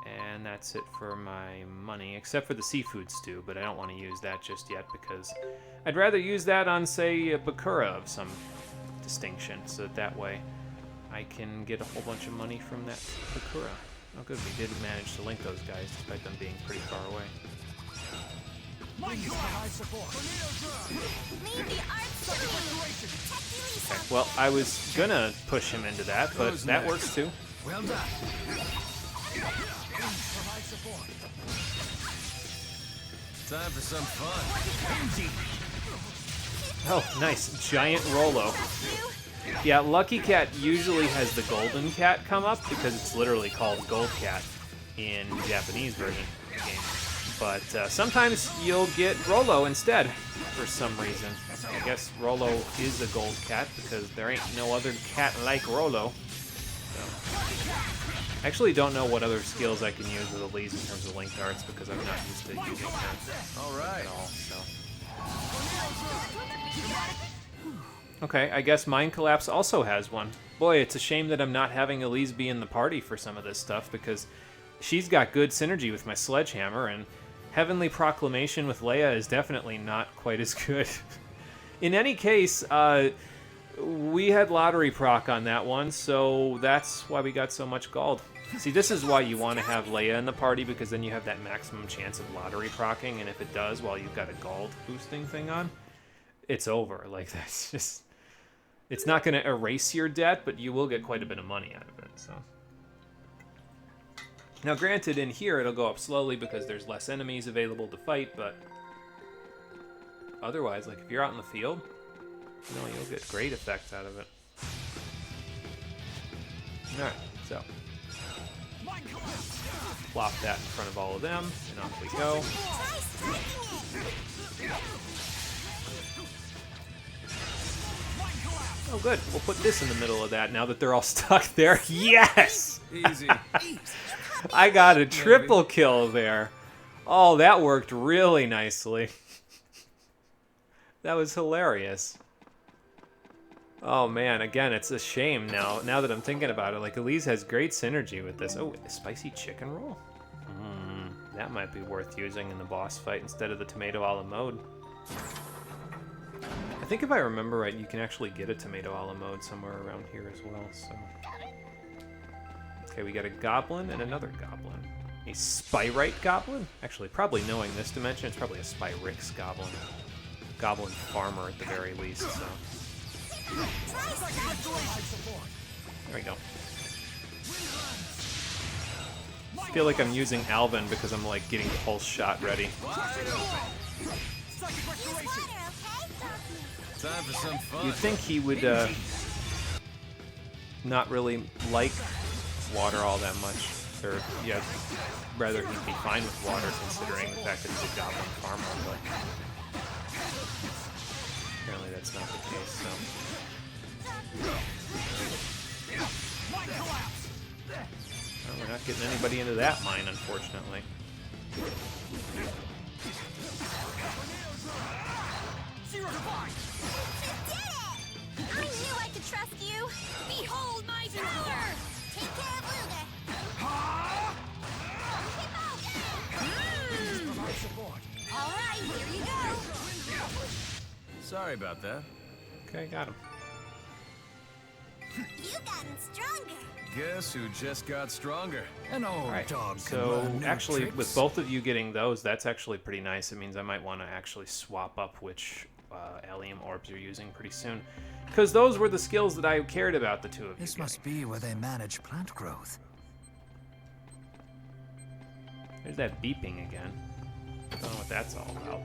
And that's it for my money, except for the seafood stew, but I don't want to use that just yet because I'd rather use that on, say, a Bakura of some distinction, so that way I can get a whole bunch of money from that Bakura. Oh good, we did manage to link those guys despite them being pretty far away. Okay, well, I was gonna push him into that, but that works too. Well done. Time for some fun. Oh, nice. Giant Rolo. Yeah, Lucky Cat usually has the Golden Cat come up because it's literally called Gold Cat in the Japanese version of the game. But sometimes you'll get Rolo instead for some reason. I guess Rolo is a Gold Cat because there ain't no other cat like Rolo. So. I actually don't know what other skills I can use with Elise in terms of linked arts because I'm not used to using her at all. So. Okay, I guess Mind Collapse also has one. Boy, it's a shame that I'm not having Elise be in the party for some of this stuff because she's got good synergy with my Sledgehammer, and Heavenly Proclamation with Leia is definitely not quite as good. In any case, we had lottery proc on that one, so that's why we got so much gold. See, this is why you want to have Leia in the party, because then you have that maximum chance of lottery procking, and if it does while you've got a gold boosting thing on, it's over. Like, that's just... It's not going to erase your debt, but you will get quite a bit of money out of it, so... Now, granted, in here it'll go up slowly because there's less enemies available to fight, but... Otherwise, like, if you're out in the field, you know, you'll get great effects out of it. Alright, so... Flop that in front of all of them, and off we go. Oh good, we'll put this in the middle of that now that they're all stuck there. Yes! Easy. I got a triple kill there. Oh, that worked really nicely. That was hilarious. Oh man, again, it's a shame now that I'm thinking about it. Like, Elise has great synergy with this. Oh, a spicy chicken roll? That might be worth using in the boss fight instead of the tomato a la mode. I think if I remember right, you can actually get a tomato a la mode somewhere around here as well, so... Okay, we got a goblin and another goblin. A Spyrite goblin? Actually, probably knowing this dimension, it's probably a Spyrix goblin. Goblin farmer at the very least, so... There we go. I feel like I'm using Alvin because I'm like getting pulse shot ready. Time for some fun. You'd think he would not really like water all that much, or yeah, rather he'd be fine with water considering the fact that he's a goblin farmer, but apparently that's not the case, so. Well, we're not getting anybody into that mine, unfortunately. I knew I could trust you! Behold my power! Take care of Luger! Alright, here you go! Sorry about that. Okay, got him. You've gotten stronger. Guess who just got stronger? An old Alright, dog can so learn new actually tricks. with both of you getting those, that's actually pretty nice. It means I might want to actually swap up which allium orbs you're using pretty soon. Because those were the skills that I cared about, the two of you. This must be where they manage plant growth. There's that beeping again. Don't know what that's all about.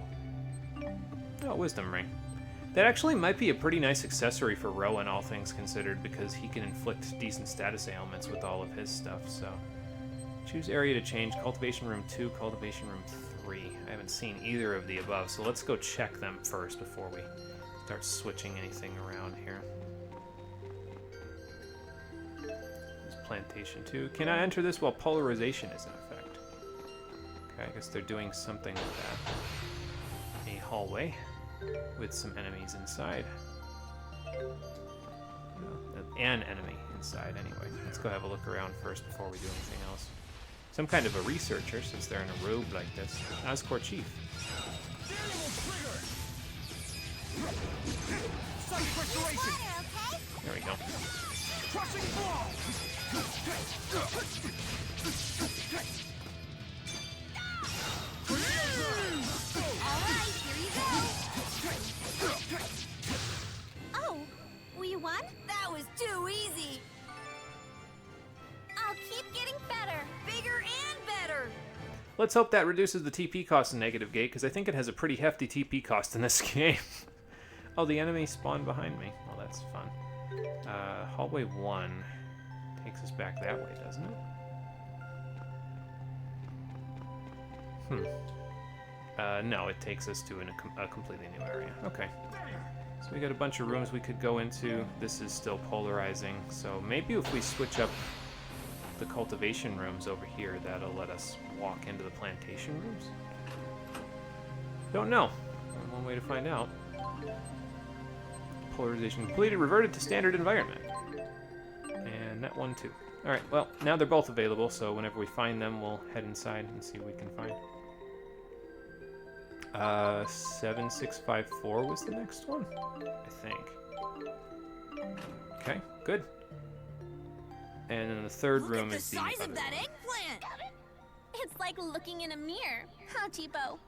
Oh, wisdom ring. That actually might be a pretty nice accessory for Rowan, all things considered, because he can inflict decent status ailments with all of his stuff, so... Choose area to change. Cultivation Room 2, Cultivation Room 3. I haven't seen either of the above, so let's go check them first before we start switching anything around here. There's Plantation 2. Can I enter this while polarization is in effect? Okay, I guess they're doing something with that. A hallway with some enemies inside. An enemy inside, anyway. Let's go have a look around first before we do anything else. Some kind of a researcher, since they're in a robe like this. Oscorp Chief. There we go. Alright, here you go. Oh, we won? That was too easy. I'll keep getting better. Bigger and better. Let's hope that reduces the TP cost in Negative Gate, because I think it has a pretty hefty TP cost in this game. Oh, the enemy spawned behind me. Well, that's fun. Hallway 1 takes us back that way, doesn't it? No, it takes us to a completely new area. Okay. So we got a bunch of rooms we could go into. This is still polarizing, so maybe if we switch up the cultivation rooms over here, that'll let us walk into the plantation rooms? Don't know. Only one way to find out. Polarization completed, reverted to standard environment. And that one too. Alright, well, now they're both available, so whenever we find them, we'll head inside and see what we can find. 7654 was the next one, I think. Okay, good. And then the third room is the size of that eggplant! It's like looking in a mirror, huh, Tipo?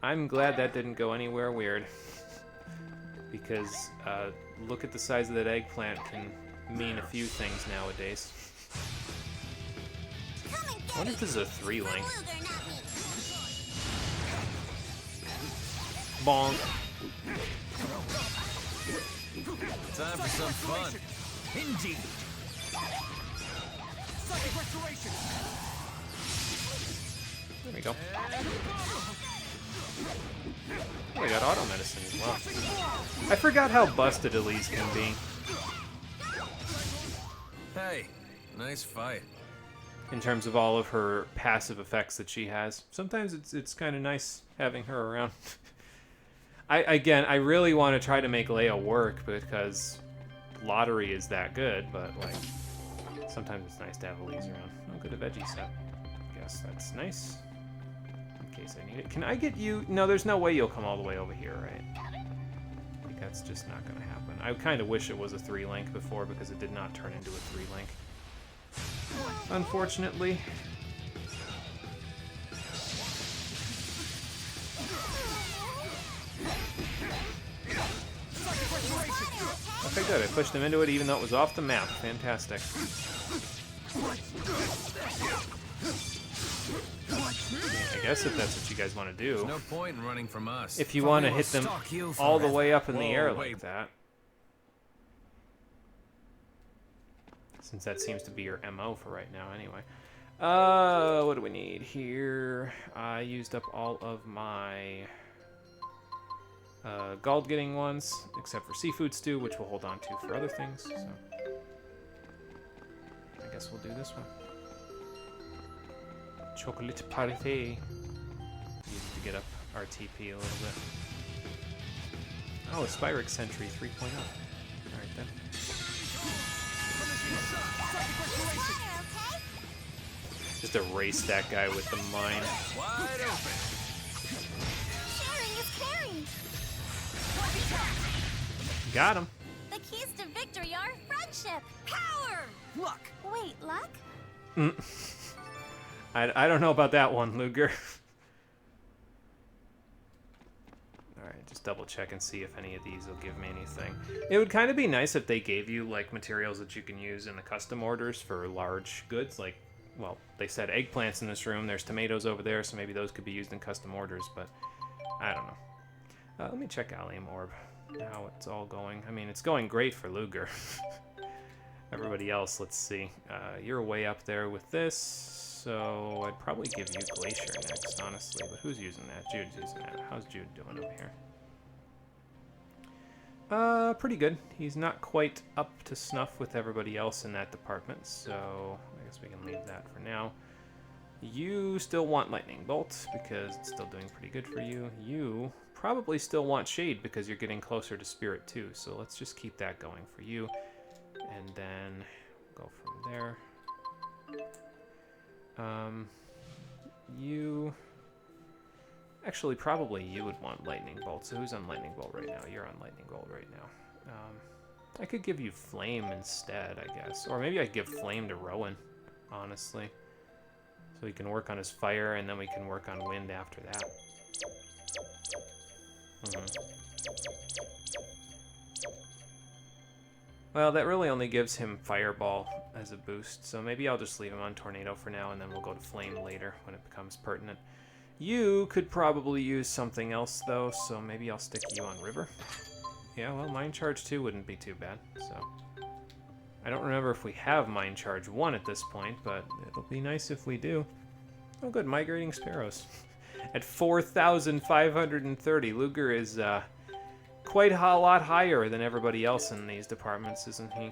I'm glad that didn't go anywhere weird. Because look at the size of that eggplant can mean a few things nowadays. I wonder if this is a 3-link. Bonk. Time for some fun. Indeed. There we go. Oh, I got auto medicine as well. I forgot how busted Elise can be. Hey, nice fight. In terms of all of her passive effects that she has. Sometimes it's kind of nice having her around. I really want to try to make Leia work because lottery is that good, but like sometimes it's nice to have Elise around. Oh, good, a veggie set. Guess that's nice. In case I need it. Can I get you? No, there's no way you'll come all the way over here, right? Like, that's just not going to happen. I kind of wish it was a 3-link before because it did not turn into a 3-link. Unfortunately. Okay, good. I pushed him into it even though it was off the map. Fantastic. I guess if that's what you guys want to do. There's no point in running from us. If you want to hit them all the way up in the air like that. Since that seems to be your MO for right now anyway. What do we need here? I used up all of my gold getting ones, except for seafood stew, which we'll hold on to for other things. So I guess we'll do this one. Chocolate parfait. Needed to get up our TP a little bit. Oh, a Spyrix Sentry 3.0. Alright then. Just erase that guy with the mine. Wide open. Sharing is caring. Got him. The keys to victory are friendship, power, luck. Wait, luck? I don't know about that one, Luger. Alright, just double check and see if any of these will give me anything. It would kind of be nice if they gave you like materials that you can use in the custom orders for large goods. Like, well, they said eggplants in this room. There's tomatoes over there, so maybe those could be used in custom orders, but I don't know. Let me check Allium Orb. how it's all going. I mean, it's going great for Luger. Everybody else, let's see. You're way up there with this, so I'd probably give you Glacier next, honestly. But who's using that? Jude's using that. How's Jude doing up here? Pretty good. He's not quite up to snuff with everybody else in that department, so I guess we can leave that for now. You still want Lightning Bolt, because it's still doing pretty good for you. You probably still want Shade, because you're getting closer to Spirit too, so let's just keep that going for you. And then go from there. You... Actually, probably you would want Lightning Bolt. So who's on Lightning Bolt right now? You're on Lightning Bolt right now. I could give you Flame instead, I guess. Or maybe I could give Flame to Rowan, honestly. So he can work on his fire, and then we can work on wind after that. Well, that really only gives him Fireball as a boost, so maybe I'll just leave him on Tornado for now, and then we'll go to Flame later when it becomes pertinent. You could probably use something else, though, so maybe I'll stick you on River. Yeah, well, Mind Charge 2 wouldn't be too bad, so... I don't remember if we have Mind Charge 1 at this point, but it'll be nice if we do. Oh, good, Migrating Sparrows. At 4,530, Luger is quite a lot higher than everybody else in these departments, isn't he?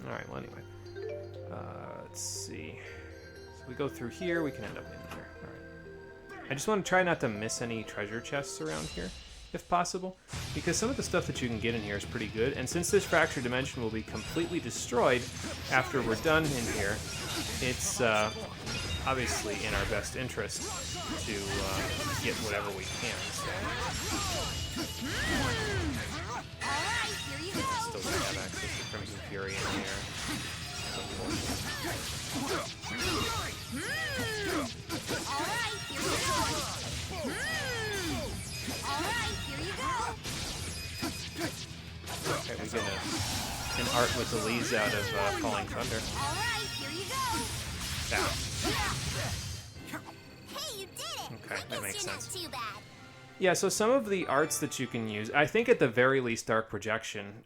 Alright, well, anyway. Let's see... We go through here, we can end up in here. Alright. I just want to try not to miss any treasure chests around here, if possible, because some of the stuff that you can get in here is pretty good, and since this fractured dimension will be completely destroyed after we're done in here, it's obviously in our best interest to get whatever we can. Alright, here you go. Still gonna have access to Crimson Fury in here. Alright, here you go. Alright, here you go. Okay, we get an art with the leaves out of Falling Thunder. Alright, here you go. That. Hey, you did it. Okay, that makes sense. Not too bad. Yeah, so some of the arts that you can use, I think at the very least Dark Projection,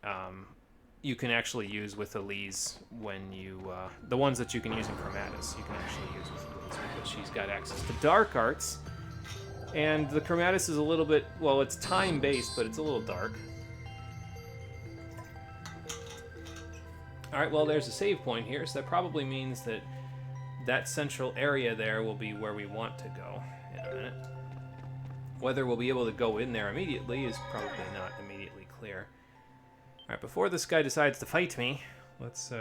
you can actually use with Elise when you, the ones that you can use in Chromatis, you can actually use with Elise because she's got access to dark arts. And the Chromatis is a little bit, well, it's time-based, but it's a little dark. Alright, well, there's a save point here, so that probably means that that central area there will be where we want to go in a minute. Whether we'll be able to go in there immediately is probably not immediately clear. Alright, before this guy decides to fight me, let's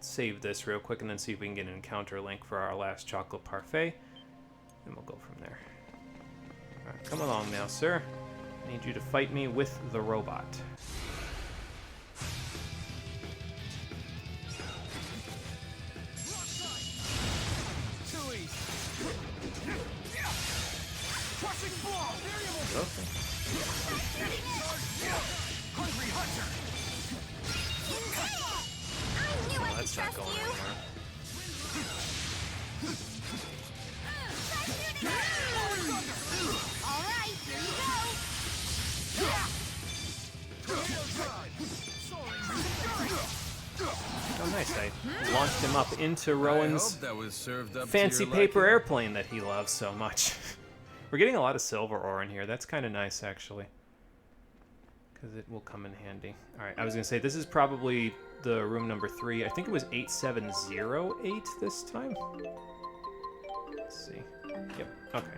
save this real quick and then see if we can get an encounter link for our last chocolate parfait. And we'll go from there. Alright, come along now, sir. I need you to fight me with the robot. Okay. Well, that's not going anywhere. Alright, here you go. Oh, nice. I launched him up into Rowan's that was served up fancy to your paper liking. airplane that he loves so much. We're getting a lot of silver ore in here. That's kind of nice, actually. Because it will come in handy. Alright, I was going to say, this is probably the room number 3. I think it was 8708 this time. Let's see. Yep, okay.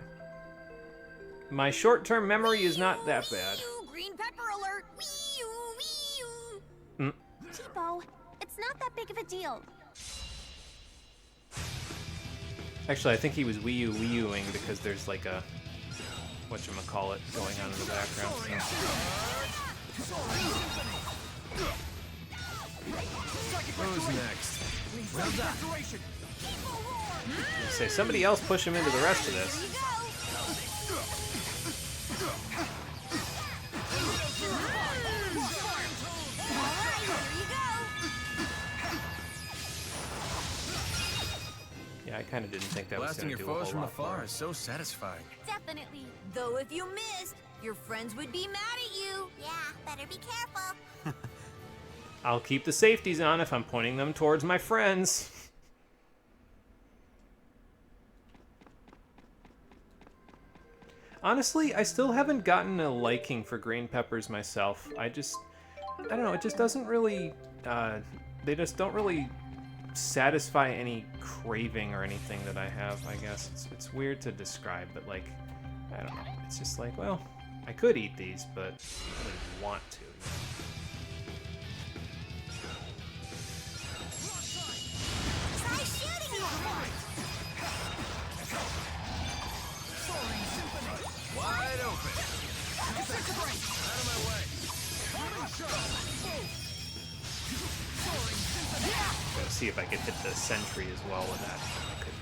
My short-term memory is not that bad. Green pepper alert. Tipo, it's not that big of a deal. Actually, I think he was Wii U-ing because there's like a whatchamacallit going on in the background. So. Who's next? Well done. Say somebody else push him into the rest of this. Yeah, I kind of didn't think that was Blasting going to your do a foes whole from lot afar more. is so satisfying. Definitely. definitely. Though if you missed, your friends would be mad at you. Yeah, better be careful. I'll keep the safeties on if I'm pointing them towards my friends. Honestly, I still haven't gotten a liking for green peppers myself. I don't know, it just doesn't really, they just don't really satisfy any craving or anything that I have, I guess. It's weird to describe, but like, I don't know. It's just like, well, I could eat these, but I don't really want to. Try shooting it! Wide open. Out of my way. Gotta see if I could hit the sentry as well with that. I could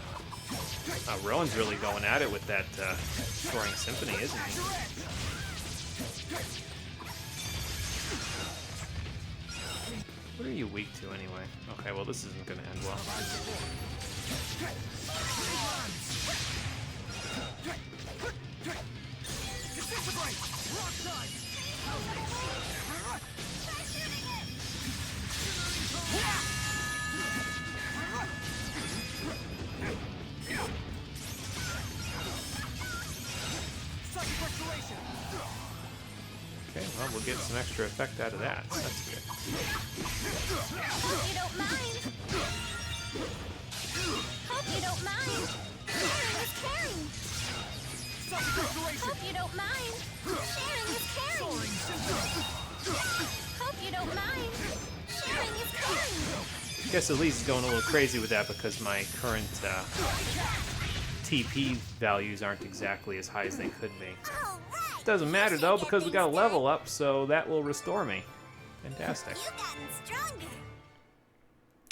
not. Rowan's really going at it with that Soaring Symphony, isn't he? What are you weak to anyway? Okay, well this isn't gonna end well. Okay, well, we'll get some extra effect out of that, so that's good. Hope you don't mind. Hope you don't mind. Sharing is caring. Hope you don't mind. Sharing is caring. Hope you don't mind. Sharing is caring. I guess Elise is going a little crazy with that because my current TP values aren't exactly as high as they could be. Doesn't matter though because we got a level up, so that will restore me. Fantastic. You've gotten stronger.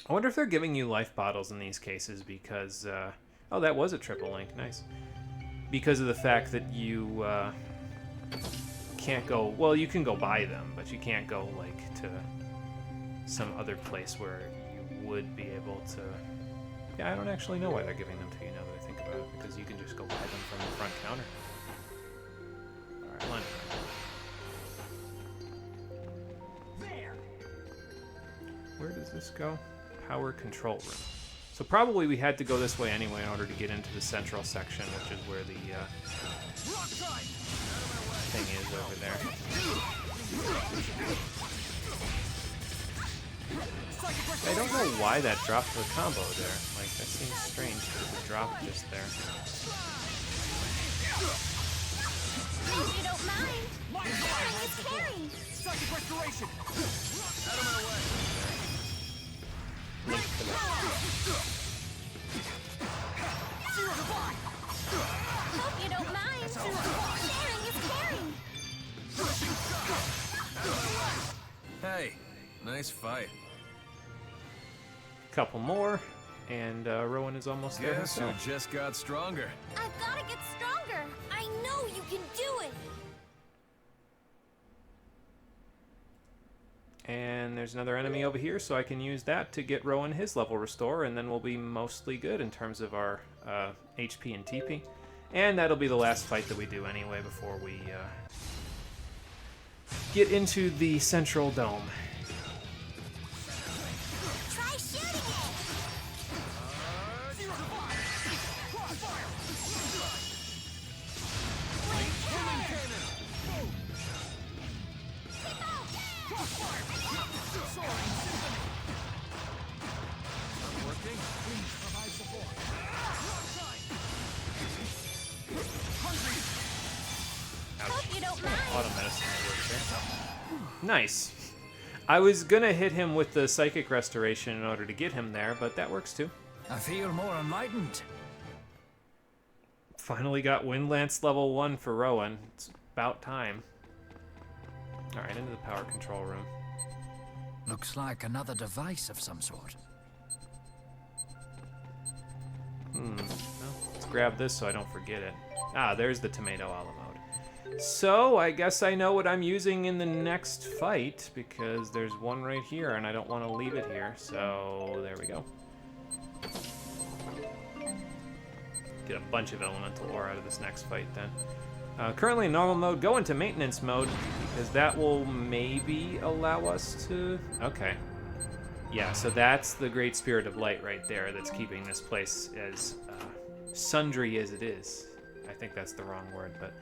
I wonder if they're giving you life bottles in these cases because, oh, that was a triple link, nice. Because of the fact that you can't go, well, you can go buy them, but you can't go like to some other place where you would be able to. Yeah, I don't actually know why they're giving them to you now that I think about it, because you can just go buy them from the front counter. Alright, where does this go? Power control room. So probably we had to go this way anyway in order to get into the central section, which is where the thing is over there. I don't know why that dropped the combo there. Like, that seems strange that it dropped just there. Hope you don't mind. Sharing is caring. Psychic restoration. Out of my way. Link to that. Hope you don't mind. Sharing is caring. Hey, nice fight. Couple more, and Rowan is almost there Guess who himself. just got stronger? I've got to get stronger. I know you can do it. And there's another enemy over here, so I can use that to get Rowan his level restore, and then we'll be mostly good in terms of our HP and TP. And that'll be the last fight that we do anyway before we get into the central dome. Try shooting it! Hope you don't mind. Auto medicine works there. Nice. I was gonna hit him with the psychic restoration in order to get him there, but that works too. I feel more enlightened. Finally got Windlance level 1 for Rowan. It's about time. Alright, into the power control room. Looks like another device of some sort. Well, let's grab this so I don't forget it. Ah, there's the tomato a la mode. So, I guess I know what I'm using in the next fight, because there's one right here, and I don't want to leave it here, so there we go. get a bunch of elemental ore out of this next fight then. Currently in normal mode, go into maintenance mode, because that will maybe allow us to... Okay. Yeah, so that's the Great Spirit of Light right there that's keeping this place as sundry as it is. I think that's the wrong word, but...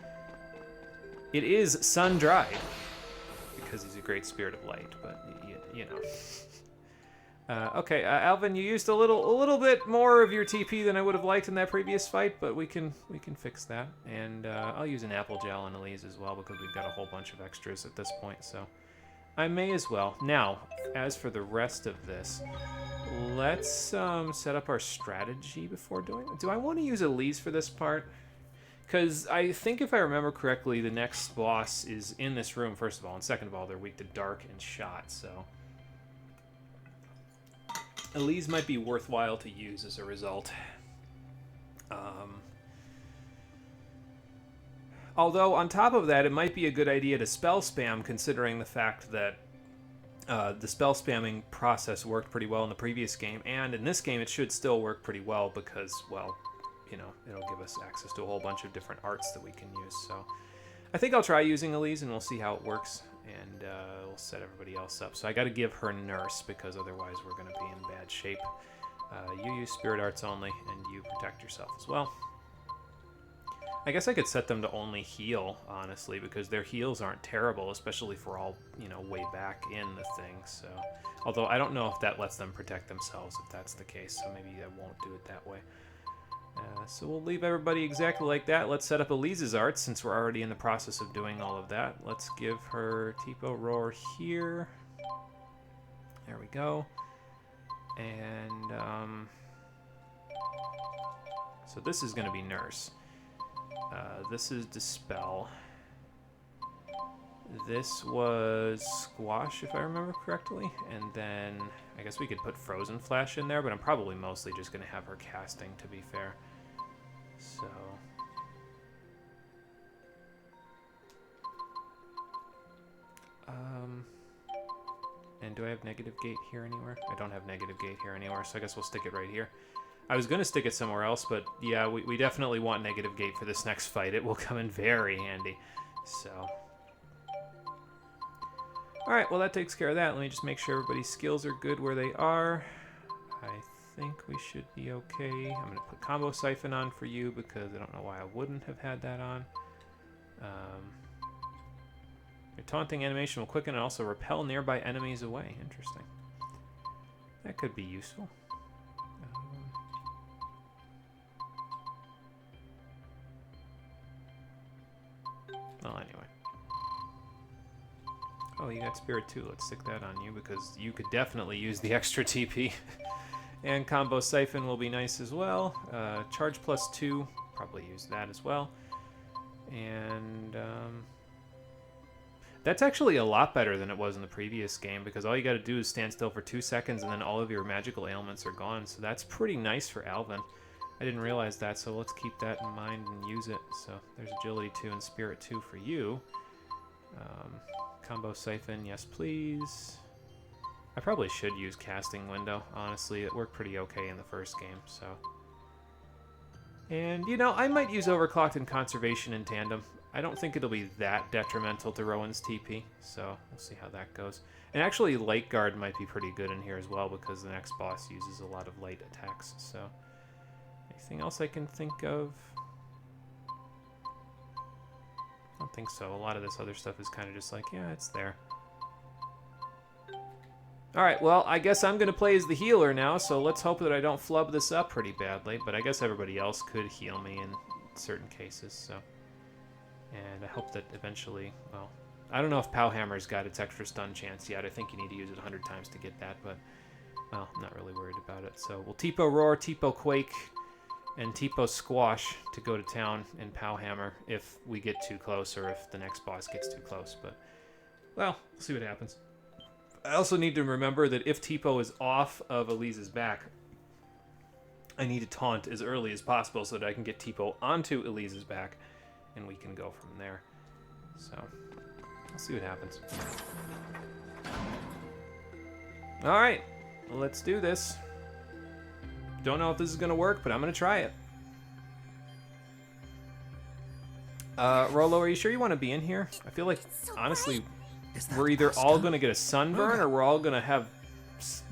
It is sun-dried, because he's a Great Spirit of Light, but, you know... Okay, Alvin, you used a little bit more of your TP than I would have liked in that previous fight, but we can fix that. And I'll use an apple gel on Elise as well because we've got a whole bunch of extras at this point, so I may as well. Now, as for the rest of this, let's set up our strategy before doing it. Do I want to use Elise for this part? Because I think if I remember correctly, the next boss is in this room, first of all, and second of all, they're weak to dark and shot, so... Elise might be worthwhile to use as a result. Although, on top of that, it might be a good idea to spell spam, considering the fact that the spell spamming process worked pretty well in the previous game, and in this game it should still work pretty well because, well, you know, it'll give us access to a whole bunch of different arts that we can use, so... I think I'll try using Elise, and we'll see how it works, and we'll set everybody else up. So I got to give her Nurse, because otherwise we're going to be in bad shape. You use Spirit Arts only, and you protect yourself as well. I guess I could set them to only heal, honestly, because their heals aren't terrible, especially if we're all, you know, way back in the thing, so... Although I don't know if that lets them protect themselves, if that's the case, so maybe I won't do it that way. So we'll leave everybody exactly like that. Let's set up Elise's arts, since we're already in the process of doing all of that. Let's give her Tipo Roar here. There we go. And, so this is going to be Nurse. This is Dispel. This was Squash, if I remember correctly. And then, I guess we could put Frozen Flash in there, but I'm probably mostly just going to have her casting, to be fair. So... and do I have Negative Gate here anywhere? I don't have Negative Gate here anywhere, so I guess we'll stick it right here. I was going to stick it somewhere else, but yeah, we definitely want Negative Gate for this next fight. It will come in very handy. So... Alright, well that takes care of that. Let me just make sure everybody's skills are good where they are. I think we should be okay. I'm going to put Combo Siphon on for you because I don't know why I wouldn't have had that on. Your taunting animation will quicken and also repel nearby enemies away. Interesting. That could be useful. Well, anyway. Oh, you got Spirit too. Let's stick that on you because you could definitely use the extra TP. And Combo Siphon will be nice as well. Charge +2, probably use that as well. And that's actually a lot better than it was in the previous game because all you got to do is stand still for 2 seconds and then all of your magical ailments are gone. So that's pretty nice for Alvin. I didn't realize that, so let's keep that in mind and use it. So there's Agility 2 and Spirit 2 for you. Combo Siphon, yes please. I probably should use Casting Window, honestly. It worked pretty okay in the first game, so... And, you know, I might use Overclocked and Conservation in tandem. I don't think it'll be that detrimental to Rowan's TP, so we'll see how that goes. And actually, Light Guard might be pretty good in here as well, because the next boss uses a lot of light attacks, so... Anything else I can think of? I don't think so. A lot of this other stuff is kind of just like, yeah, it's there. Alright, well, I guess I'm going to play as the healer now, so let's hope that I don't flub this up pretty badly, but I guess everybody else could heal me in certain cases, so... And I hope that eventually, well... I don't know if Powhammer's got its extra stun chance yet. I think you need to use it 100 times to get that, but... Well, I'm not really worried about it. So we'll Tipo Roar, Tipo Quake, and Tipo Squash to go to town in Powhammer if we get too close or if the next boss gets too close, but... Well, we'll see what happens. I also need to remember that if Tipo is off of Elise's back, I need to taunt as early as possible so that I can get Tipo onto Elise's back, and we can go from there. So, I'll see what happens. Alright, let's do this. Don't know if this is going to work, but I'm going to try it. Rolo, are you sure you want to be in here? I feel like, honestly, we're either all going to get a sunburn or we're all going to have,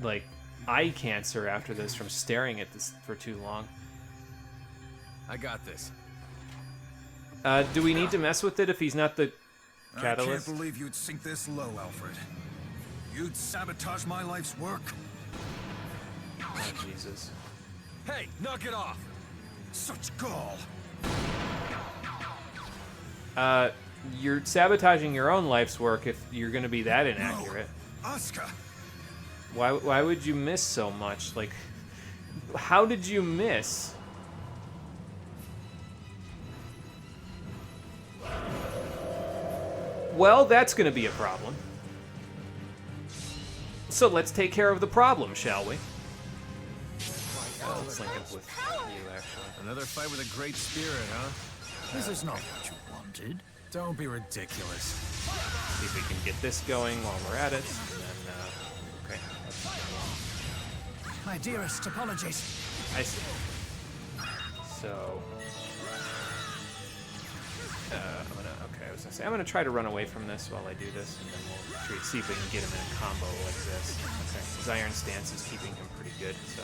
like, eye cancer after this from staring at this for too long. I got this. Do we need to mess with it if he's not the catalyst? I can't believe you'd sink this low, Alfred. You'd sabotage my life's work? Oh, Jesus. Hey, knock it off! Such gall! You're sabotaging your own life's work if you're gonna be that inaccurate. No. Asuka! Why would you miss so much? Like, how did you miss? Well, that's gonna be a problem. So let's take care of the problem, shall we? Let's link up with you, actually. Another fight with a great spirit, huh? This is not what you wanted. Don't be ridiculous. See if we can get this going while we're at it. And then, okay. My dearest, apologies. I see. So, I'm gonna try to run away from this while I do this, and then we'll see if we can get him in a combo like this. Okay, his iron stance is keeping him pretty good, so.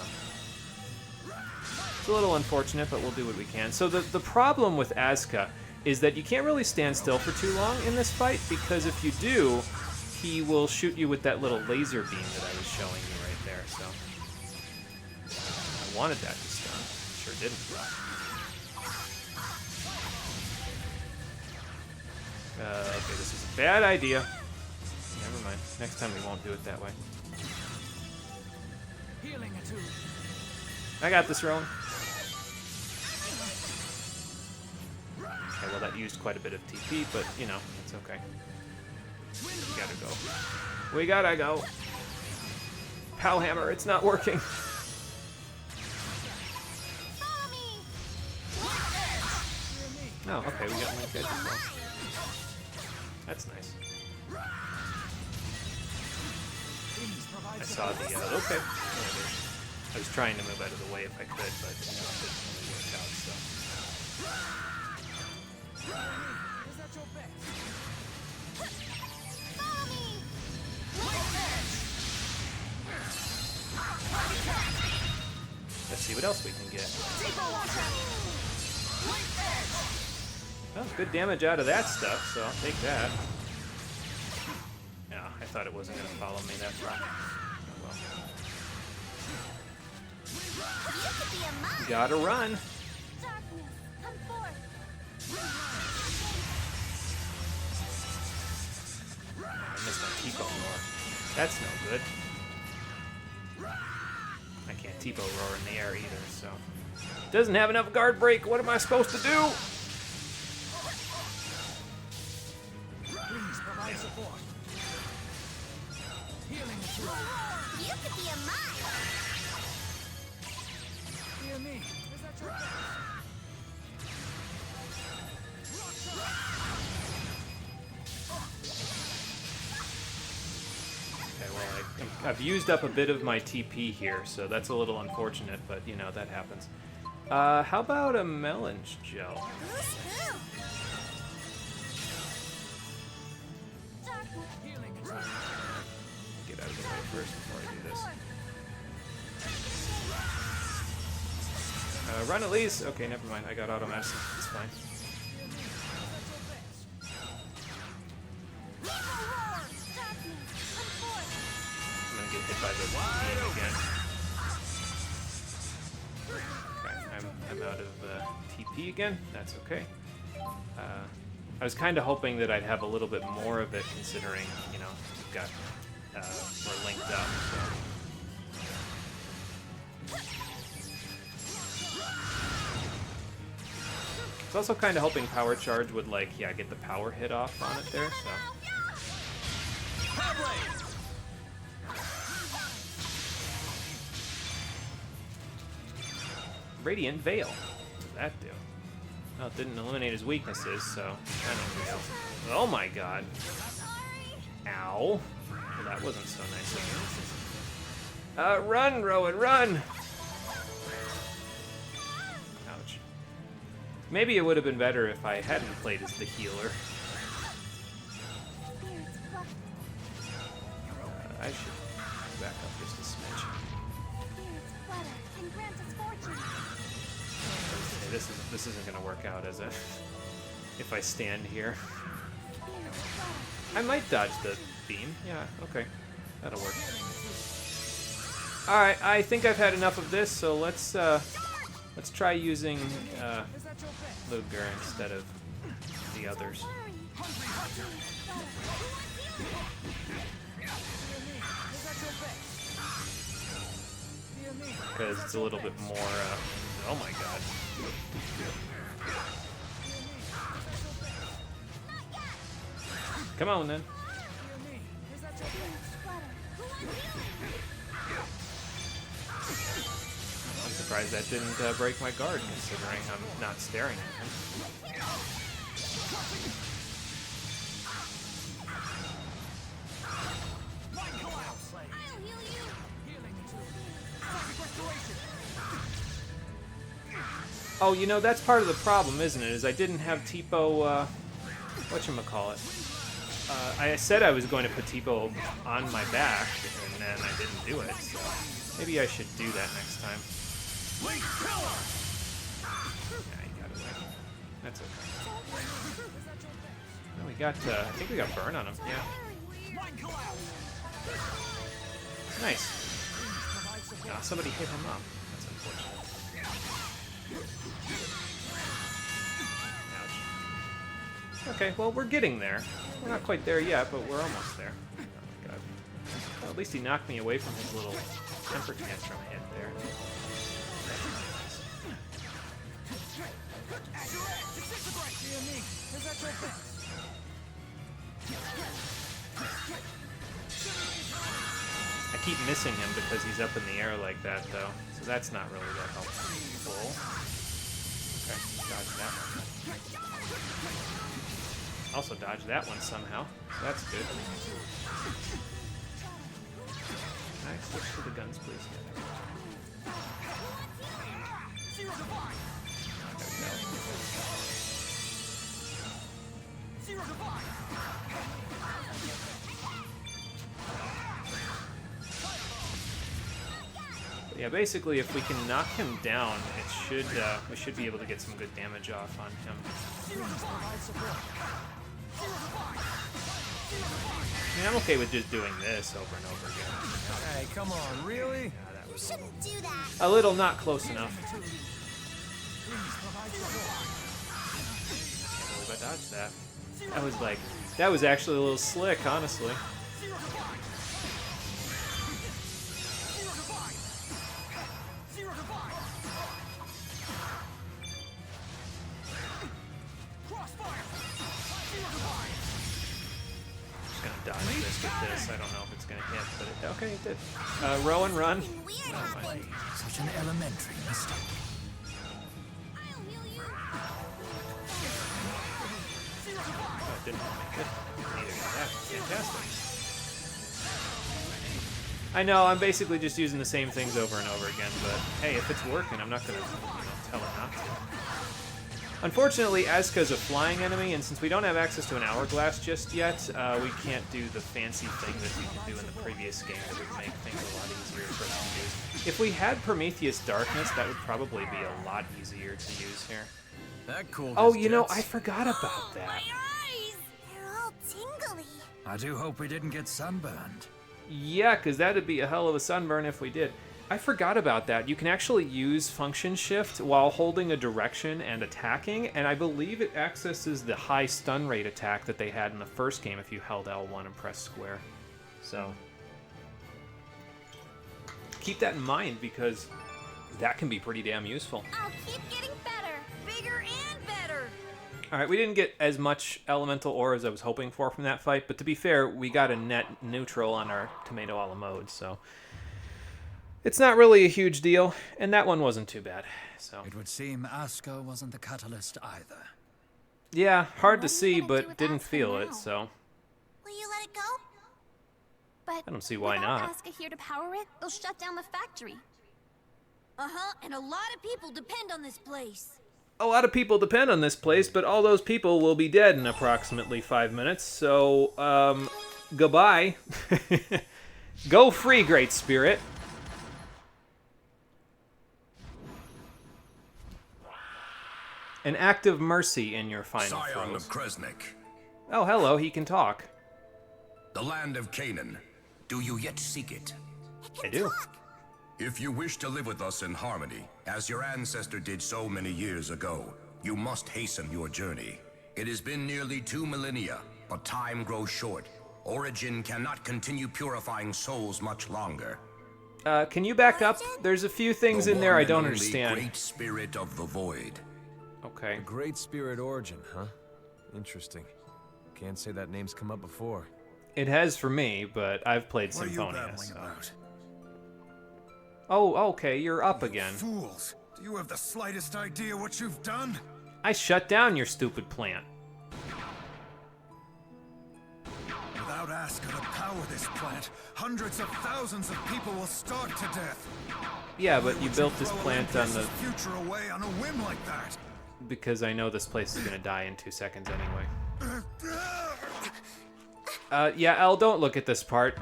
It's a little unfortunate, but we'll do what we can. So the problem with Asuka is that you can't really stand still for too long in this fight, because if you do, he will shoot you with that little laser beam that I was showing you right there, so. I wanted that to stun. Sure didn't. Okay, this is a bad idea. Never mind. Next time we won't do it that way. I got this, Rowan. Okay, well that used quite a bit of TP, but, you know, it's okay. We gotta go. We gotta go. Pow hammer, it's not working. Oh, okay, we got Link Edge as well. That's nice. I saw the, okay. I was trying to move out of the way if I could, but you know, it didn't really work out, so. Let's see what else we can get. Well, good damage out of that stuff, so I'll take that. Yeah, I thought it wasn't going to follow me that far. Oh, well. Gotta run. I missed my T-Bow roar. That's no good. I can't T-Bow roar in the air either, so. Doesn't have enough guard break. What am I supposed to do? Please provide support. Healing is yours. You could be a mine. Hear me. Is that your best? Okay, well, I've used up a bit of my TP here, so that's a little unfortunate, but, you know, that happens. How about a Melon's Gel? Get out of the way first before I do this. Run at least. Okay, never mind. I got auto medicine. It's fine. I'm gonna get hit by the beam again. Okay, I'm out of TP again. That's okay. I was kind of hoping that I'd have a little bit more of it, considering, you know, we've got we're linked up. So. I was also kind of hoping Power Charge would, like, yeah, get the power hit off on it there, so. Radiant Veil. What does that do? Oh, it didn't eliminate his weaknesses, so I don't know. Oh my god. Ow. Well, that wasn't so nice of me. Run, Rowan, run! Ouch. Maybe it would have been better if I hadn't played as the healer. I should back up just a smidge. Okay, this isn't gonna work out, is it? If I stand here. I might dodge the beam. Yeah, okay. That'll work. Alright, I think I've had enough of this, so let's try using Luger instead of the others. Because it's a little bit more, oh my god. Come on, then. I'm surprised that didn't break my guard, considering I'm not staring at him. Oh, you know, that's part of the problem, isn't it? Is I didn't have Tipo, whatchamacallit. I said I was going to put Tipo on my back, and then I didn't do it, so maybe I should do that next time. Yeah, he got away. That's okay. Oh, we got, I think we got burn on him, yeah. Nice. Oh, somebody hit him up. That's unfortunate. Ouch. Okay, well, we're getting there. We're not quite there yet, but we're almost there. Oh my god. Well, at least he knocked me away from his little temper tantrum hit there. I keep missing him because he's up in the air like that, though. So that's not really that helpful. Okay, dodge that one. Also dodge that one somehow. So that's good. Nice. Switch to the guns, please. There we go. Yeah, basically, if we can knock him down, it should we should be able to get some good damage off on him. I mean, I'm okay with just doing this over and over again. Hey, come on, really? Yeah, that was You shouldn't do that. a little not close enough. Can't believe I dodged that. That was actually a little slick, honestly. Dodge this with this. I don't know if it's going to hit, but it, okay, it did. Row and run. Such an elementary mistake. Oh, it didn't make it. Neither did that. Fantastic. I know, I'm basically just using the same things over and over again, but hey, if it's working, I'm not going to tell it not to. Unfortunately, Asuka's a flying enemy, and since we don't have access to an hourglass just yet, we can't do the fancy thing that we could do in the previous game that would make things a lot easier for us to use. If we had Prometheus Darkness, that would probably be a lot easier to use here. That cool. Oh, you know, I forgot about that. My eyes! They're all tingly. I do hope we didn't get sunburned. Yeah, because that'd be a hell of a sunburn if we did. I forgot about that. You can actually use function shift while holding a direction and attacking, and I believe it accesses the high stun rate attack that they had in the first game if you held L1 and pressed square. So keep that in mind because that can be pretty damn useful. I'll keep getting better, bigger and better. Alright, we didn't get as much elemental ore as I was hoping for from that fight, but to be fair, we got a net neutral on our tomato a la mode, so it's not really a huge deal, and that one wasn't too bad. So it would seem Asuka wasn't the catalyst either. Yeah, hard to see, but didn't feel it, so Will you let it go? But I don't see why without not. Asuka here to power it, they'll shut down the factory. Uh-huh, and a lot of people depend on this place. a lot of people depend on this place, but all those people will be dead in approximately 5 minutes, so, goodbye. Go free, Great Spirit. An act of mercy in your final Scion throes. of Kresnik, Oh, hello, he can talk. the land of Canaan. Do you yet seek it? I do. If you wish to live with us in harmony, as your ancestor did so many years ago, you must hasten your journey. It has been nearly 2 millennia, but time grows short. Origin cannot continue purifying souls much longer. Can you back up? There's a few things in there I don't The understand. Great Spirit of the Void. Okay. The Great Spirit Origin, huh? Interesting. Can't say that name's come up before. It has for me, but I've played What are you Symphonia, babbling so... about? Oh, okay, you're up again. Fools! Do you have the slightest idea what you've done? I shut down your stupid plant. Without Aska to power this plant, hundreds of thousands of people will starve to death. Yeah, but Why you would built this throw plant on Olympus' the... future away on a whim like that? Because I know this place is gonna die in 2 seconds anyway. Yeah, Elle, don't look at this part.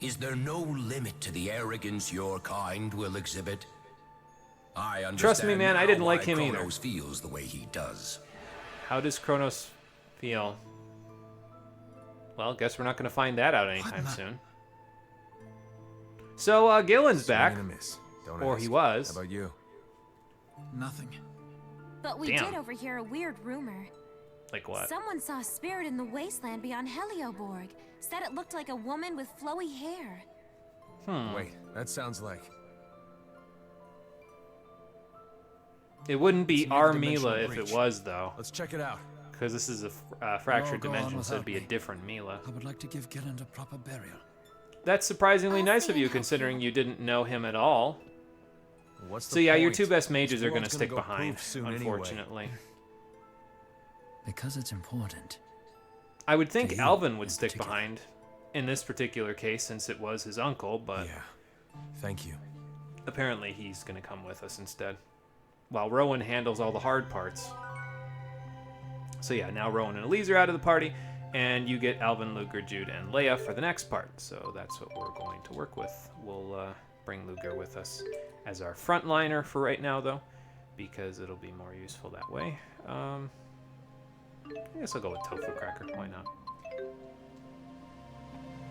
Is there no limit to the arrogance your kind will exhibit? I understand. Trust me, man, I didn't now like why him either. Kronos feels the way he does. How does Kronos feel? Well, guess we're not gonna find that out anytime soon. So, Gillen's back. Swing and a miss. Don't Or ask. he was. How about you? Nothing. But we Damn. did overhear a weird rumor. Like what? Someone saw a spirit in the wasteland beyond Helioborg. Said it looked like a woman with flowy hair. Wait, that sounds like... It wouldn't be It's an our interdimensional Mila if breach. it was, though. Let's check it out. Because this is a fractured go on dimension, so it'd without be a me. different Mila. I would like to give Gillen a proper burial. That's surprisingly I'll nice see of you, and help considering you didn't know him at all. What's So the yeah, your point? 2 best mages This are going to world's stick go behind, poof soon anyway. unfortunately. Because it's important. I would think To you, Alvin would in stick particular. behind in this particular case, since it was his uncle, but Yeah. Thank you. apparently he's going to come with us instead. While Rowan handles all the hard parts. So yeah, now Rowan and Elise are out of the party, and you get Alvin, Luger, Jude, and Leia for the next part. So that's what we're going to work with. We'll bring Luger with us as our frontliner for right now, though, because it'll be more useful that way. I guess I'll go with Tofu Cracker. Why not?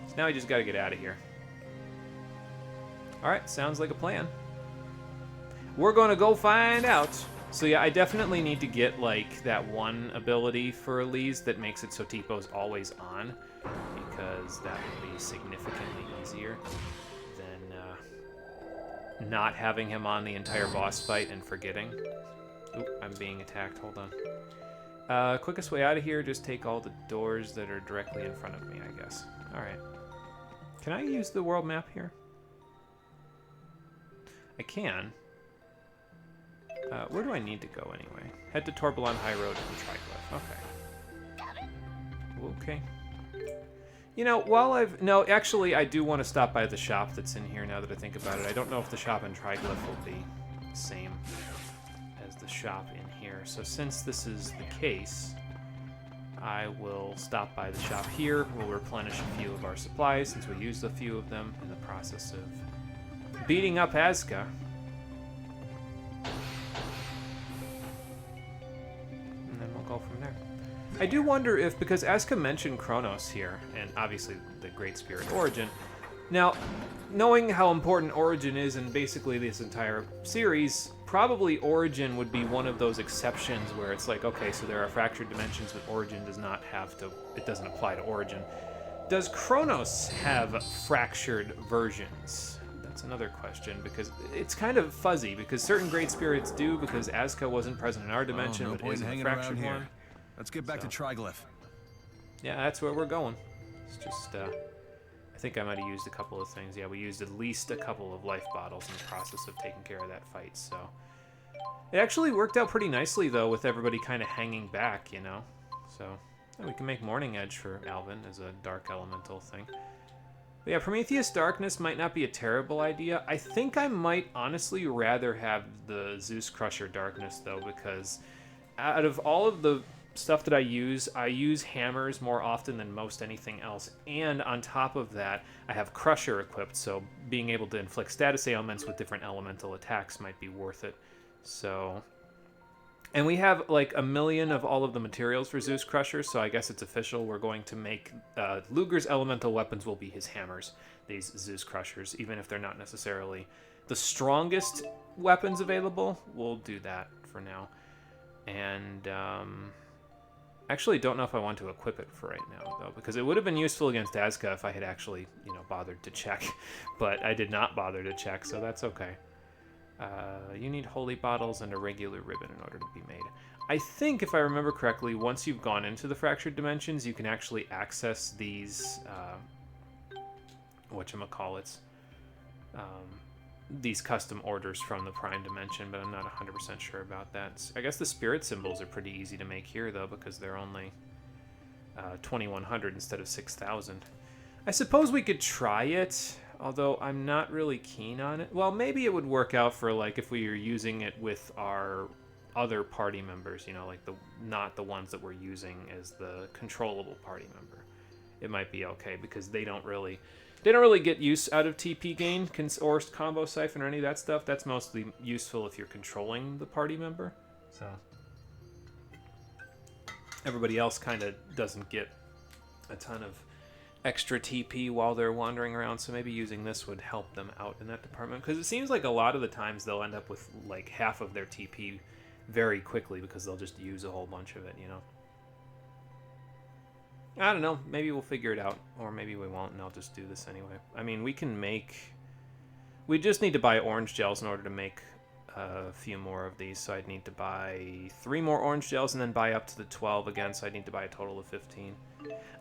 So now we just got to get out of here. Alright, sounds like a plan. We're going to go find out. So yeah, I definitely need to get, like, that one ability for Elise that makes it so Teepo's always on, because that would be significantly easier than not having him on the entire boss fight and forgetting. Oop, I'm being attacked. Hold on. Quickest way out of here, just take all the doors that are directly in front of me, I guess. Alright. Can I use the world map here? I can. Where do I need to go anyway? Head to Torbellon High Road and the Triglyph. Okay. Okay. You know, while I've... No, actually, I do want to stop by the shop that's in here now that I think about it. I don't know if the shop in Triglyph will be the same as the shop in here. So since this is the case, I will stop by the shop here. We'll replenish a few of our supplies since we used a few of them in the process of beating up Azka. And then we'll go from there. I do wonder if, because Azka mentioned Kronos here, and obviously the Great Spirit Origin. Now, knowing how important Origin is in basically this entire series, probably Origin would be one of those exceptions where it's like, okay, so there are fractured dimensions, but Origin does not have to, it doesn't apply to Origin. Does Kronos have fractured versions? That's another question, because it's kind of fuzzy, because certain Great Spirits do, because Azka wasn't present in our dimension, no but point is in a hanging fractured around here. one. Let's get back to Triglyph. Yeah, that's where we're going. It's just, I think I might have used a couple of things. Yeah, we used at least a couple of life bottles in the process of taking care of that fight, so. It actually worked out pretty nicely, though, with everybody kind of hanging back, you know? So, yeah, we can make Morning Edge for Alvin as a dark elemental thing. But yeah, Prometheus Darkness might not be a terrible idea. I think I might honestly rather have the Zeus Crusher Darkness, though, because out of all of the stuff that I use hammers more often than most anything else. And on top of that, I have Crusher equipped, so being able to inflict status ailments with different elemental attacks might be worth it. So... And we have like 1 million of all of the materials for Zeus Crusher, so I guess it's official. We're going to make Luger's elemental weapons will be his hammers, these Zeus Crushers, even if they're not necessarily the strongest weapons available. We'll do that for now. And actually don't know if I want to equip it for right now, though, because it would have been useful against Azka if I had actually, bothered to check. But I did not bother to check, so that's okay. You need holy bottles and a regular ribbon in order to be made. I think, if I remember correctly, once you've gone into the fractured dimensions, you can actually access these, whatchamacallits, these custom orders from the Prime Dimension, but I'm not 100% sure about that. I guess the spirit symbols are pretty easy to make here, though, because they're only 2,100 instead of 6,000. I suppose we could try it. Although I'm not really keen on it. Well, maybe it would work out for like if we were using it with our other party members, like not the ones that we're using as the controllable party member. It might be okay because they don't really get use out of TP gain or combo siphon or any of that stuff. That's mostly useful if you're controlling the party member. So everybody else kind of doesn't get a ton of extra TP while they're wandering around, so maybe using this would help them out in that department, because it seems like a lot of the times they'll end up with like half of their TP very quickly because they'll just use a whole bunch of it, I don't know, maybe we'll figure it out, or maybe we won't and I'll just do this anyway. I mean, we just need to buy orange gels in order to make a few more of these, so I'd need to buy 3 more orange gels and then buy up to the 12 again, so I'd need to buy a total of 15.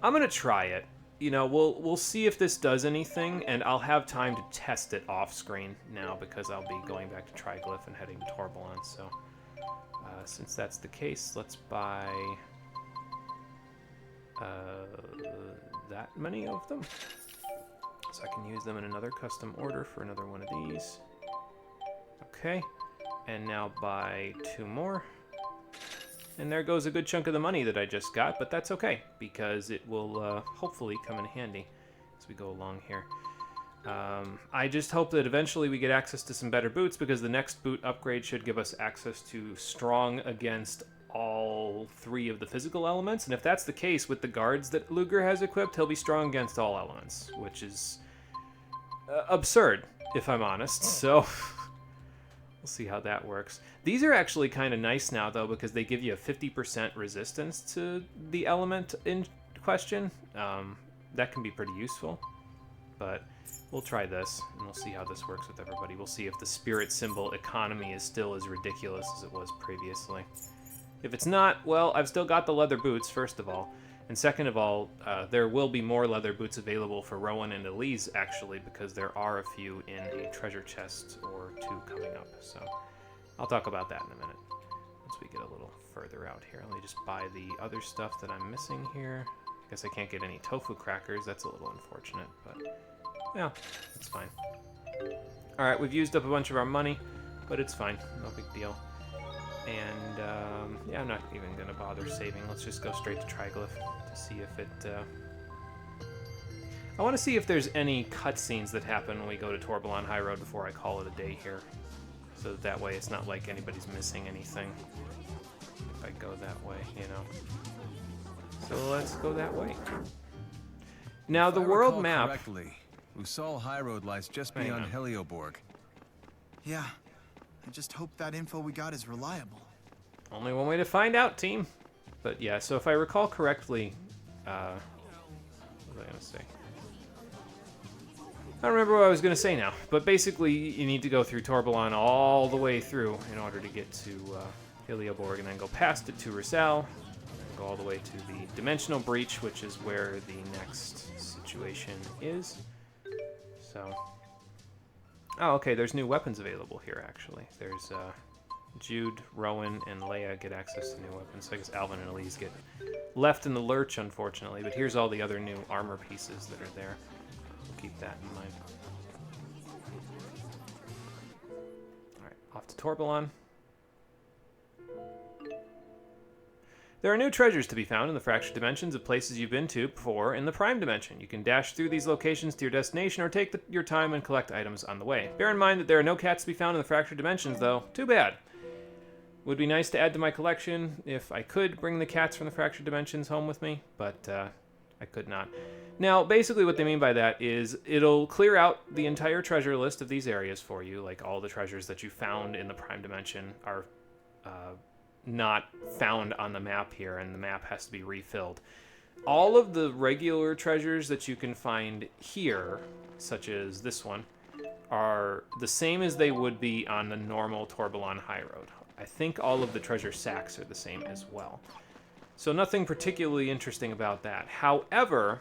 I'm gonna try it. We'll see if this does anything, and I'll have time to test it off screen now because I'll be going back to Triglyph and heading to Torbalon. So, since that's the case, let's buy that many of them, so I can use them in another custom order for another one of these. Okay, and now buy 2 more. And there goes a good chunk of the money that I just got, but that's okay, because it will hopefully come in handy as we go along here. I just hope that eventually we get access to some better boots, because the next boot upgrade should give us access to strong against all 3 of the physical elements, and if that's the case with the guards that Luger has equipped, he'll be strong against all elements, which is absurd, if I'm honest, so... We'll see how that works. These are actually kind of nice now, though, because they give you a 50% resistance to the element in question. That can be pretty useful. But we'll try this, and we'll see how this works with everybody. We'll see if the spirit symbol economy is still as ridiculous as it was previously. If it's not, well, I've still got the leather boots, first of all. And second of all, there will be more leather boots available for Rowan and Elise, actually, because there are a few in a treasure chest or 2 coming up. So I'll talk about that in a minute once we get a little further out here. Let me just buy the other stuff that I'm missing here. I guess I can't get any tofu crackers. That's a little unfortunate, but yeah, it's fine. All right, we've used up a bunch of our money, but it's fine. No big deal. And, yeah, I'm not even going to bother saving. Let's just go straight to Triglyph to see if it, I want to see if there's any cutscenes that happen when we go to Torbalon High Road before I call it a day here. So that way it's not like anybody's missing anything if I go that way, So let's go that way. Now, the world map... correctly, Usal High Road lies just beyond Helioborg. Yeah. I just hope that info we got is reliable. Only one way to find out, team. But yeah, so if I recall correctly, what was I going to say? I don't remember what I was going to say now, but basically you need to go through Torbalon all the way through in order to get to Helioborg, and then go past it to Rizal, and go all the way to the Dimensional Breach, which is where the next situation is. So... Oh, okay, there's new weapons available here, actually. There's, Jude, Rowan, and Leia get access to new weapons. So I guess Alvin and Elise get left in the lurch, unfortunately. But here's all the other new armor pieces that are there. keep that in mind. Alright, off to Torbellon. There are new treasures to be found in the fractured dimensions of places you've been to before in the Prime Dimension. You can dash through these locations to your destination or take your time and collect items on the way. Bear in mind that there are no cats to be found in the fractured dimensions, though. Too bad. Would be nice to add to my collection if I could bring the cats from the fractured dimensions home with me, but I could not. Now, basically what they mean by that is it'll clear out the entire treasure list of these areas for you, like all the treasures that you found in the Prime Dimension are not found on the map here, and the map has to be refilled. All of the regular treasures that you can find here, such as this one, are the same as they would be on the normal Torbellon High Road. I think all of the treasure sacks are the same as well. So nothing particularly interesting about that. However,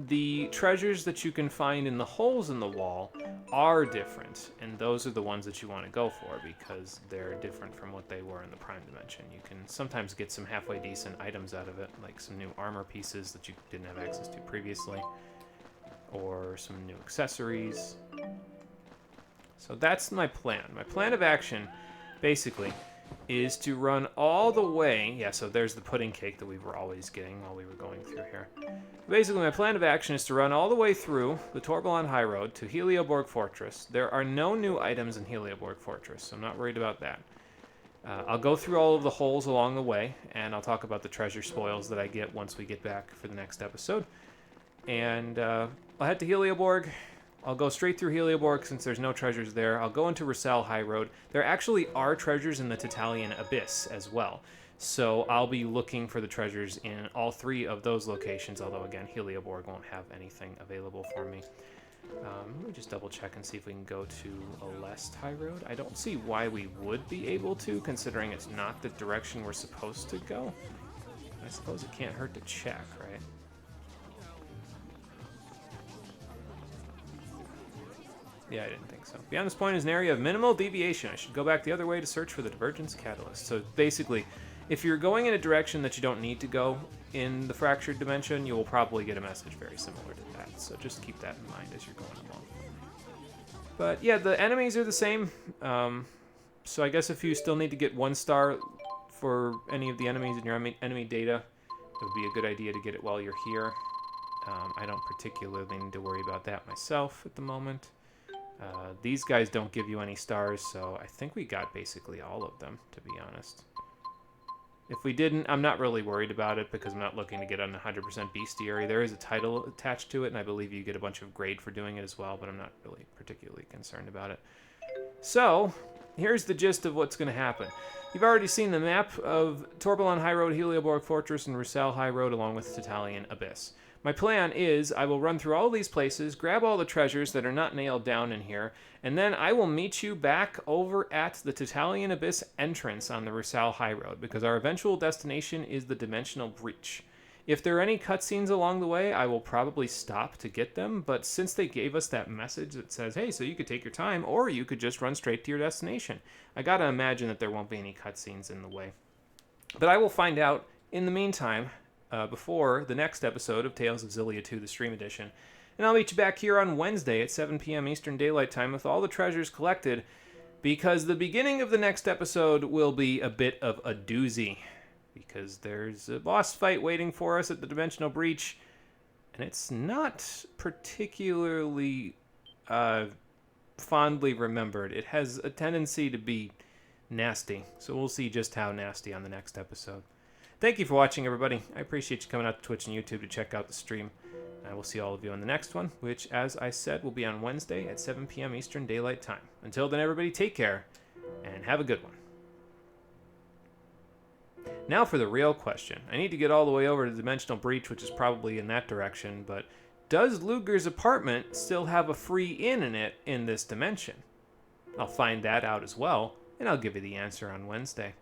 the treasures that you can find in the holes in the wall are different, and those are the ones that you want to go for because they're different from what they were in the Prime Dimension. You can sometimes get some halfway decent items out of it, like some new armor pieces that you didn't have access to previously, or some new accessories. So that's my plan. My plan of action, basically, is to run all the way... Yeah, so there's the pudding cake that we were always getting while we were going through here. Basically, my plan of action is to run all the way through the Torbellon High Road to Helioborg Fortress. There are no new items in Helioborg Fortress, so I'm not worried about that. I'll go through all of the holes along the way, and I'll talk about the treasure spoils that I get once we get back for the next episode. And I'll head to Helioborg. I'll go straight through Helioborg since there's no treasures there. I'll go into Rusal High Road. There actually are treasures in the Titalian Abyss as well. So I'll be looking for the treasures in all three of those locations, although again, Helioborg won't have anything available for me. Let me just double check and see if we can go to Alest High Road. I don't see why we would be able to, considering it's not the direction we're supposed to go. I suppose it can't hurt to check, right? Yeah, I didn't think so. Beyond this point is an area of minimal deviation. I should go back the other way to search for the divergence catalyst. So basically, if you're going in a direction that you don't need to go in the fractured dimension, you will probably get a message very similar to that. So just keep that in mind as you're going along. But yeah, the enemies are the same. So I guess if you still need to get 1 star for any of the enemies in your enemy data, it would be a good idea to get it while you're here. I don't particularly need to worry about that myself at the moment. These guys don't give you any stars, so I think we got basically all of them, to be honest. If we didn't, I'm not really worried about it because I'm not looking to get an 100% bestiary. There is a title attached to it, and I believe you get a bunch of grade for doing it as well, but I'm not really particularly concerned about it. So, here's the gist of what's going to happen. You've already seen the map of Torbellon High Road, Helioborg Fortress, and Rusal High Road, along with Titalian Abyss. My plan is I will run through all these places, grab all the treasures that are not nailed down in here, and then I will meet you back over at the Titalian Abyss entrance on the Rusal High Road, because our eventual destination is the Dimensional Breach. If there are any cutscenes along the way, I will probably stop to get them, but since they gave us that message that says, hey, so you could take your time, or you could just run straight to your destination, I gotta imagine that there won't be any cutscenes in the way. But I will find out in the meantime, before the next episode of Tales of Xillia 2, the Stream Edition. And I'll meet you back here on Wednesday at 7 p.m. Eastern Daylight Time with all the treasures collected, because the beginning of the next episode will be a bit of a doozy, because there's a boss fight waiting for us at the Dimensional Breach, and it's not particularly fondly remembered. It has a tendency to be nasty, so we'll see just how nasty on the next episode. Thank you for watching, everybody. I appreciate you coming out to Twitch and YouTube to check out the stream. I will see all of you on the next one, which, as I said, will be on Wednesday at 7 p.m. Eastern Daylight Time. Until then, everybody, take care, and have a good one. Now for the real question. I need to get all the way over to the Dimensional Breach, which is probably in that direction, but does Luger's apartment still have a free inn in it in this dimension? I'll find that out as well, and I'll give you the answer on Wednesday.